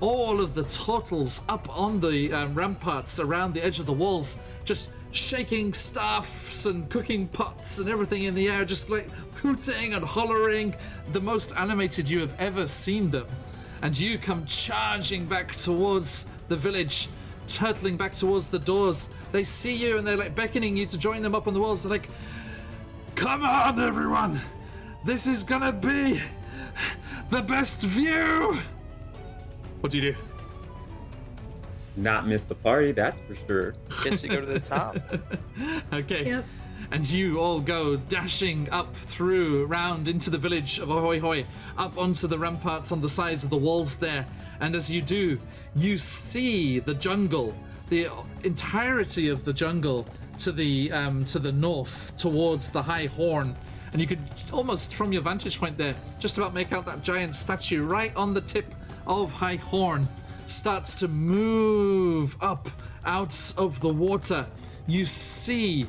all of the turtles up on the ramparts around the edge of the walls, just shaking staffs and cooking pots and everything in the air, just like hooting and hollering, the most animated you have ever seen them. And you come charging back towards the village, turtling back towards the doors. They see you and they're like beckoning you to join them up on the walls. They're like, "Come on, everyone! This is gonna be the best view!" What do you do? Not miss the party, that's for sure. Guess you go to the top. Okay. Yep. And you all go dashing up through, round into the village of Ahoy Hoy, up onto the ramparts on the sides of the walls there. And as you do, you see the jungle, the entirety of the jungle to the north, towards the High Horn. And you could almost, from your vantage point there, just about make out that giant statue right on the tip of High Horn starts to move up out of the water. You see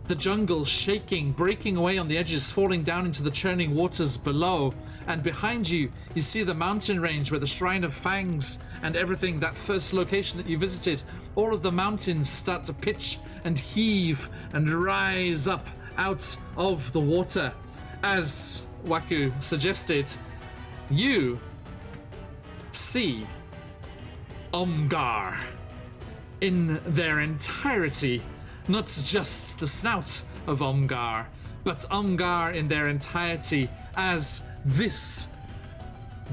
the jungle shaking, breaking away on the edges, falling down into the churning waters below. And behind you, you see the mountain range where the Shrine of Fangs and everything, that first location that you visited, all of the mountains start to pitch and heave and rise up out of the water. As Waku suggested, you see Omgar in their entirety. Not just the snout of Omgar, but Omgar in their entirety as this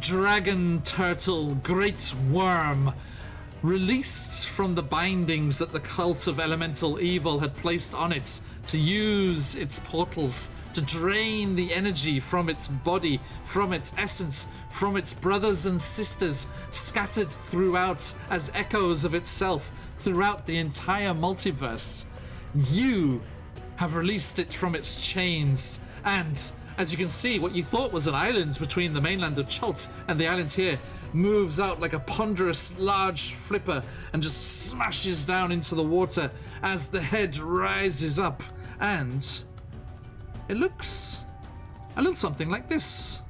dragon turtle great worm, released from the bindings that the cult of elemental evil had placed on it to use its portals to drain the energy from its body, from its essence, from its brothers and sisters scattered throughout as echoes of itself throughout the entire multiverse. You have released it from its chains, and as you can see, what you thought was an island between the mainland of Chult and the island here moves out like a ponderous large flipper and just smashes down into the water as the head rises up, and it looks a little something like this,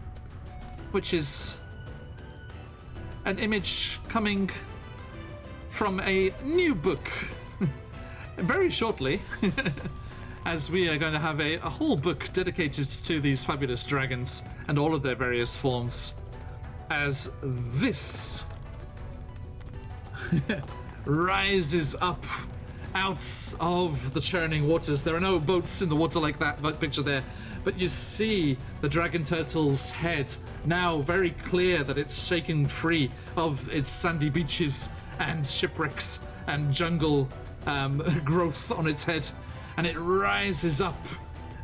which is an image coming from a new book. Very shortly, as we are going to have a whole book dedicated to these fabulous dragons and all of their various forms, as this rises up out of the churning waters. There are no boats in the water like that picture there, but you see the dragon turtle's head now very clear that it's shaken free of its sandy beaches and shipwrecks and jungle growth on its head, and it rises up,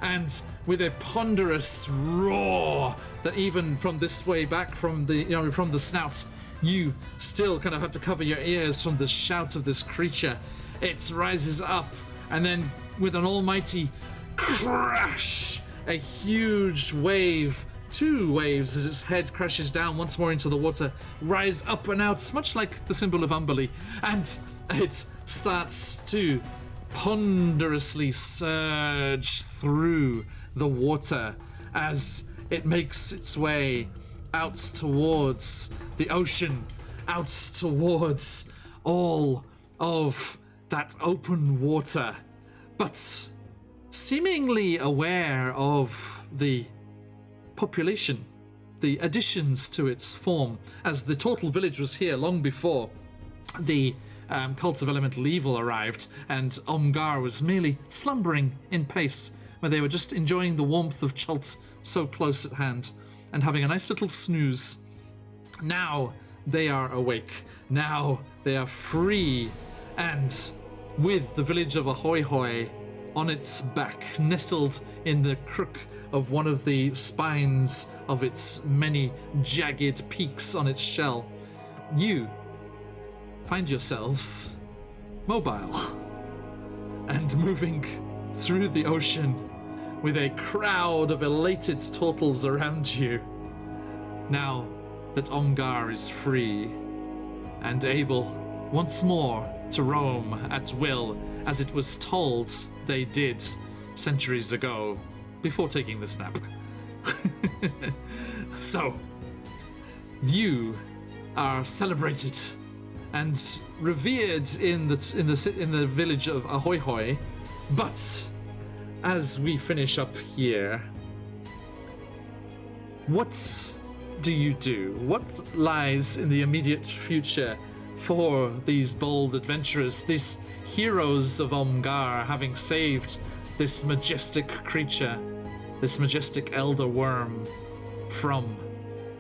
and with a ponderous roar that even from this way back from the from the snout, you still kind of have to cover your ears from the shout of this creature. It rises up, and then with an almighty crash, a huge wave, two waves as its head crashes down once more into the water, rise up and out, much like the symbol of Umberly, and it starts to ponderously surge through the water as it makes its way out towards the ocean, out towards all of that open water. but seemingly aware of the population, the additions to its form, as the total village was here long before the cult of elemental evil arrived, and Omgar was merely slumbering in pace, where they were just enjoying the warmth of Chult so close at hand, and having a nice little snooze. Now they are awake. Now they are free, and with the village of Ahoy Hoy on its back, nestled in the crook of one of the spines of its many jagged peaks on its shell, you find yourselves mobile and moving through the ocean with a crowd of elated turtles around you. Now that Omgar is free and able once more to roam at will, as it was told they did centuries ago before taking the snap. So, you are celebrated and revered in the village of Ahoy Hoy, but as we finish up here, what do you do? What lies in the immediate future for these bold adventurers, these heroes of Omgar, having saved this majestic creature, this majestic elder worm, from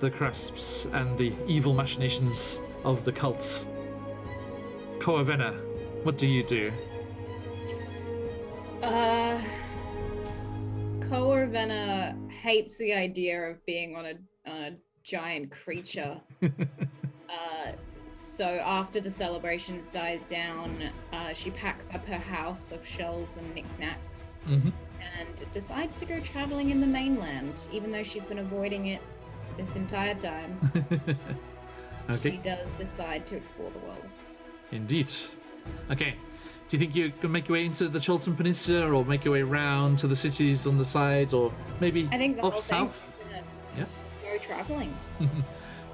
the crisps and the evil machinations of the cults? Coavena, what do you do? Coavena hates the idea of being on a giant creature. So after the celebrations died down, she packs up her house of shells and knickknacks and decides to go traveling in the mainland, even though she's been avoiding it this entire time. Okay. She does decide to explore the world. Indeed. Okay. Do you think you can make your way into the Chiltern Peninsula, or make your way round to the cities on the side, or maybe I think the off whole south? Yeah. Go traveling.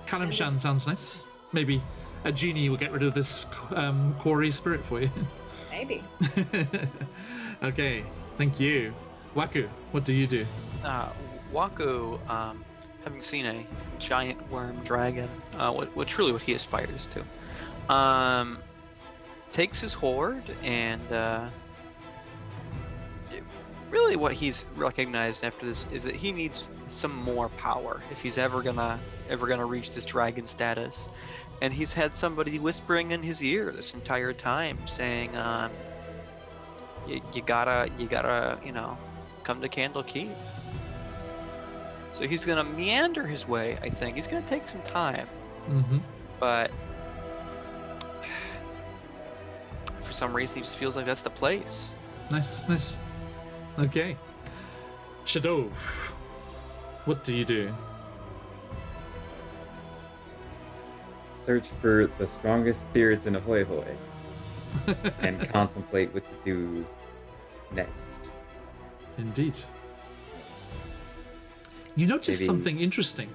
Kalimshan sounds nice. Maybe a genie will get rid of this quarry spirit for you. Maybe. Okay, thank you. Waku, what do you do? Waku, having seen a giant worm dragon, what truly what he aspires to, takes his horde and really what he's recognized after this is that he needs some more power if he's ever gonna reach this dragon status. And he's had somebody whispering in his ear this entire time, saying, "You gotta, come to Candle Keep." So he's gonna meander his way. I think he's gonna take some time, but for some reason he just feels like that's the place. Nice. Okay. Shadov, what do you do? Search for the strongest spirits in Ahoy Hoy and contemplate what to do next. Indeed. You notice Maybe- something interesting.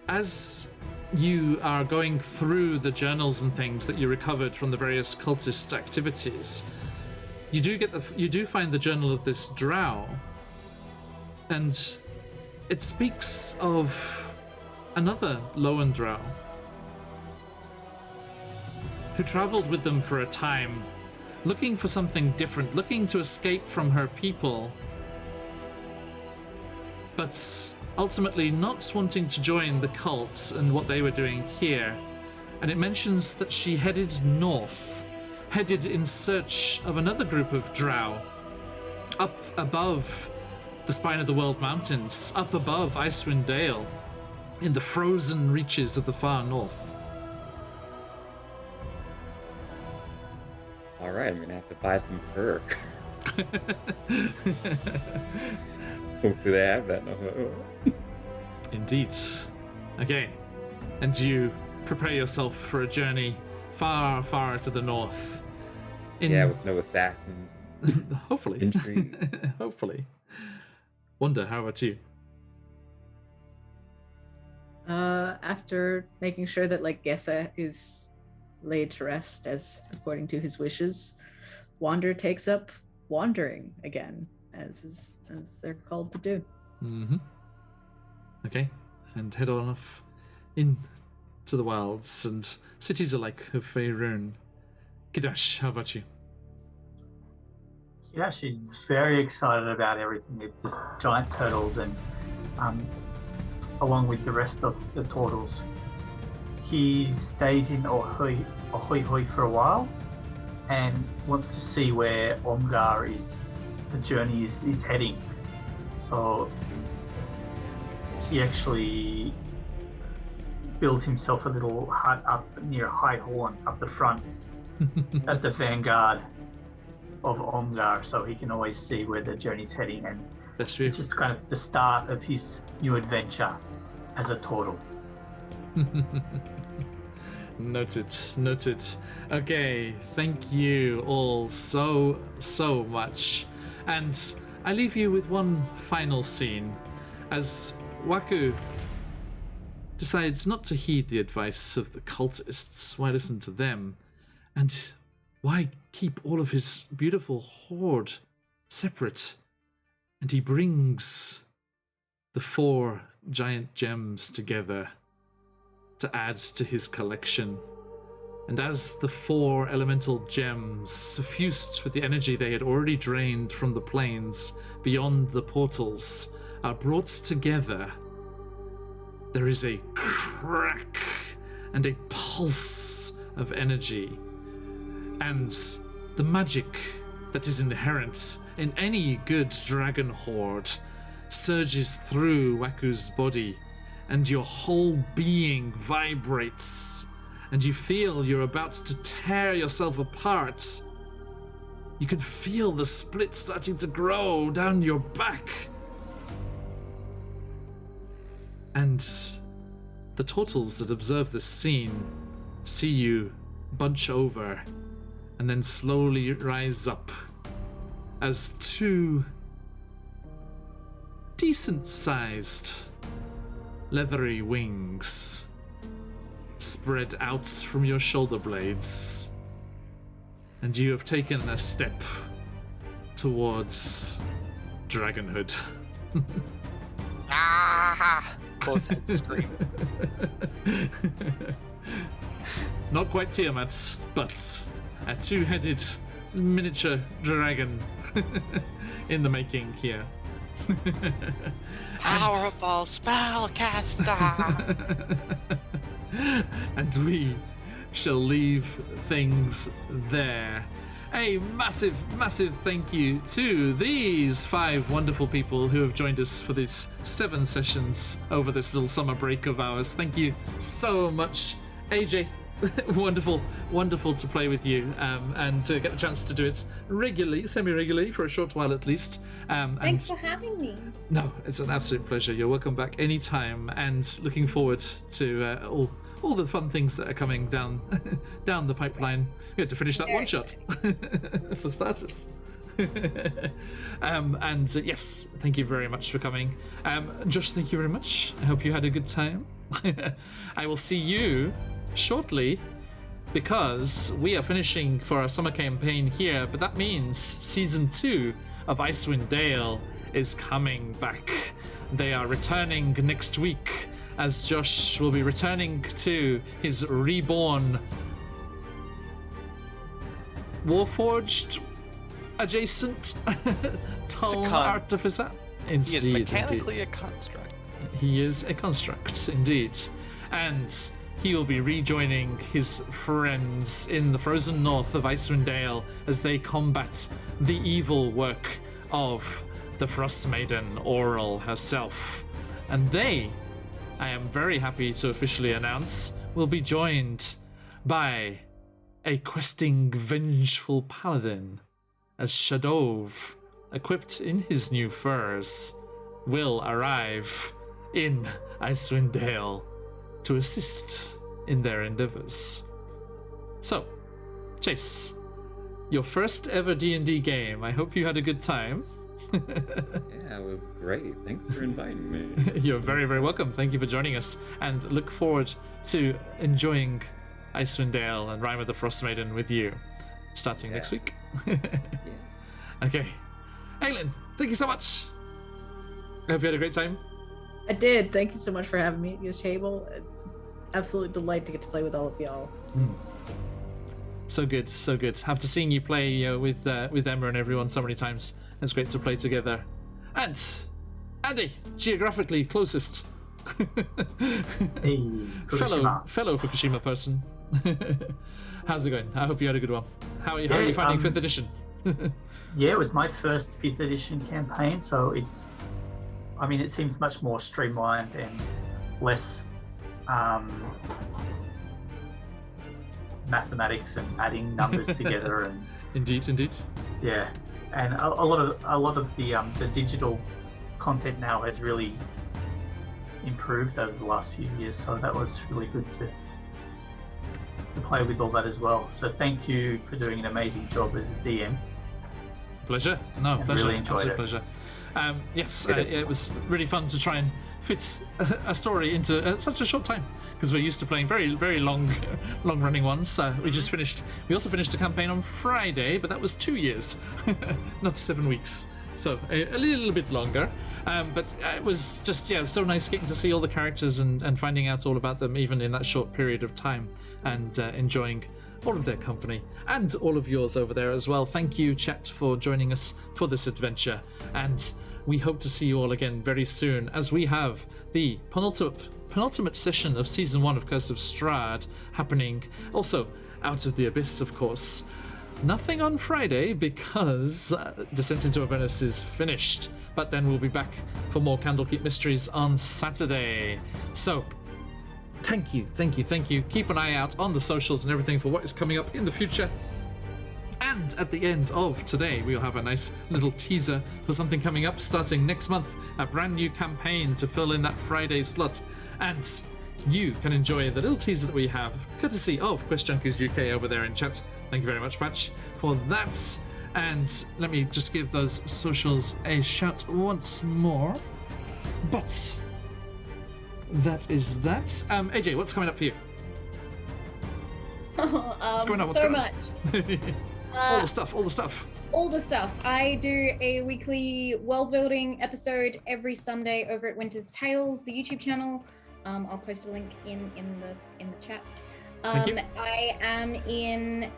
As you are going through the journals and things that you recovered from the various cultist activities, you do find the journal of this drow, and it speaks of another Lowen drow who traveled with them for a time, looking for something different, looking to escape from her people, but ultimately not wanting to join the cult and what they were doing here. And it mentions that she headed north, headed in search of another group of drow, up above the Spine of the World Mountains, up above Icewind Dale, in the frozen reaches of the far north. All right, I'm gonna have to buy some fur. Hopefully they have that. No. Indeed. Okay. And you prepare yourself for a journey far, far to the north. Yeah, with no assassins. Hopefully. Intrigue. Hopefully. Wonder, how about you? After making sure that Gessa is laid to rest as according to his wishes, Wander takes up wandering again, as they're called to do. Mm-hmm. Okay, and head on off into the wilds and cities alike of Faerun. Kidash, how about you? Yeah, she's very excited about everything. It's just giant turtles and along with the rest of the turtles. He stays in Ahoy for a while and wants to see where Omgar the journey is heading. So he actually built himself a little hut up near High Horn, up the front, at the vanguard of Omgar, so he can always see where the journey's heading. And That's true. it's just kind of the start of his new adventure as a turtle. Noted. Okay, thank you all so much. And I leave you with one final scene as Waku decides not to heed the advice of the cultists. Why listen to them? And why keep all of his beautiful hoard separate? And he brings the 4 giant gems together to add to his collection. And as the 4 elemental gems, suffused with the energy they had already drained from the planes beyond the portals, are brought together, there is a crack and a pulse of energy. And the magic that is inherent in any good dragon horde surges through Waku's body, and your whole being vibrates, and you feel you're about to tear yourself apart. You can feel the split starting to grow down your back. And the turtles that observe this scene see you bunch over and then slowly rise up as 2 decent-sized leathery wings spread out from your shoulder blades, and you have taken a step towards dragonhood. Ah! Both heads scream. Not quite Tiamat, but a 2-headed miniature dragon in the making here. Powerful spellcaster! And we shall leave things there. A massive thank you to these 5 wonderful people who have joined us for these 7 sessions over this little summer break of ours. Thank you so much, AJ. wonderful to play with you and to get a chance to do it regularly, semi-regularly, for a short while at least. Thanks for having me. No, it's an absolute pleasure. You're welcome back anytime, and looking forward to all the fun things that are coming down the pipeline. We had to finish that one shot for starters. And yes, thank you very much for coming. Josh, thank you very much. I hope you had a good time. I will see you shortly, because we are finishing for our summer campaign here, but that means season 2 of Icewind Dale is coming back. They are returning next week, as Josh will be returning to his reborn Warforged adjacent Tome Artificer. He is Indeed, mechanically indeed. a construct. He is a construct, indeed. And he will be rejoining his friends in the frozen north of Icewind Dale as they combat the evil work of the Frost Maiden, Oral herself. And they, I am very happy to officially announce, will be joined by a questing vengeful paladin, as Shadov, equipped in his new furs, will arrive in Icewind Dale to assist in their endeavors. So, Chase, your first ever D&D game. I hope you had a good time. Yeah, it was great. Thanks for inviting me. You're very, very welcome. Thank you for joining us, and look forward to enjoying Icewind Dale and Rime of the Frost Maiden with you starting next week. Okay. Aylin, thank you so much. I hope you had a great time. I did. Thank you so much for having me at your table. It's absolute delight to get to play with all of y'all. So good, so good. After seeing you play with Emma and everyone so many times, it's great to play together. And Andy, geographically closest. Hey, Fukushima. fellow Fukushima person. How's it going? I hope you had a good one. How are you finding 5th edition? Yeah, it was my first 5th edition campaign, so it seems much more streamlined and less mathematics and adding numbers together and Indeed. yeah, and a lot of the digital content now has really improved over the last few years, so that was really good to play with all that as well. So thank you for doing an amazing job as a DM. Pleasure. No, I pleasure. really enjoyed Absolute it. pleasure. Yes, it was really fun to try and fit a story into such a short time, because we're used to playing very, very long-running ones. We also finished a campaign on Friday, but that was 2 years, not 7 weeks. So a little bit longer. But it was just, so nice getting to see all the characters and finding out all about them, even in that short period of time, and enjoying all of their company and all of yours over there as well. Thank you, chat, for joining us for this adventure, and we hope to see you all again very soon, as we have the penultimate session of season 1 of Curse of Strahd happening, also Out of the Abyss, of course. Nothing on Friday because Descent into Avernus is finished, but then we'll be back for more Candlekeep Mysteries on Saturday. So thank you. Keep an eye out on the socials and everything for what is coming up in the future. And at the end of today, we'll have a nice little teaser for something coming up starting next month, a brand new campaign to fill in that Friday slot. And you can enjoy the little teaser that we have, courtesy of Quest Junkies UK over there in chat. Thank you very much, Patch, for that. And let me just give those socials a shout once more. But that is that. AJ, what's coming up for you? What's going on? So much. All the stuff. I do a weekly world building episode every Sunday over at Winter's Tales, the YouTube channel. I'll post a link in the chat. I am in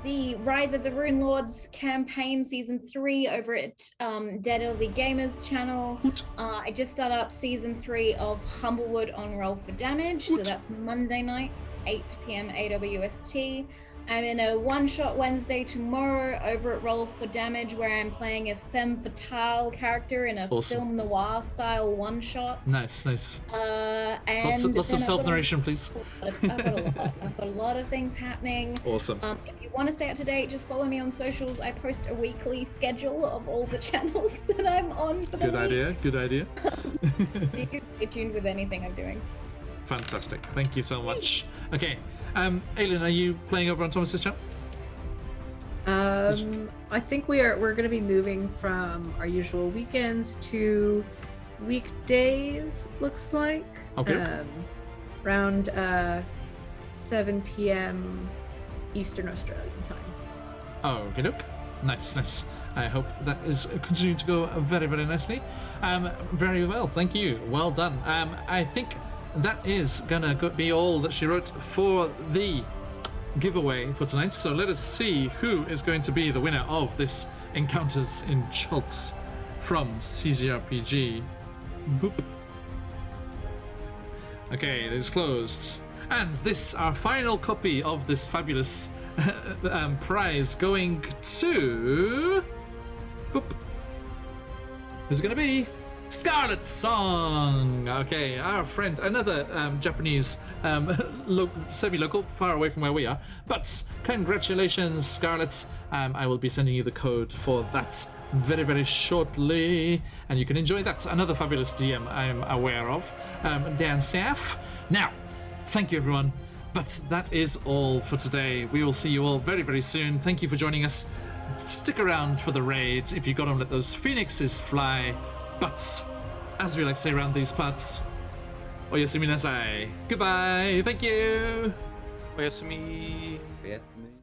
the Rise of the Rune Lords campaign season 3 over at Dead Aussie Gamers channel. I just started up season 3 of Humblewood on Roll for Damage, so that's Monday nights, 8 p.m. AWST. I'm in a one-shot Wednesday tomorrow over at Roll for Damage, where I'm playing a femme fatale character in a film noir style one-shot. Nice. And lots of self-narration, please. I've got a lot of things happening. Awesome. If you want to stay up to date, just follow me on socials. I post a weekly schedule of all the channels that I'm on for the week. Good idea. You can stay tuned with anything I'm doing. Fantastic. Thank you so much. Okay. Aylin, are you playing over on Thomas's channel? I think we're going to be moving from our usual weekends to weekdays, looks like. Okay. Around 7 p.m. Eastern Australian time. Okay, doke. Nice. I hope that is continuing to go very, very nicely. Very well, thank you. Well done. I think that is gonna be all that she wrote for the giveaway for tonight. So let us see who is going to be the winner of this Encounters in Chult from CZRPG. Boop. Okay, it is closed. And this, our final copy of this fabulous prize, going to... Boop. Who's it gonna be? Scarlet Song! Okay, our friend, another Japanese semi-local, far away from where we are. But congratulations, Scarlet. I will be sending you the code for that very, very shortly. And you can enjoy that. Another fabulous DM I'm aware of, Dan Saf. Now, thank you, everyone. But that is all for today. We will see you all very, very soon. Thank you for joining us. Stick around for the raid if you got to let those phoenixes fly. But, as we like to say around these parts, oyasumi nasai. Goodbye. Thank you. Oyasumi. Yes, me.